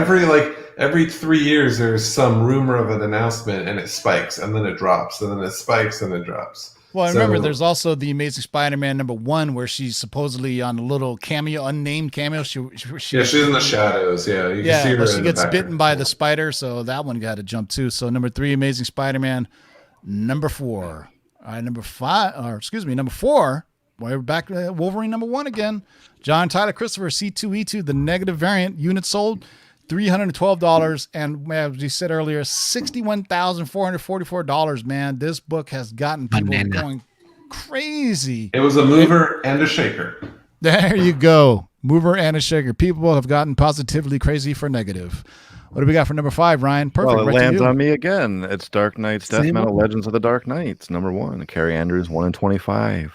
Speaker 7: Every 3 years, there's some rumor of an announcement and it spikes and then it drops and then it spikes and it drops.
Speaker 1: Well, I remember there's also the Amazing Spider-Man number 1 where she's supposedly on a little cameo, unnamed cameo.
Speaker 7: She's in the shadows. Yeah, you can see her.
Speaker 1: But she
Speaker 7: in
Speaker 1: gets
Speaker 7: the
Speaker 1: bitten by the spider, so that one got to jump too. So number 3, Amazing Spider-Man. Number 4. All right, number 4. We're back to Wolverine number 1 again. John Tyler Christopher C2E2, the negative variant. Units sold $312, and as we said earlier, $61,444. Man, this book has gotten people going crazy.
Speaker 7: It was a mover and a shaker.
Speaker 1: There you go, mover and a shaker. People have gotten positively crazy for negative. What do we got for number 5, Ryan? Perfect.
Speaker 9: Well, it
Speaker 1: right
Speaker 9: lands on me again. It's Dark Knight's Death Metal Legends of the Dark Knights, number 1. Carrie Andrews, 1 in 25.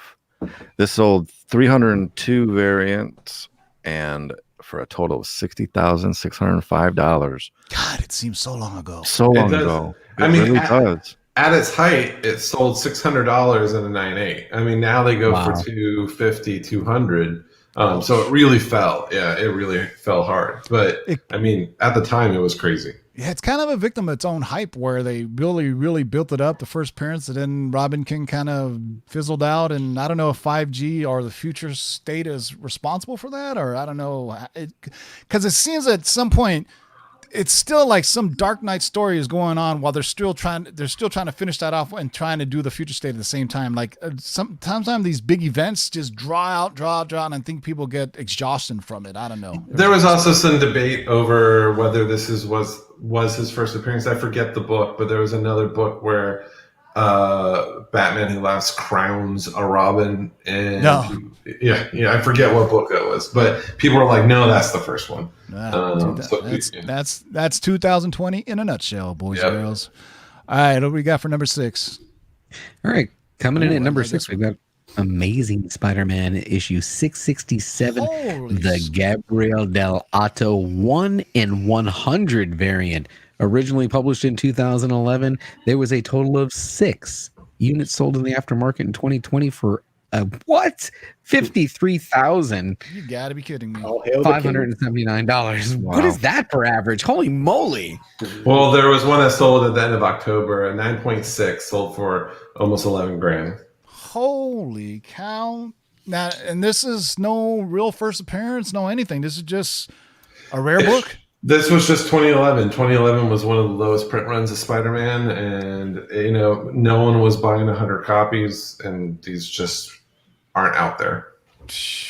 Speaker 9: This sold 302 variants and for a total of $60,605.
Speaker 1: God, it seems so long ago.
Speaker 9: So long ago. It really does.
Speaker 7: At its height, it sold $600 in a 9.8. I mean, now they go for $250, $200. So it really fell. Yeah, it really fell hard. But I mean, at the time, it was crazy.
Speaker 1: Yeah, it's kind of a victim of its own hype where they really, really built it up. The first appearance, and then Robin King kind of fizzled out. And I don't know if 5G or the future state is responsible for that, or I don't know. Because it seems at some point, it's still like some Dark Knight story is going on while they're still trying to finish that off and trying to do the future state at the same time. Like sometimes these big events just draw out, and I think people get exhaustion from it. I don't know.
Speaker 7: There was also some debate over whether this was his first appearance. I forget the book, but there was another book where Batman Who Laughs crowns a Robin, and I forget what book that was, but people were like, "No, that's the first one."
Speaker 1: That's 2020 in a nutshell, boys and girls. All right, what do we got for number 6?
Speaker 10: All right, coming in at number 6, we've got Amazing Spider-Man issue 667, the Gabriel Del Otto 1 in 100 variant. Originally published in 2011, there was a total of 6 units sold in the aftermarket in 2020 for $53,000.
Speaker 1: You gotta be kidding me.
Speaker 10: $579.
Speaker 9: Wow.
Speaker 10: What is that per average? Holy moly!
Speaker 7: Well, there was one that sold at the end of October, a 9.6 sold for almost $11,000.
Speaker 1: Holy cow! Now, and this is no real first appearance, no anything. This is just a rare book.
Speaker 7: This was just 2011. 2011 was one of the lowest print runs of Spider-Man, and no one was buying 100 copies, and these just aren't out there.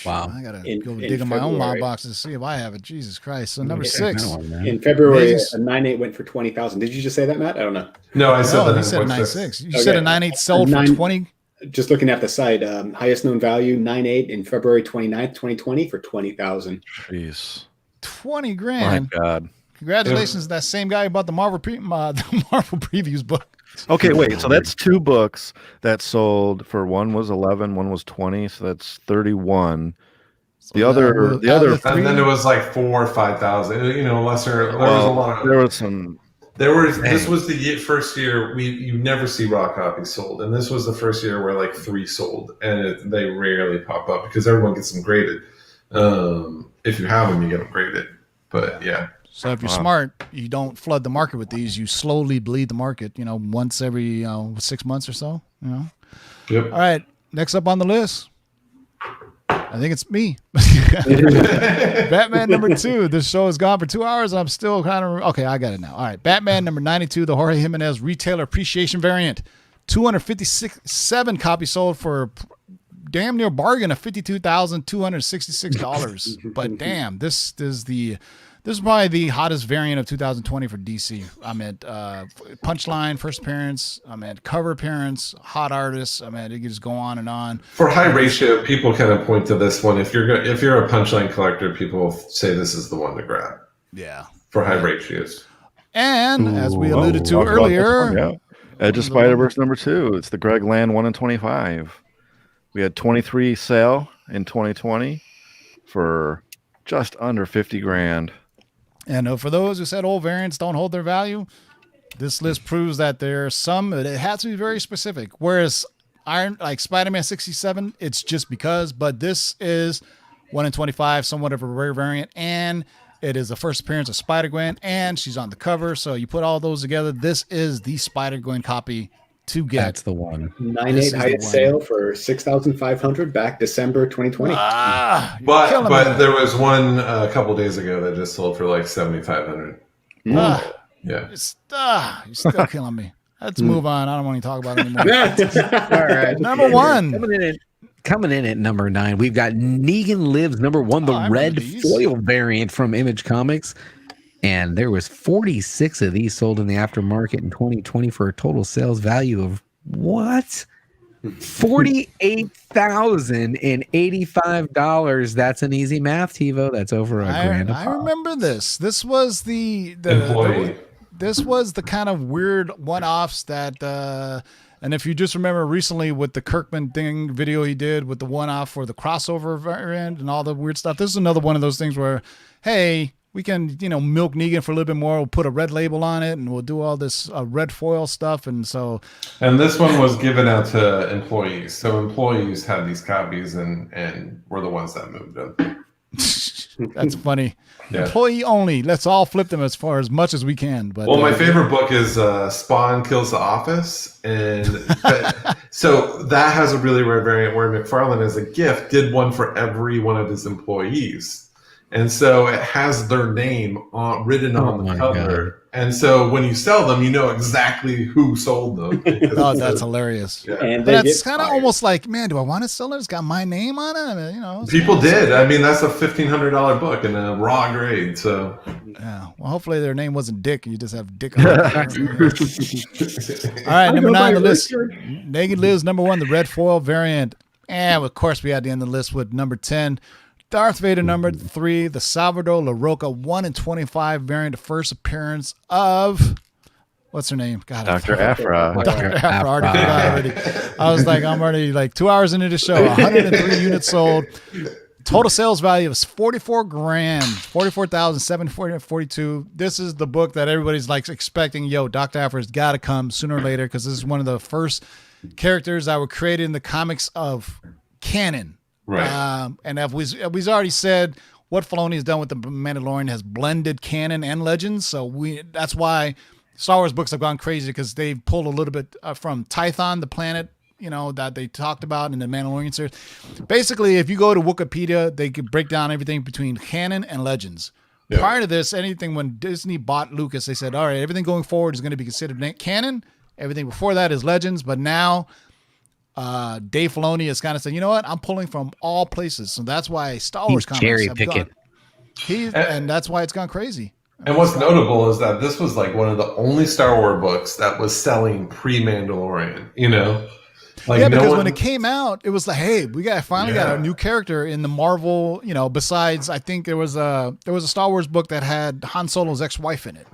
Speaker 1: Wow! I gotta go dig in my own box to see if I have it. Jesus Christ! So number 6
Speaker 8: in February, a 9.8 went for 20,000. Did you just say that, Matt? I don't know.
Speaker 7: No, I said that.
Speaker 1: You said 9.6. You said a 9.8 sold for 20.
Speaker 8: Just looking at the site, highest known value 9.8 in February 29th, 2020 for 20,000.
Speaker 9: Jeez.
Speaker 1: $20,000.
Speaker 9: My God.
Speaker 1: Congratulations to that same guy who bought the Marvel the Marvel previews book.
Speaker 9: Okay, wait. So that's 2 books that sold for one was 11, one was 20, so that's 31.
Speaker 1: So
Speaker 9: The other,
Speaker 7: and then it was like 4,000 or 5,000. You know, lesser. There was a lot.
Speaker 9: There was some.
Speaker 7: This was the first year you never see raw copies sold, and this was the first year where like 3 sold, and they rarely pop up because everyone gets them graded. If you have them, you get them graded. But yeah.
Speaker 1: So if you're smart, you don't flood the market with these. You slowly bleed the market. You know, once every 6 months or so. You know.
Speaker 7: Yep.
Speaker 1: All right. Next up on the list, I think it's me. Batman number 2. This show is gone for 2 hours. I'm still kind of okay. I got it now. All right. Batman number 92, the Jorge Jimenez Retailer Appreciation Variant. 257 copies sold for damn near bargain of $52,266. But damn, this is probably the hottest variant of 2020 for DC. I meant Punchline, first appearance. I meant cover appearance, hot artists. I mean, it could just go on and on.
Speaker 7: For high ratio, people kind of point to this one. If you're a Punchline collector, people say this is the one to grab.
Speaker 1: Yeah.
Speaker 7: For high ratios.
Speaker 1: And as we alluded to earlier,
Speaker 9: Edge of Spider-Verse number 2. It's the Greg Land 1 in 25. We had 23 sale in 2020 for just under 50 grand.
Speaker 1: And for those who said old variants don't hold their value, this list proves that there's some. It has to be very specific. Whereas Spider-Man 67, it's just because. But this is 1 in 25, somewhat of a rare variant, and it is the first appearance of Spider-Gwen, and she's on the cover. So you put all those together, this is the Spider-Gwen copy to get.
Speaker 10: That's the one.
Speaker 8: 9.8 highest sale for $6,500 back December 2020.
Speaker 7: But there was one a couple days ago that just sold for like $7,500. Yeah,
Speaker 1: you're still killing me. Let's move on. I don't want to talk about it anymore.
Speaker 10: All right,
Speaker 1: number 1.
Speaker 10: Coming in at number 9, we've got Negan Lives number 1, the red foil variant from Image Comics. And there was 46 of these sold in the aftermarket in 2020 for a total sales value of what? $48,085. That's an easy math, TiVo. That's over a grand.
Speaker 1: I remember this. This was the
Speaker 7: employee.
Speaker 1: This was the kind of weird one-offs that. And if you just remember recently with the Kirkman thing video he did with the one-off for the crossover variant and all the weird stuff, this is another one of those things where, hey, we can, milk Negan for a little bit more. We'll put a red label on it, and we'll do all this red foil stuff. And
Speaker 7: this one was given out to employees. So employees had these copies, and we're the ones that moved them.
Speaker 1: That's funny.
Speaker 7: Yeah.
Speaker 1: Employee only. Let's all flip them as much as we can. But
Speaker 7: my favorite book is Spawn Kills the Office, and so that has a really rare variant where McFarlane, as a gift, did one for every one of his employees. And so it has their name written on the cover. God. And so when you sell them, you know exactly who sold them.
Speaker 1: Oh, that's hilarious.
Speaker 7: Yeah.
Speaker 8: And
Speaker 1: but it's kind of almost like, man, do I want to sell it? It's got my name on it. I mean,
Speaker 7: people did. I mean, that's a $1,500 book in a raw grade. So
Speaker 1: yeah. Well, hopefully their name wasn't Dick. You just have Dick on it. All right, number 9 on the list. Negan Lives number 1, the red foil variant. And of course, we had the end of the list with number 10. Darth Vader number 3, the Salvador LaRocca 1 in 25 variant, the first appearance of what's her name? God,
Speaker 9: Dr. Aphra.
Speaker 1: Dr. Aphra. Already. I was like, I'm already like 2 hours into the show. 103 units sold. Total sales value is 44 grand, 44,742. This is the book that everybody's like expecting. Yo, Dr. Aphra's got to come sooner or later because this is one of the first characters that were created in the comics of canon.
Speaker 7: Right.
Speaker 1: And we've already said what Filoni has done with the Mandalorian has blended canon and legends. So that's why Star Wars books have gone crazy because they've pulled a little bit from Tython, the planet, that they talked about in the Mandalorian series. Basically, if you go to Wikipedia, they could break down everything between canon and legends. Yeah. Prior to this, anything when Disney bought Lucas, they said, all right, everything going forward is going to be considered canon. Everything before that is legends. But now Dave Filoni has kind of said, you know what? I'm pulling from all places. So that's why Star Wars comics have gone. And that's why it's gone crazy.
Speaker 7: And what's notable is that this was like one of the only Star Wars books that was selling pre-Mandalorian, Like,
Speaker 1: yeah, because when it came out, it was like, hey, we finally got a new character in the Marvel. You know, besides, I think there was a Star Wars book that had Han Solo's ex-wife in it.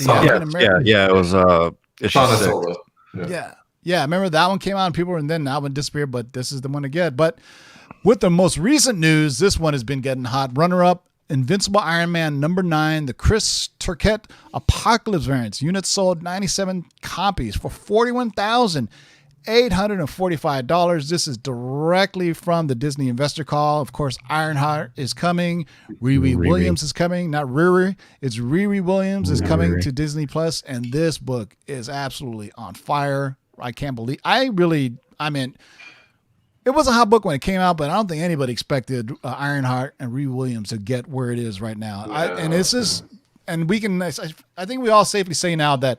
Speaker 9: Yeah, it was issue 6.
Speaker 7: Solo.
Speaker 1: Yeah. I remember that one came out and people were, and then that one disappeared, but this is the one to get. But with the most recent news, this one has been getting hot. Runner-up, Invincible Iron Man #9, the Chris Turkett Apocalypse variants. Units sold 97 copies for $41,845. This is directly from the Disney investor call. Of course, Ironheart is coming. Riri Williams is coming. Not Riri. It's Riri Williams is coming to Disney Plus, and this book is absolutely on fire. I can't believe. It was a hot book when it came out, but I don't think anybody expected Ironheart and Riri Williams to get where it is right now. I think we all safely say now that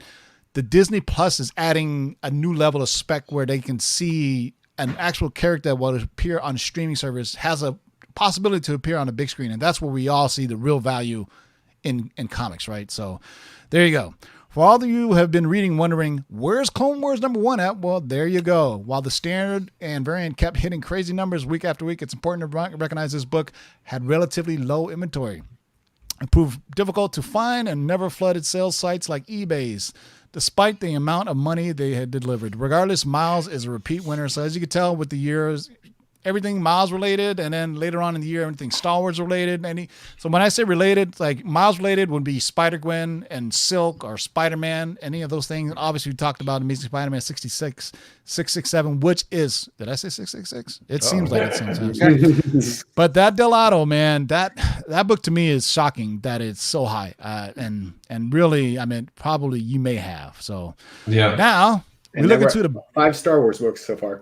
Speaker 1: the Disney Plus is adding a new level of spec where they can see an actual character that will appear on a streaming service has a possibility to appear on a big screen. And that's where we all see the real value in comics, right? So there you go. For all of you who have been reading, wondering, where's Clone Wars #1 at? Well, there you go. While the standard and variant kept hitting crazy numbers week after week, it's important to recognize this book had relatively low inventory. It proved difficult to find and never flooded sales sites like eBay's, despite the amount of money they had delivered. Regardless, Miles is a repeat winner. So as you can tell with the years, everything Miles related, and then later on in the year, everything Star Wars related. So when I say related, like Miles related would be Spider-Gwen and Silk or Spider-Man, any of those things. And obviously we talked about Amazing Spider-Man 66, 667, which is, did I say 666? It seems like it sometimes. But that Delato, man, that book to me is shocking that it's so high. And really, probably you may have. So now we look into the
Speaker 8: 5 Star Wars books so far.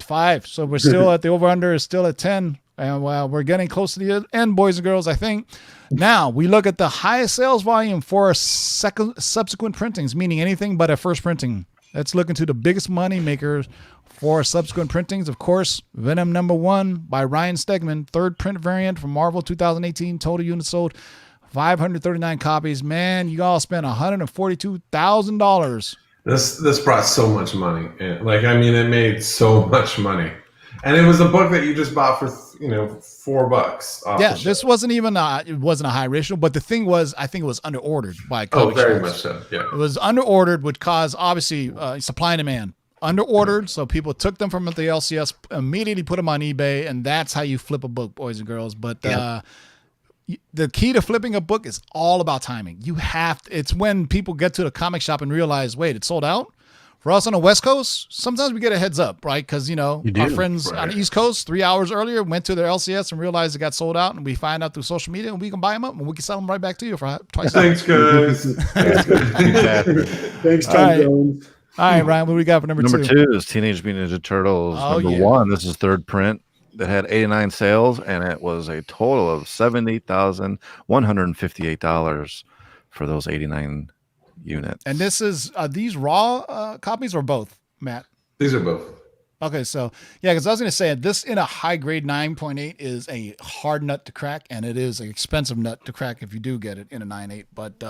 Speaker 1: 5. So we're still at the over-under is still at 10. And we're getting close to the end, boys and girls, I think. Now we look at the highest sales volume for subsequent printings, meaning anything but a first printing. Let's look into the biggest money makers for subsequent printings. Of course, Venom #1 by Ryan Stegman, 3rd print variant from Marvel 2018. Total units sold 539 copies. Man, you all spent $142,000.
Speaker 7: This brought so much money. It made so much money, and it was a book that you just bought for $4.
Speaker 1: Yeah, this wasn't even it wasn't a high ratio, but the thing was, I think it was under ordered by
Speaker 7: comic shops. Very much so. Yeah,
Speaker 1: it was under ordered, which caused obviously supply and demand. Under ordered, so people took them from the LCS, immediately put them on eBay, and that's how you flip a book, boys and girls. But the key to flipping a book is all about timing. It's when people get to the comic shop and realize, wait, it's sold out. For us on the West Coast, sometimes we get a heads up, right? Because, our friends on the East Coast 3 hours earlier went to their LCS and realized it got sold out, and we find out through social media, and we can buy them up, and we can sell them right back to you for twice.
Speaker 7: Thanks, guys.
Speaker 8: Thanks, Tom Jones.
Speaker 1: All right, Ryan, what do we got for number 2?
Speaker 9: Number 2 is Teenage Mutant Ninja Turtles. Number 1, this is 3rd print. That had 89 sales, and it was a total of $70,158 for those 89 units.
Speaker 1: And this is these raw copies or both, Matt?
Speaker 7: These are both.
Speaker 1: Okay, so because I was going to say this in a high grade 9.8 is a hard nut to crack, and it is an expensive nut to crack if you do get it in a 9.8. But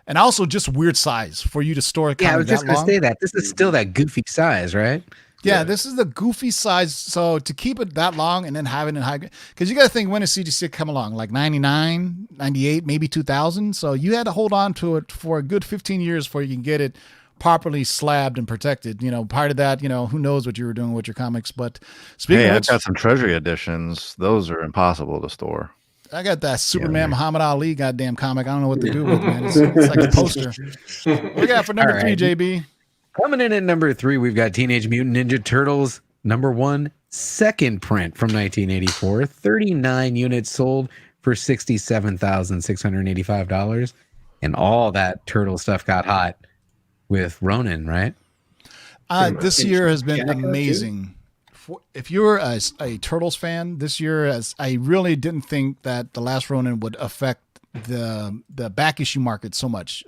Speaker 1: and also just weird size for you to store.
Speaker 10: Yeah, I was just going to say that this is still that goofy size, right?
Speaker 1: Yeah, this is the goofy size. So to keep it that long and then have it in high grade, because you got to think, when did CGC come along? Like 99, 98, maybe 2000. So you had to hold on to it for a good 15 years before you can get it properly slabbed and protected. Part of that, who knows what you were doing with your comics. But speaking of which,
Speaker 9: I've got some treasury editions. Those are impossible to store.
Speaker 1: I got that Superman Muhammad Ali goddamn comic. I don't know what to do with it, man. It's like a poster. What we got for number 3, JB?
Speaker 10: Coming in at number 3, we've got Teenage Mutant Ninja Turtles #1, 2nd print from 1984. 39 units sold for $67,685. And all that turtle stuff got hot with Ronin, right?
Speaker 1: This year has been amazing. If you're a Turtles fan, this year, I really didn't think that The Last Ronin would affect the back issue market so much,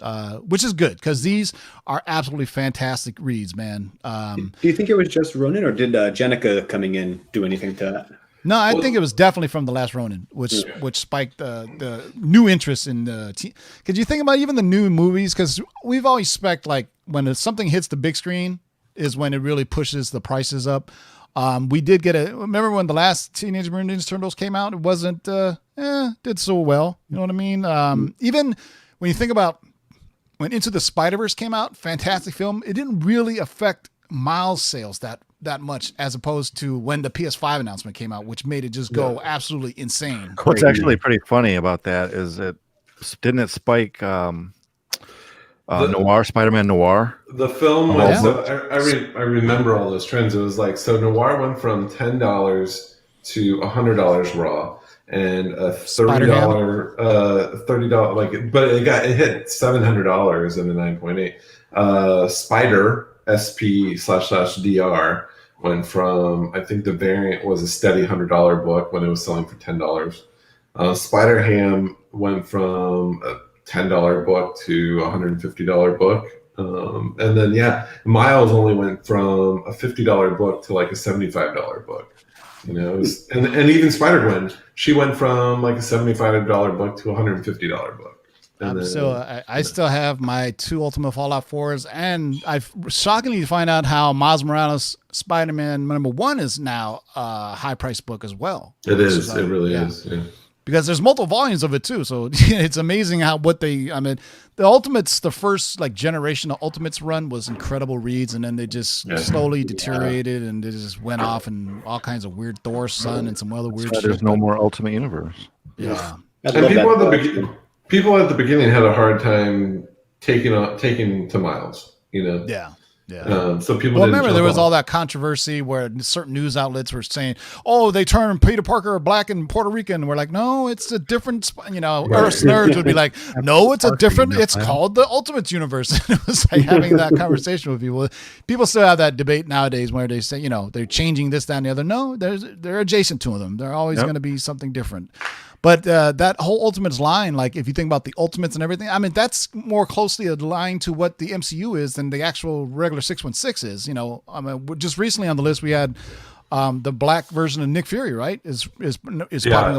Speaker 1: which is good because these are absolutely fantastic reads, man.
Speaker 8: Do you think it was just Ronin, or did Jenica coming in do anything to that?
Speaker 1: No, I think it was definitely from The Last Ronin, which spiked the new interest in the because you think about even the new movies, because we've always expect, like, when something hits the big screen, is when it really pushes the prices up. We did remember when the last Teenage Mutant Ninja Turtles came out, it wasn't, did so well. You know what I mean? Even when you think about when Into the Spider-Verse came out, fantastic film, it didn't really affect Miles sales that much as opposed to when the PS5 announcement came out, which made it just go absolutely insane.
Speaker 9: What's actually pretty funny about that is didn't it spike Noir, Spider-Man Noir?
Speaker 7: The film was, I remember all those trends. It was like, so Noir went from $10 to $100 raw, and a $30, but it hit $700 in the 9.8. Spider SP/DR went from, I think the variant was a steady $100 book when it was selling for $10. Spider Ham went from a $10 book to a $150 book. And then, Miles only went from a $50 book to like a $75 book. You know, and even Spider-Gwen, she went from like a $75 book to a $150 book.
Speaker 1: I still have my 2 Ultimate Fallout 4s, and I've shockingly find out how Miles Morales Spider-Man number 1 is now a high price book as well.
Speaker 7: It is. It really is. Yeah.
Speaker 1: Because there's multiple volumes of it too, so it's amazing how the Ultimates, the first like generation of Ultimates run was incredible reads, and then they just slowly deteriorated and they just went off and all kinds of weird Thor son and some other weird shit.
Speaker 9: There's no more Ultimate Universe.
Speaker 1: Yeah.
Speaker 7: And people at the beginning had a hard time taking to Miles, you know.
Speaker 1: Yeah.
Speaker 7: So people.
Speaker 1: Well, remember there was all that controversy where certain news outlets were saying, "Oh, they turned Peter Parker black and Puerto Rican." We're like, "No, it's a different." You know, Earth's nerds would be like, "No, it's a different. It's called the Ultimates universe." And it was like having that conversation with people. People still have that debate nowadays where they say, you know, they're changing this, that, and the other. No, they're adjacent to them. They're always going to be something different. But that whole Ultimates line, like if you think about the Ultimates and everything, I mean, that's more closely aligned to what the MCU is than the actual regular 616 is. You know, I mean, just recently on the list, we had the black version of Nick Fury, right? Is popping up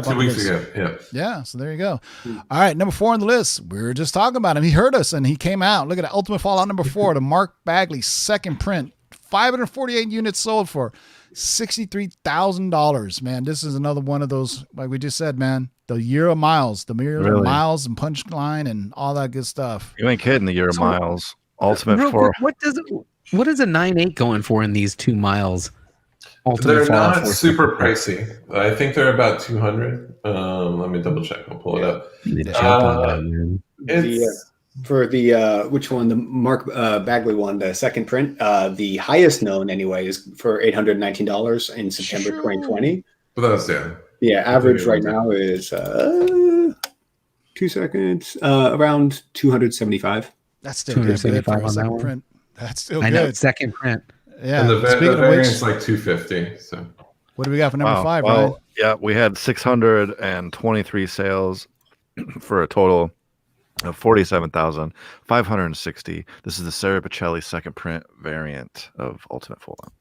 Speaker 7: 2
Speaker 1: on
Speaker 7: weeks
Speaker 1: the list.
Speaker 7: ago.
Speaker 1: Yeah, so there you go. All right, number 4 on the list. We were just talking about him. He heard us and he came out. Look at that, Ultimate Fallout number 4, the Mark Bagley second print. 548 units sold for $63,000. Man, this is another one of those, like we just said, man, the year of Miles, of Miles and Punchline and all that good stuff.
Speaker 9: You ain't kidding. The year of Miles. Ultimate 4.
Speaker 10: What does a 9.8 going for in these 2 Miles?
Speaker 7: They're not super pricey. I think they're about $200. Let me double check. I'll pull it up.
Speaker 8: For the which one, the Mark Bagley one, the second print, the highest known anyway is for $819 in September 2020.
Speaker 7: But that's
Speaker 8: average right now is 2 seconds, around 275.
Speaker 1: That's still 275 on that one. Print. That's still good.
Speaker 10: I know, second print.
Speaker 1: Yeah.
Speaker 7: And the variant's like 250. So
Speaker 1: what do we got for number 5, Brian?
Speaker 9: Well, yeah, we had 623 sales for a total of 47,560. This is the Sarah Pacelli second print variant of Ultimate Fallout.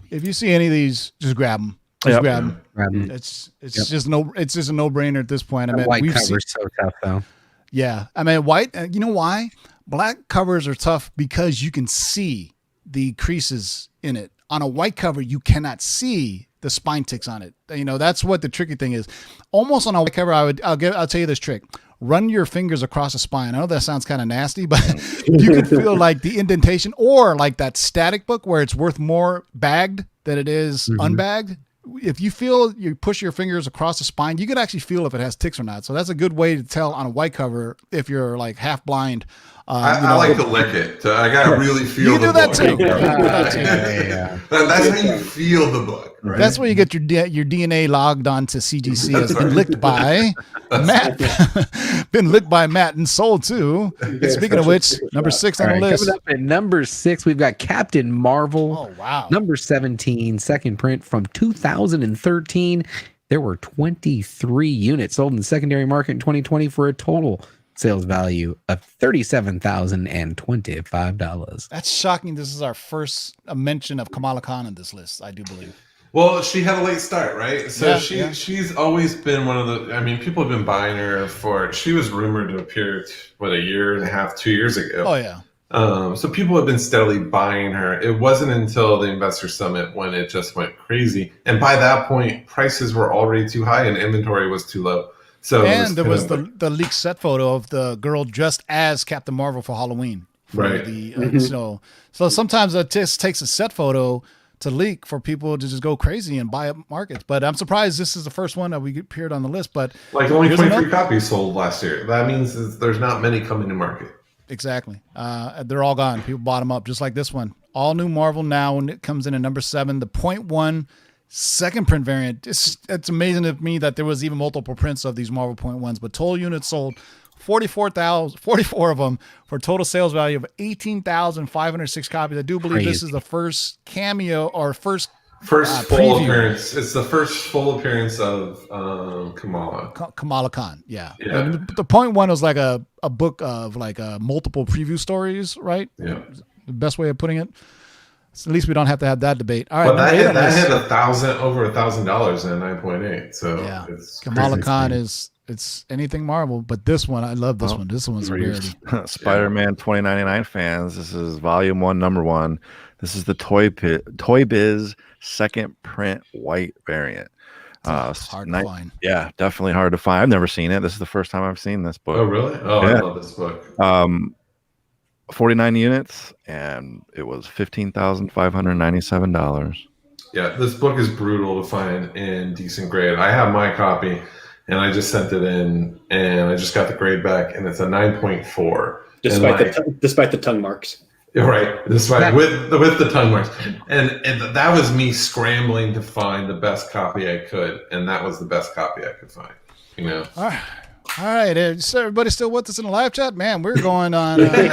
Speaker 1: If you see any of these, just grab them. Grab them. It's just a no-brainer at this point. I mean,
Speaker 10: white cover's so tough though.
Speaker 1: Yeah, I mean, white. You know why? Black covers are tough because you can see the creases in it. On a white cover, you cannot see the spine ticks on it. You know, that's what the tricky thing is. Almost on a white cover, I'll tell you this trick. Run your fingers across the spine. I know that sounds kind of nasty, but you can feel like the indentation, or like that static book where it's worth more bagged than it is unbagged. If you push your fingers across the spine, you can actually feel if it has ticks or not. So that's a good way to tell on a white cover if you're like half blind.
Speaker 7: I like to lick it. I gotta really feel the book.
Speaker 1: You do that too.
Speaker 7: That's how you feel the book. Right?
Speaker 1: That's where you get your DNA logged onto CGC. Has been licked by Matt. Been licked by Matt and sold too. Speaking of which, number 6 on the list.
Speaker 10: Coming up at number 6, we've got Captain Marvel.
Speaker 1: Oh wow.
Speaker 10: Number 17, second print from 2013. There were 23 units sold in the secondary market in 2020 for a total sales value of $37,025.
Speaker 1: That's shocking. This is our first mention of Kamala Khan in this list, I do believe.
Speaker 7: Well, she had a late start, right? So she's always been one of the. I mean, people have been buying her for. She was rumored to appear, a year and a half, 2 years ago.
Speaker 1: Oh yeah.
Speaker 7: So people have been steadily buying her. It wasn't until the Investor Summit when it just went crazy. And by that point, prices were already too high and inventory was too low. So
Speaker 1: and there was the leaked set photo of the girl dressed as Captain Marvel for Halloween.
Speaker 7: Right.
Speaker 1: So sometimes it just takes a set photo to leak for people to just go crazy and buy up markets. But I'm surprised this is the first one that we appeared on the list. But
Speaker 7: like only 23 copies sold last year. That means there's not many coming to market.
Speaker 1: Exactly. They're all gone. People bought them up, just like this one. All new Marvel now, when it comes in at number 7, the 0.1 second print variant. It's amazing to me that there was even multiple prints of these Marvel 0.1s, but total units sold 44 of them for a total sales value of 18,506 copies. I do believe this is the first cameo or first
Speaker 7: full
Speaker 1: preview.
Speaker 7: Appearance. It's the first full appearance of
Speaker 1: Kamala Khan. Yeah. And the 0.1 was like a book of like multiple preview stories, right?
Speaker 7: Yeah.
Speaker 1: The best way of putting it. So at least we don't have to have that debate. All right.
Speaker 7: But that hit over $1,000 in 9.8. So
Speaker 1: yeah,
Speaker 7: it's
Speaker 1: Kamala Khan it's anything Marvel, but this one, I love this one. This one's a rarity.
Speaker 9: Spider-Man 2099 fans, this is volume 1, number 1. This is the Toy Biz second print white variant.
Speaker 1: Hard to find.
Speaker 9: Yeah, definitely hard to find. I've never seen it. This is the first time I've seen this book.
Speaker 7: Oh, really? Oh, yeah. I love this book.
Speaker 9: 49 units, and it was $15,597.
Speaker 7: Yeah, this book is brutal to find in decent grade. I have my copy, and I just sent it in, and I just got the grade back, and it's a 9.4.
Speaker 8: Despite the tongue marks.
Speaker 7: Right, despite with the tongue marks, and that was me scrambling to find the best copy I could, and that was the best copy I could find. You know.
Speaker 1: All right, is everybody still with us in the live chat? Man, we're going on. End of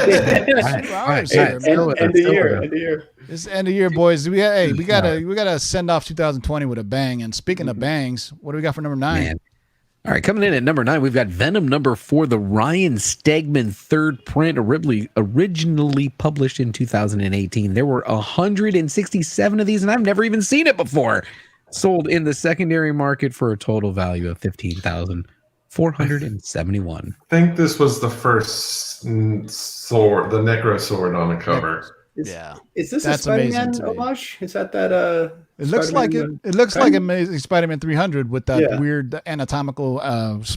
Speaker 1: year. It's end of year, boys. We gotta send off 2020 with a bang. And speaking of bangs, what do we got for number 9?
Speaker 10: Man. All right, coming in at number 9, we've got Venom Number 4, the Ryan Stegman third print, originally published in 2018. There were 167 of these, and I've never even seen it before. Sold in the secondary market for a total value of $15,471.
Speaker 7: I think this was the first sword, the Necro sword on the cover.
Speaker 8: Is this a Spider-Man homage? Is that?
Speaker 1: It looks like it. It looks like Amazing Spider-Man 300 with that weird anatomical pose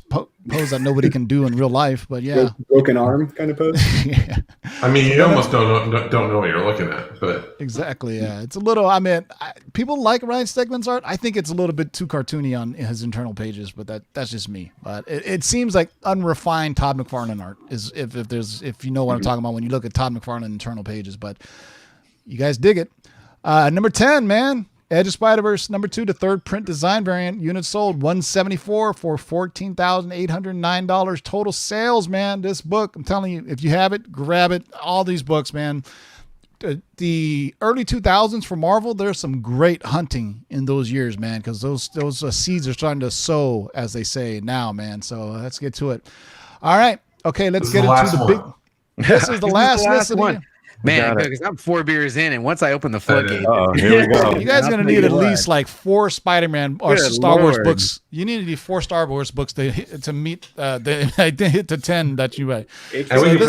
Speaker 1: that nobody can do in real life. But yeah,
Speaker 8: broken arm kind of pose.
Speaker 1: Yeah.
Speaker 7: I mean, you almost don't know what you're looking at, but
Speaker 1: exactly. Yeah, it's a little. I mean, people like Ryan Stegman's art. I think it's a little bit too cartoony on his internal pages, but that's just me. But it seems like unrefined Todd McFarlane art is if you know what I'm talking about when you look at Todd McFarlane internal pages. But you guys dig it. Number 10, man. Edge of Spider-Verse number 2, the third print design variant. Units sold 174 for $14,809 total sales, man. This book, I'm telling you, if you have it, grab it. All these books, man. The early 2000s for Marvel, there's some great hunting in those years, man, because those seeds are starting to sow, as they say now, man. So let's get to it. All right. Okay, let's get into the big. This is the last one.
Speaker 10: Man, because I'm 4 beers in, and once I open the floodgate,
Speaker 9: here we go.
Speaker 1: You guys are gonna need at least like 4 Spider-Man or Star Wars books. You need to do 4 Star Wars books to meet hit the 10 that you write.
Speaker 7: And we can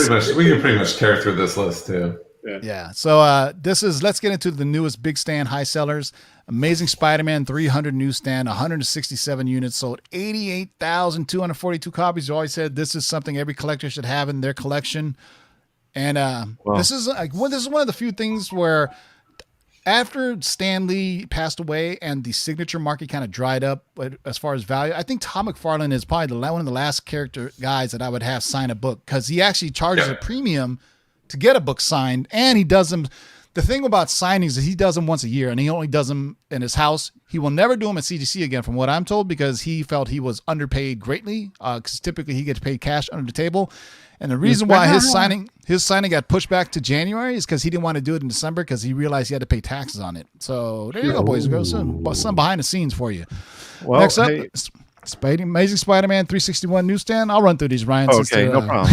Speaker 7: pretty much tear through this list too.
Speaker 1: Yeah. So let's get into the newest big stand high sellers. Amazing Spider-Man 300 newsstand, 167 units sold, 88,242 copies. You always said this is something every collector should have in their collection. And this is one of the few things where after Stan Lee passed away and the signature market kind of dried up as far as value, I think Todd McFarlane is probably one of the last character guys that I would have sign a book, because he actually charges a premium to get a book signed, and he does them. The thing about signings is he does them once a year, and he only does them in his house. He will never do them at CGC again, from what I'm told, because he felt he was underpaid greatly, because typically he gets paid cash under the table. And the reason why his signing got pushed back to January is because he didn't want to do it in December, because he realized he had to pay taxes on it. So there you go, boys and girls. Some behind the scenes for you. Well, next up, Amazing Spider-Man 361 newsstand. I'll run through these, Ryan.
Speaker 9: Okay, no problem.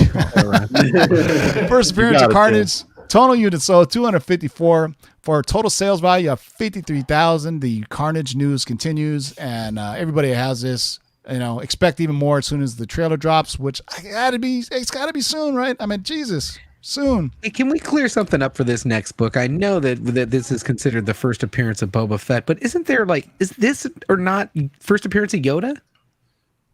Speaker 1: First appearance of Carnage. Total units sold 254 for a total sales value of 53,000. The Carnage news continues, and everybody has this. Expect even more as soon as the trailer drops, which it's got to be soon, right? I mean, Jesus. Soon.
Speaker 10: Hey, can we clear something up for this next book? I know that this is considered the first appearance of Boba Fett, but isn't there is this or not first appearance of Yoda?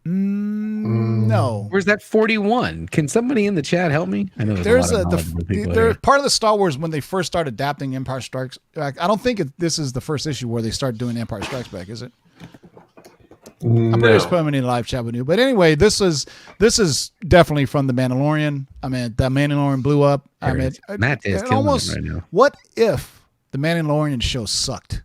Speaker 1: No.
Speaker 10: Where's that 41? Can somebody in the chat help me? I know there's
Speaker 1: part of the Star Wars when they first started adapting Empire Strikes Back. I don't think this is the first issue where they start doing Empire Strikes Back, is it? I'm going to put them in the live chat with you. But anyway, this is definitely from The Mandalorian. I mean, The Mandalorian blew up. I mean,
Speaker 10: Matt is killing it right now.
Speaker 1: What if The Mandalorian show sucked?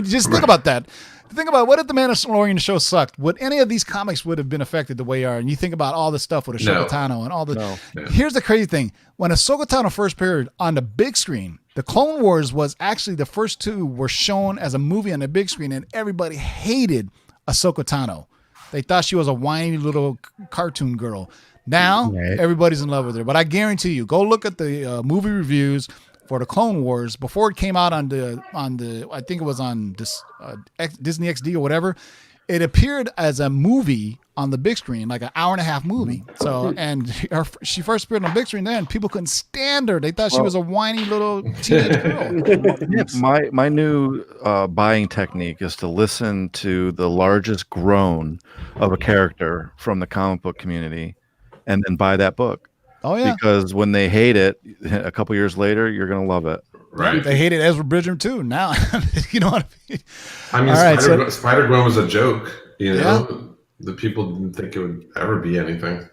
Speaker 1: Just think about that. Think about what if The Mandalorian show sucked? Would any of these comics would have been affected the way they are? And you think about all the stuff with Ahsoka Tano and all the. No. Here's the crazy thing: when Ahsoka Tano first appeared on the big screen, the Clone Wars was actually the first two were shown as a movie on the big screen, and everybody hated Ahsoka Tano. They thought she was a whiny little cartoon girl. Now everybody's in love with her. But I guarantee you, go look at the movie reviews for the Clone Wars before it came out on the I think it was on this Disney XD or whatever. It appeared as a movie on the big screen, like an hour and a half movie. So, and she first appeared on the big screen. Then people couldn't stand her. They thought she was a whiny little teenage girl.
Speaker 9: My new buying technique is to listen to the largest groan of a character from the comic book community, and then buy that book.
Speaker 1: Oh yeah,
Speaker 9: because when they hate it, a couple years later, you're gonna love it.
Speaker 7: Right?
Speaker 1: They hated Ezra Bridger too. Now, you know what I mean.
Speaker 7: I mean, Spider-Gwen was a joke. You know, the people didn't think it would ever be anything.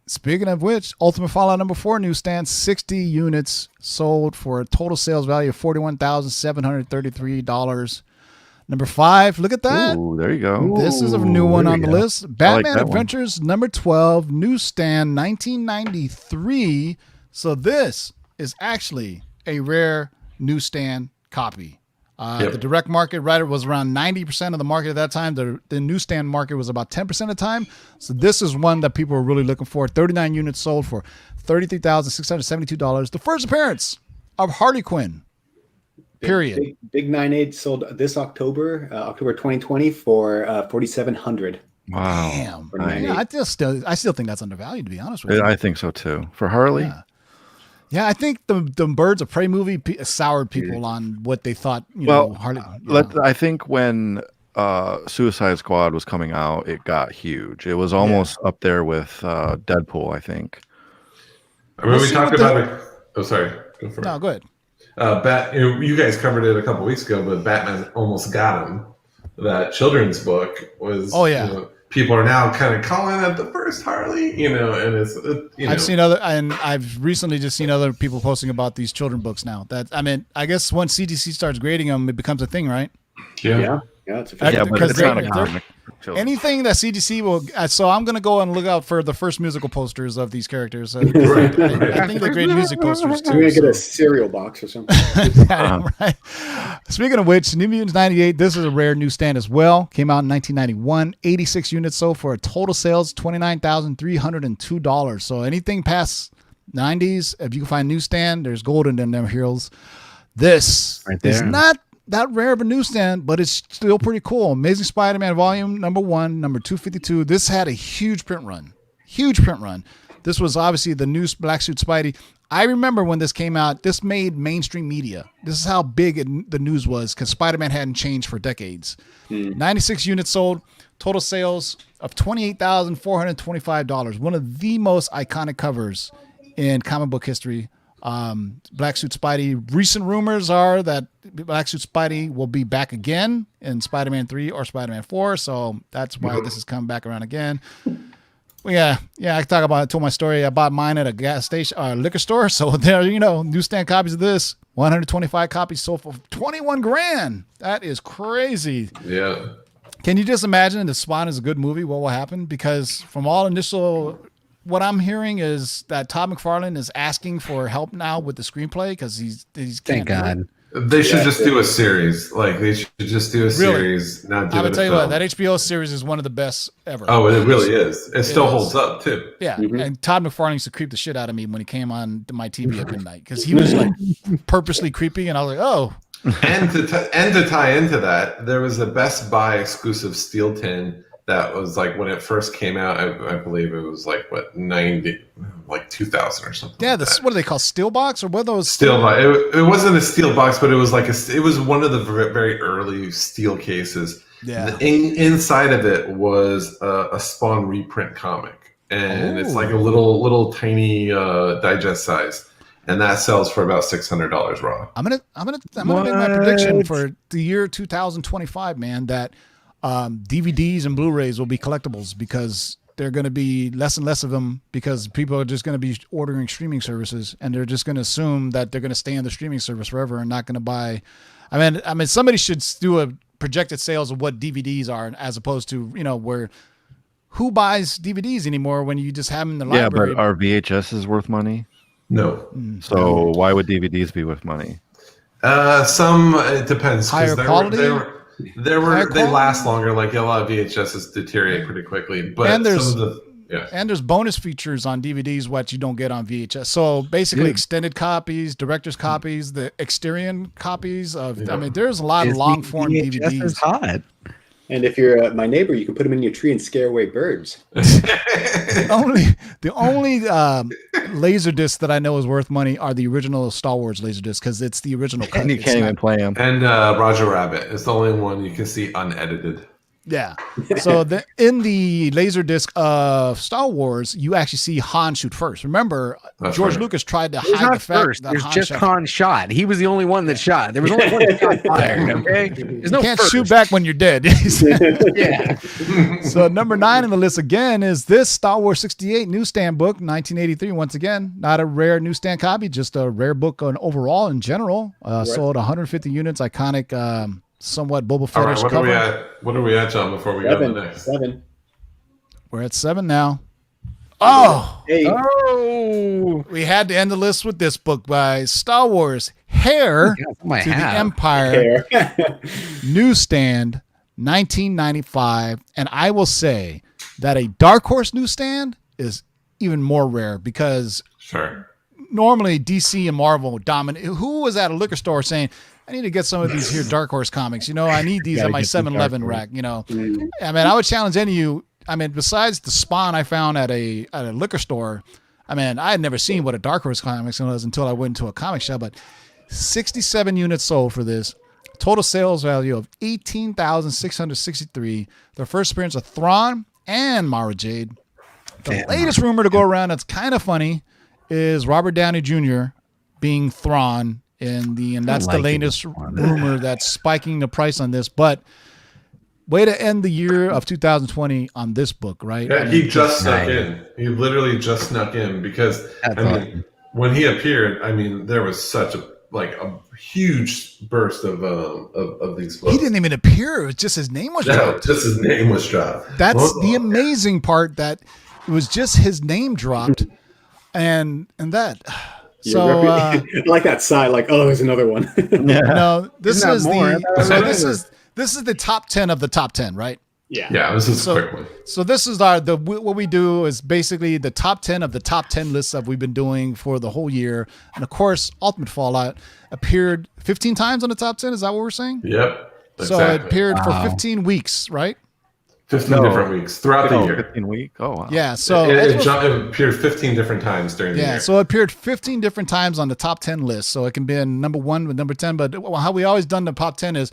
Speaker 1: Speaking of which, Ultimate Fallout #4 newsstand, 60 units sold for a total sales value of $41,733. Number 5, look at that.
Speaker 9: Ooh, there you go.
Speaker 1: This is a new one on the list. Batman Adventures #12, newsstand, 1993. So this is actually a rare newsstand copy. The direct market was around 90% of the market at that time. The newsstand market was about 10% of the time. So this is one that people were really looking for. 39 units sold for $33,672. The first appearance of Harley Quinn. Period.
Speaker 8: Big 9.8 sold this October 2020 for $4,700.
Speaker 9: Wow.
Speaker 1: Damn. I still think that's undervalued, to be honest with you.
Speaker 9: I think so too. For Harley?
Speaker 1: Yeah, I think the Birds of Prey movie soured people on what they thought. Harley.
Speaker 9: I think when Suicide Squad was coming out, it got huge. It was almost up there with Deadpool, I think.
Speaker 7: I mean, we talked about it. Oh, sorry. Go for it.
Speaker 1: No, go ahead.
Speaker 7: You guys covered it a couple weeks ago, but Batman Almost Got Him. That children's book was. Oh yeah. People are now kind of calling it the first Harley, and it's.
Speaker 1: I've seen I've recently just seen other people posting about these children books now. I guess once CDC starts grading them, it becomes a thing, right?
Speaker 8: Yeah. It's a fact.
Speaker 9: But it's not a comic.
Speaker 1: Anything that CDC will, so I'm gonna go and look out for the first musical posters of these characters. I think they grade music posters too.
Speaker 8: We're gonna get a cereal box or something.
Speaker 1: Right. Speaking of which, New Mutants 98. This is a rare newsstand as well. Came out in 1991. 86 units sold for a total sales $29,302. So anything past 90s, if you can find newsstand, there's gold in them heroes. This is not that rare of a newsstand, but it's still pretty cool. Amazing Spider-Man volume #1, number 252. This had a huge print run. This was obviously the new Black Suit Spidey. I remember when this came out, this made mainstream media. This is how big the news was because Spider-Man hadn't changed for decades. 96 units sold, total sales of $28,425. One of the most iconic covers in comic book history. Black Suit Spidey. Recent rumors are that Black Suit Spidey will be back again in Spider-Man 3 or Spider-Man 4, so that's why this is coming back around again. Well, I told my story. I bought mine at a gas station, liquor store. So there, newsstand copies of this. 125 copies sold for $21,000. That is crazy.
Speaker 7: Yeah.
Speaker 1: Can you just imagine if Spawn is a good movie? What will happen? Because from all initial. What I'm hearing is that Todd McFarlane is asking for help now with the screenplay because he's
Speaker 10: thank God.
Speaker 7: They should just do a series. They should just do a series. Not do
Speaker 1: I would tell you what, that HBO series is one of the best ever.
Speaker 7: Oh, it really is. It still holds up too.
Speaker 1: Yeah, and Todd McFarlane used to creep the shit out of me when he came on to my TV at midnight because he was purposely creepy, and I was like, oh.
Speaker 7: And to tie into that, there was a Best Buy exclusive steel tin that was like when it first came out. I believe it was like what 90, like 2000 or something.
Speaker 1: Yeah,
Speaker 7: like
Speaker 1: what do they call steel box or what are those?
Speaker 7: Steel box. It wasn't a steel box, but it was like it was one of the very early steel cases.
Speaker 1: Yeah.
Speaker 7: Inside of it was a Spawn reprint comic, and it's like a little tiny digest size, and that sells for about $600 raw.
Speaker 1: I'm gonna make my prediction for the year 2025, man. That DVDs and Blu-rays will be collectibles because they're going to be less and less of them because people are just going to be ordering streaming services, and they're just going to assume that they're going to stay on the streaming service forever and not going to buy. I mean, somebody should do a projected sales of what DVDs are, as opposed to where who buys DVDs anymore when you just have them in the library.
Speaker 9: Yeah, but are VHSs worth money?
Speaker 7: No.
Speaker 9: So why would DVDs be worth money?
Speaker 7: It depends.
Speaker 1: Higher quality.
Speaker 7: They last longer. Like a lot of VHSs deteriorate pretty quickly, but
Speaker 1: and there's
Speaker 7: some of the
Speaker 1: and there's bonus features on DVDs what you don't get on VHS. So basically, extended copies, director's copies, the Exterior copies of. I mean, there's a lot of long form DVDs.
Speaker 10: Is hot.
Speaker 8: And if you're my neighbor, you can put them in your tree and scare away birds.
Speaker 1: The only laser disc that I know is worth money are the original Star Wars laser disc because it's the original cut.
Speaker 9: And you can't even play them.
Speaker 7: And Roger Rabbit is the only one you can see unedited.
Speaker 1: Yeah. So in the laser disc of Star Wars, you actually see Han shoot first. Remember, George Lucas tried to hide the fact that
Speaker 10: There's
Speaker 1: Han
Speaker 10: just
Speaker 1: shot.
Speaker 10: Han shot. He was the only one that shot. There was only one shot fired. Okay, there's no
Speaker 1: You can't
Speaker 10: first.
Speaker 1: shoot back when you're dead.
Speaker 10: Yeah.
Speaker 1: So number 9 in the list again is this Star Wars 68 newsstand book, 1983. Once again, not a rare newsstand copy, just a rare book on overall in general. Sold 150 units, iconic. Somewhat Boba
Speaker 7: All right,
Speaker 1: Fettish cover.
Speaker 7: what are we at, John? Before we go to the next,
Speaker 8: 7.
Speaker 1: We're at 7 now. Oh,
Speaker 8: 8.
Speaker 10: Oh,
Speaker 1: we had to end the list with this book by Star Wars Heir
Speaker 10: my
Speaker 1: to the
Speaker 10: hat.
Speaker 1: Empire newsstand, 1995. And I will say that a Dark Horse newsstand is even more rare because normally DC and Marvel dominate. Who was at a liquor store saying, I need to get some of these here Dark Horse comics. I need these at my 7-Eleven rack. I mean, I would challenge any of you. I mean, besides the Spawn I found at a liquor store, I mean, I had never seen what a Dark Horse comics was until I went to a comic shop. But 67 units sold for this. Total sales value of $18,663. Their first appearance of Thrawn and Mara Jade. The latest rumor to go around that's kind of funny is Robert Downey Jr. being Thrawn. And that's the latest rumor that's spiking the price on this. But way to end the year of 2020 on this book, right?
Speaker 7: Yeah, he just snuck in. He literally just snuck in because when he appeared, I mean, there was such a huge burst of these books.
Speaker 1: He didn't even appear. It was just his name was dropped.
Speaker 7: Just his name was dropped.
Speaker 1: That's the amazing part, that it was just his name dropped, and that. So
Speaker 8: I like that sigh, like, oh, there's another one.
Speaker 1: No, this is the top 10 of the top 10, right?
Speaker 7: Yeah, this is a quick one.
Speaker 1: So this is what we do is basically the top 10 of the top 10 lists that we've been doing for the whole year. And of course, Ultimate Fallout appeared 15 times on the top 10. Is that what we're saying?
Speaker 7: Yep. Exactly.
Speaker 1: So it appeared for 15 weeks, right?
Speaker 7: 15 different weeks throughout the year.
Speaker 9: 15 weeks. Oh, wow.
Speaker 1: Yeah. So
Speaker 7: it appeared 15 different times during the year.
Speaker 1: Yeah. So it appeared 15 different times on the top 10 list. So it can be in number 1 with number 10. But how we always done the top 10 is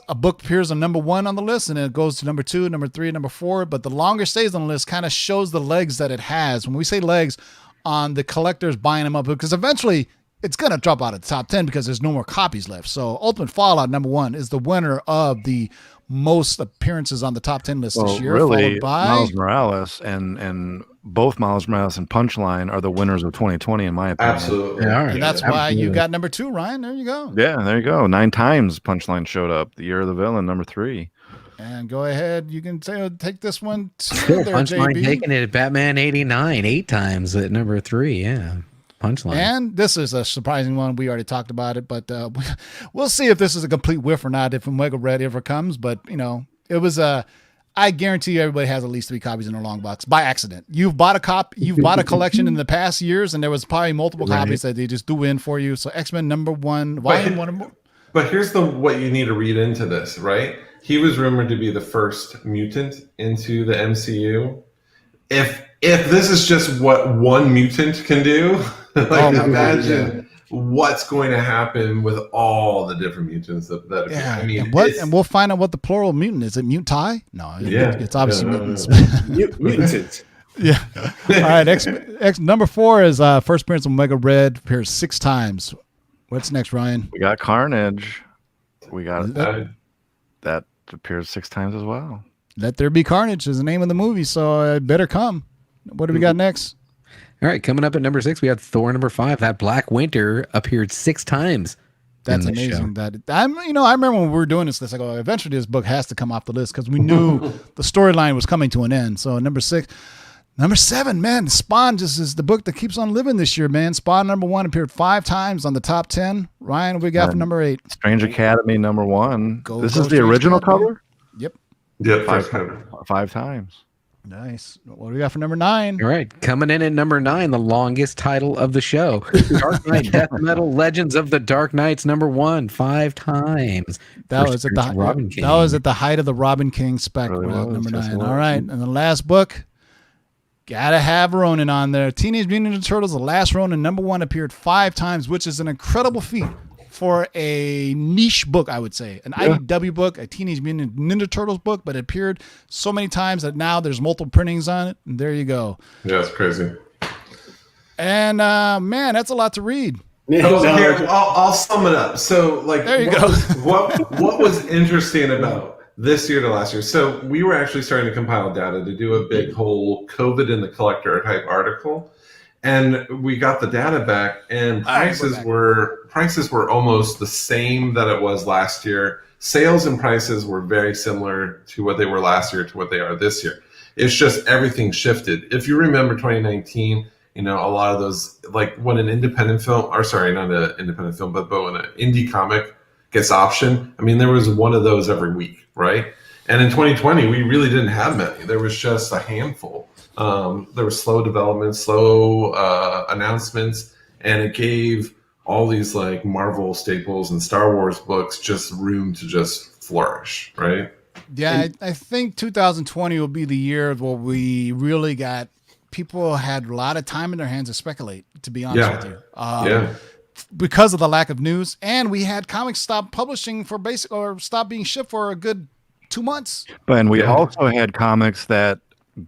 Speaker 1: a book appears on number 1 on the list, and then it goes to number 2, number 3, number 4. But the longer stays on the list kind of shows the legs that it has. When we say legs, on the collectors buying them up, because eventually it's going to drop out of the top 10 because there's no more copies left. So Ultimate Fallout number 1 is the winner of the most appearances on the top 10 list this year.
Speaker 9: Really,
Speaker 1: followed by
Speaker 9: Miles Morales and both Miles Morales and Punchline are the winners of 2020 in my opinion.
Speaker 7: Absolutely.
Speaker 1: and that's why you got number 2, Ryan. There you go.
Speaker 9: Yeah, there you go. 9 times Punchline showed up. The Year of the Villain, number 3.
Speaker 1: And go ahead. You can take this one too.
Speaker 10: Still
Speaker 1: There,
Speaker 10: Punchline
Speaker 1: JB.
Speaker 10: taking it at Batman 89 8 times at number 3. Yeah. Punchline.
Speaker 1: And this is a surprising one. We already talked about it, but we'll see if this is a complete whiff or not, if Omega Red ever comes. But, it was I guarantee you everybody has at least 3 copies in their long box by accident. You've bought a collection in the past years, and there was probably multiple copies that they just threw in for you. So X-Men number 1, volume 1.
Speaker 7: But here's what you need to read into this, right? He was rumored to be the first mutant into the MCU. If this is just what one mutant can do, imagine what's going to happen with all the different mutants that appear.
Speaker 1: Yeah,
Speaker 7: I mean,
Speaker 1: and we'll find out what the plural mutant is. It mutai? No, it's obviously mutants.
Speaker 8: Mutants.
Speaker 1: Yeah. All right. X number 4 is first appearance of Omega Red, appears 6 times. What's next, Ryan?
Speaker 9: We got Carnage. We got that appears 6 times as well.
Speaker 1: Let There Be Carnage is the name of the movie, so it better come. What do we got next?
Speaker 10: All right, coming up at number 6, we have Thor number 5. That Black Winter appeared 6 times.
Speaker 1: That's amazing. I remember when we were doing this, like, eventually this book has to come off the list because we knew the storyline was coming to an end. So number 6. Number 7, man, Spawn just is the book that keeps on living this year, man. Spawn number 1 appeared 5 times on the top 10. Ryan, what we got for number 8?
Speaker 9: Strange Academy number 1. This is the original cover?
Speaker 1: Yep.
Speaker 7: Yeah,
Speaker 9: 5 times.
Speaker 1: Nice. What do we got for number 9?
Speaker 10: All right, coming in at number 9, the longest title of the show. Dark Knight Death Metal Legends of the Dark Knights number 1, 5 times.
Speaker 1: That was at the height of the Robin King spec.
Speaker 9: Really
Speaker 1: number 9. All right, and the last book, gotta have Ronin on there. Teenage Mutant Ninja Turtles, The Last Ronin, number 1, appeared 5 times, which is an incredible feat for a niche book, I would say. An IDW book, a Teenage Mutant Ninja Turtles book, but it appeared so many times that now there's multiple printings on it, and there you go.
Speaker 7: Yeah, it's crazy.
Speaker 1: And, man, that's a lot to read.
Speaker 7: Here, I'll sum it up. So, like,
Speaker 1: there you go.
Speaker 7: what was interesting about this year to last year? So we were actually starting to compile data to do a big whole COVID in the collector type article. And we got the data back, and prices were almost the same that it was last year. Sales and prices were very similar to what they were last year to what they are this year. It's just everything shifted. If you remember 2019, a lot of those, like when an independent film, or sorry, not an independent film, but when an indie comic gets optioned, I mean, there was one of those every week, right? And in 2020, we really didn't have many. There was just a handful. There was slow development, slow announcements, and it gave all these like Marvel staples and Star Wars books just room to just flourish, right?
Speaker 1: Yeah, I think 2020 will be the year where we really got people had a lot of time in their hands to speculate, to be honest with you. Because of the lack of news, and we had comics stop publishing or stop being shipped for a good 2 months.
Speaker 9: And we also had comics that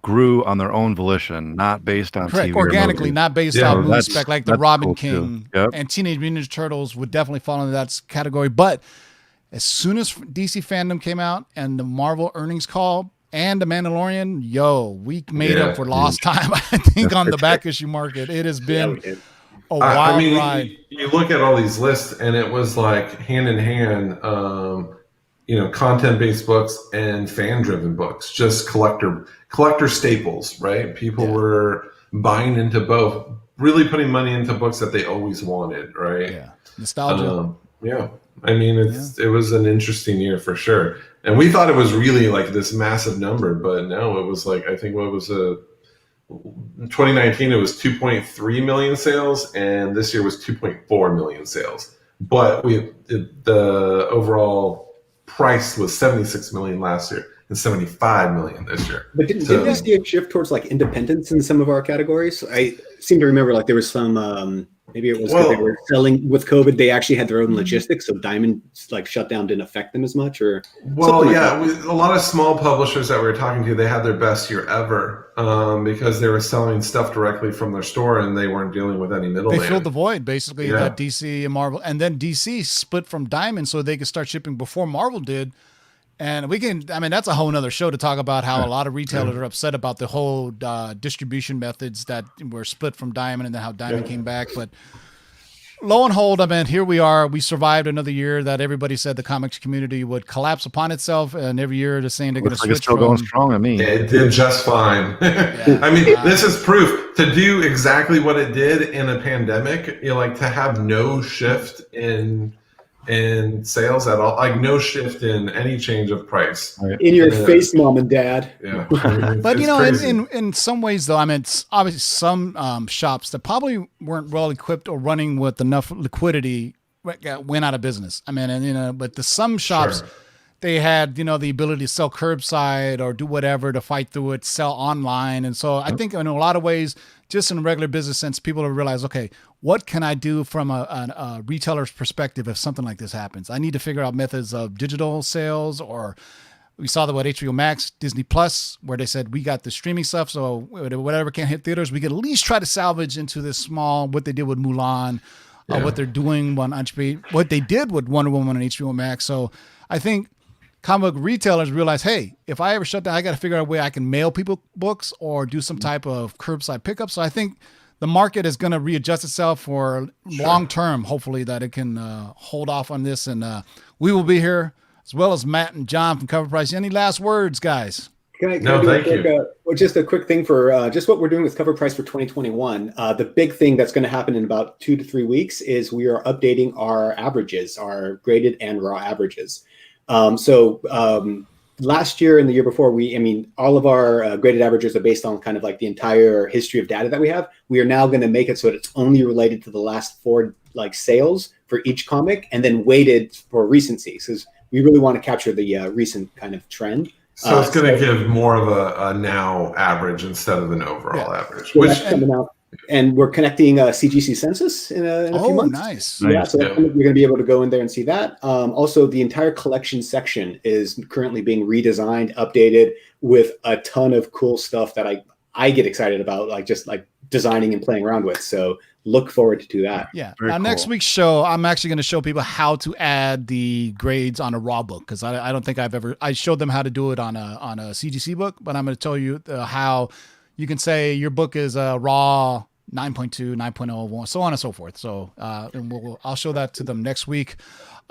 Speaker 9: grew on their own volition, not based on TV
Speaker 1: organically, not based on movie spec, like the Robin
Speaker 9: cool
Speaker 1: King and Teenage Mutant Ninja Turtles would definitely fall into that category. But as soon as DC fandom came out and the Marvel earnings call and the Mandalorian, we made up for lost time. I think on the back issue market, it has been a wild ride.
Speaker 7: You look at all these lists, and it was like hand in hand. Content-based books and fan-driven books, just collector staples, right? People were buying into both, really putting money into books that they always wanted, right?
Speaker 1: Yeah, nostalgia.
Speaker 7: I mean, it was an interesting year for sure, and we thought it was really like this massive number, but no, it was like, I think what was 2019, it was 2.3 million sales, and this year was 2.4 million sales. But the overall price was 76 million last year and 75 million this year.
Speaker 8: But didn't we see a shift towards like independence in some of our categories? I seem to remember like there was some maybe it was because they were selling with COVID, they actually had their own logistics, so Diamond like shutdown didn't affect them as much, or
Speaker 7: a lot of small publishers that we were talking to, they had their best year ever because they were selling stuff directly from their store and they weren't dealing with any middleman.
Speaker 1: They filled the void basically that DC and Marvel, and then DC split from Diamond so they could start shipping before Marvel did. And that's a whole nother show to talk about how a lot of retailers are upset about the whole distribution methods that were split from Diamond and then how Diamond came back. But lo and behold, here we are. We survived another year that everybody said the comics community would collapse upon itself. And every year they're saying they're going to switch.
Speaker 9: It's still going strong to me.
Speaker 7: It did just fine. I mean, this is proof to do exactly what it did in a pandemic, to have no shift in sales at all, like no shift in any change of price.
Speaker 8: In your face, mom and dad.
Speaker 7: Yeah.
Speaker 1: But in some ways though, it's obviously some shops that probably weren't well equipped or running with enough liquidity went out of business. I mean, and but some shops, they had, the ability to sell curbside or do whatever to fight through it, sell online. And so I think in a lot of ways, just in a regular business sense, people have realized, okay, what can I do from a retailer's perspective if something like this happens? I need to figure out methods of digital sales, or we saw that with HBO Max, Disney Plus, where they said, we got the streaming stuff. So whatever can't hit theaters, we could at least try to salvage into this small, what they did with Mulan, what they're doing on HBO, what they did with Wonder Woman on HBO Max. So I think comic book retailers realize, hey, if I ever shut down, I got to figure out a way I can mail people books or do some type of curbside pickup. So I think the market is going to readjust itself for long term, hopefully, that it can hold off on this. And we will be here, as well as Matt and John from CovrPrice. Any last words, guys?
Speaker 8: Thank you. Just a quick thing for just what we're doing with CovrPrice for 2021. The big thing that's going to happen in about 2 to 3 weeks is we are updating our averages, our graded and raw averages. Last year and the year before, all of our graded averages are based on kind of like the entire history of data that we have. We are now going to make it so that it's only related to the last 4 sales for each comic, and then weighted for recency, because we really want to capture the recent kind of trend.
Speaker 7: So it's going to give more of a now average instead of an overall average.
Speaker 8: Which coming out. And we're connecting CGC Census in a few months.
Speaker 1: Nice.
Speaker 8: Yeah, so you're going to be able to go in there and see that. Also, the entire collection section is currently being redesigned, updated with a ton of cool stuff that I get excited about, just designing and playing around with. So look forward to that.
Speaker 1: Yeah. Now, next week's show, I'm actually going to show people how to add the grades on a raw book, because I don't think I showed them how to do it on a CGC book, but I'm going to tell you how you can say your book is a raw 9.2, 9.0, so on and so forth. So I'll show that to them next week.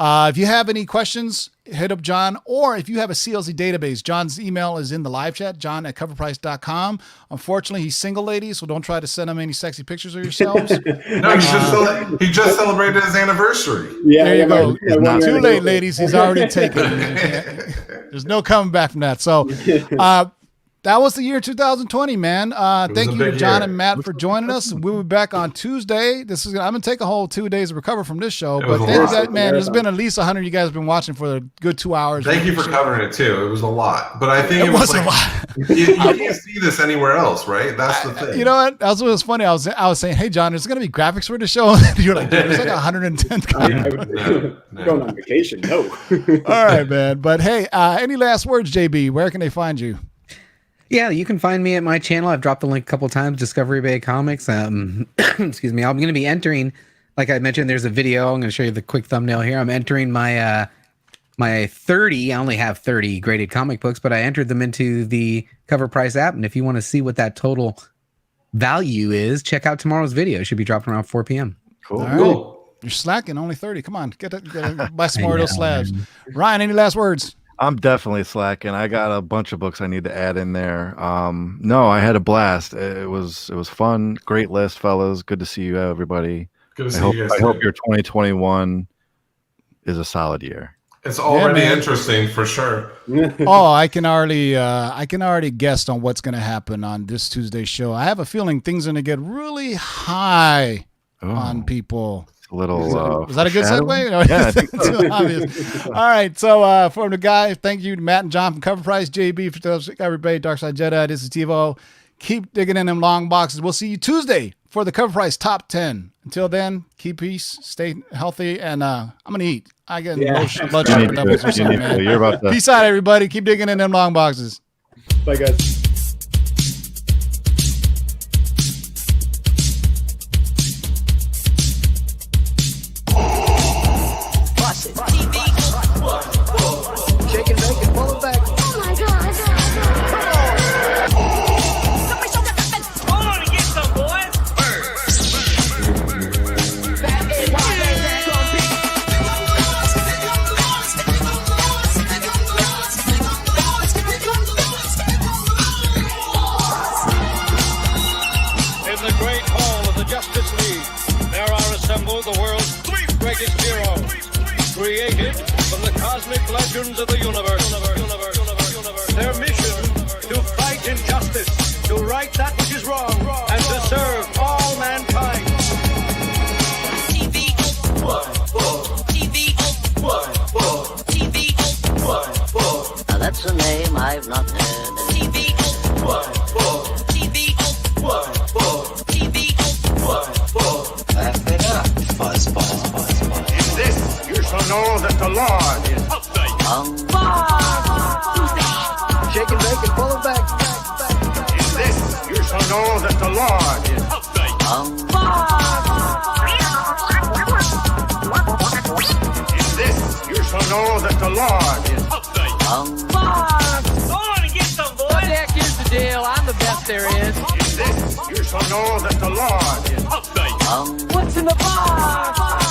Speaker 1: If you have any questions, hit up John, or if you have a CLZ database, John's email is in the live chat, john@coverprice.com. Unfortunately, he's single, ladies, so don't try to send him any sexy pictures of yourselves.
Speaker 7: No, he just celebrated his anniversary.
Speaker 8: Yeah,
Speaker 1: there you go. Too late, ladies. He's already taken. There's no coming back from that. So that was the year 2020, man. Thank you, John and Matt, for joining us. We'll be back on Tuesday. I'm going to take a whole 2 days to recover from this show. But thank you guys, man. There's been at least 100 of you guys have been watching for a good 2 hours.
Speaker 7: Thank you for covering it, too. It was a lot. But I think it was a lot. You can't see this anywhere else, right? That's the thing.
Speaker 1: You know what? That's what was funny. I was saying, hey, John, there's going to be graphics for the show. You're like, there's like 110
Speaker 8: Going on vacation. No.
Speaker 1: All right, man. But hey, any last words, JB? Where can they find you?
Speaker 10: Yeah, you can find me at my channel. I've dropped the link a couple times, Discovery Bay Comics. Excuse me. I'm going to be entering, like I mentioned, there's a video. I'm going to show you the quick thumbnail here. I'm entering my 30. I only have 30 graded comic books, but I entered them into the CovrPrice app. And if you want to see what that total value is, check out tomorrow's video. It should be dropping around 4 p.m.
Speaker 1: Cool. All right. Cool. You're slacking. Only 30. Come on. Get buy some more of those slabs. Ryan, any last words?
Speaker 9: I'm definitely slacking. I got a bunch of books I need to add in there. No, I had a blast. It was fun. Great list, fellas. Good to see you, everybody.
Speaker 7: Good to see you guys.
Speaker 9: I hope your 2021 is a solid year.
Speaker 7: It's already interesting for sure.
Speaker 1: I can already guess on what's going to happen on this Tuesday show. I have a feeling things are going to get really high on people.
Speaker 9: Little
Speaker 1: is that a good segue?
Speaker 9: Yeah, I think so.
Speaker 1: Too obvious. All right, so for the guy, thank you to Matt and John from CovrPrice, JB for everybody, Darkside Jedi. This is TiVo. Keep digging in them long boxes. We'll see you Tuesday for the CovrPrice Top 10. Until then, keep peace, stay healthy, and I'm gonna eat. I get blood sugar levels or something, man. Peace out, everybody. Keep digging in them long boxes.
Speaker 8: Bye, guys.
Speaker 5: The world's 3 greatest heroes, created from the cosmic legends of the universe. Their mission, to fight injustice, to right that which is wrong, and to serve all mankind.
Speaker 3: know that the Lord is
Speaker 2: Shake and bake and pull it back.
Speaker 3: in this. You shall know that the Lord is in this. You shall know that the Lord is
Speaker 2: Go on and get some, boy. What the heck is the deal? I'm the best there is.
Speaker 3: in this. You shall know that the Lord is
Speaker 2: What's in the box?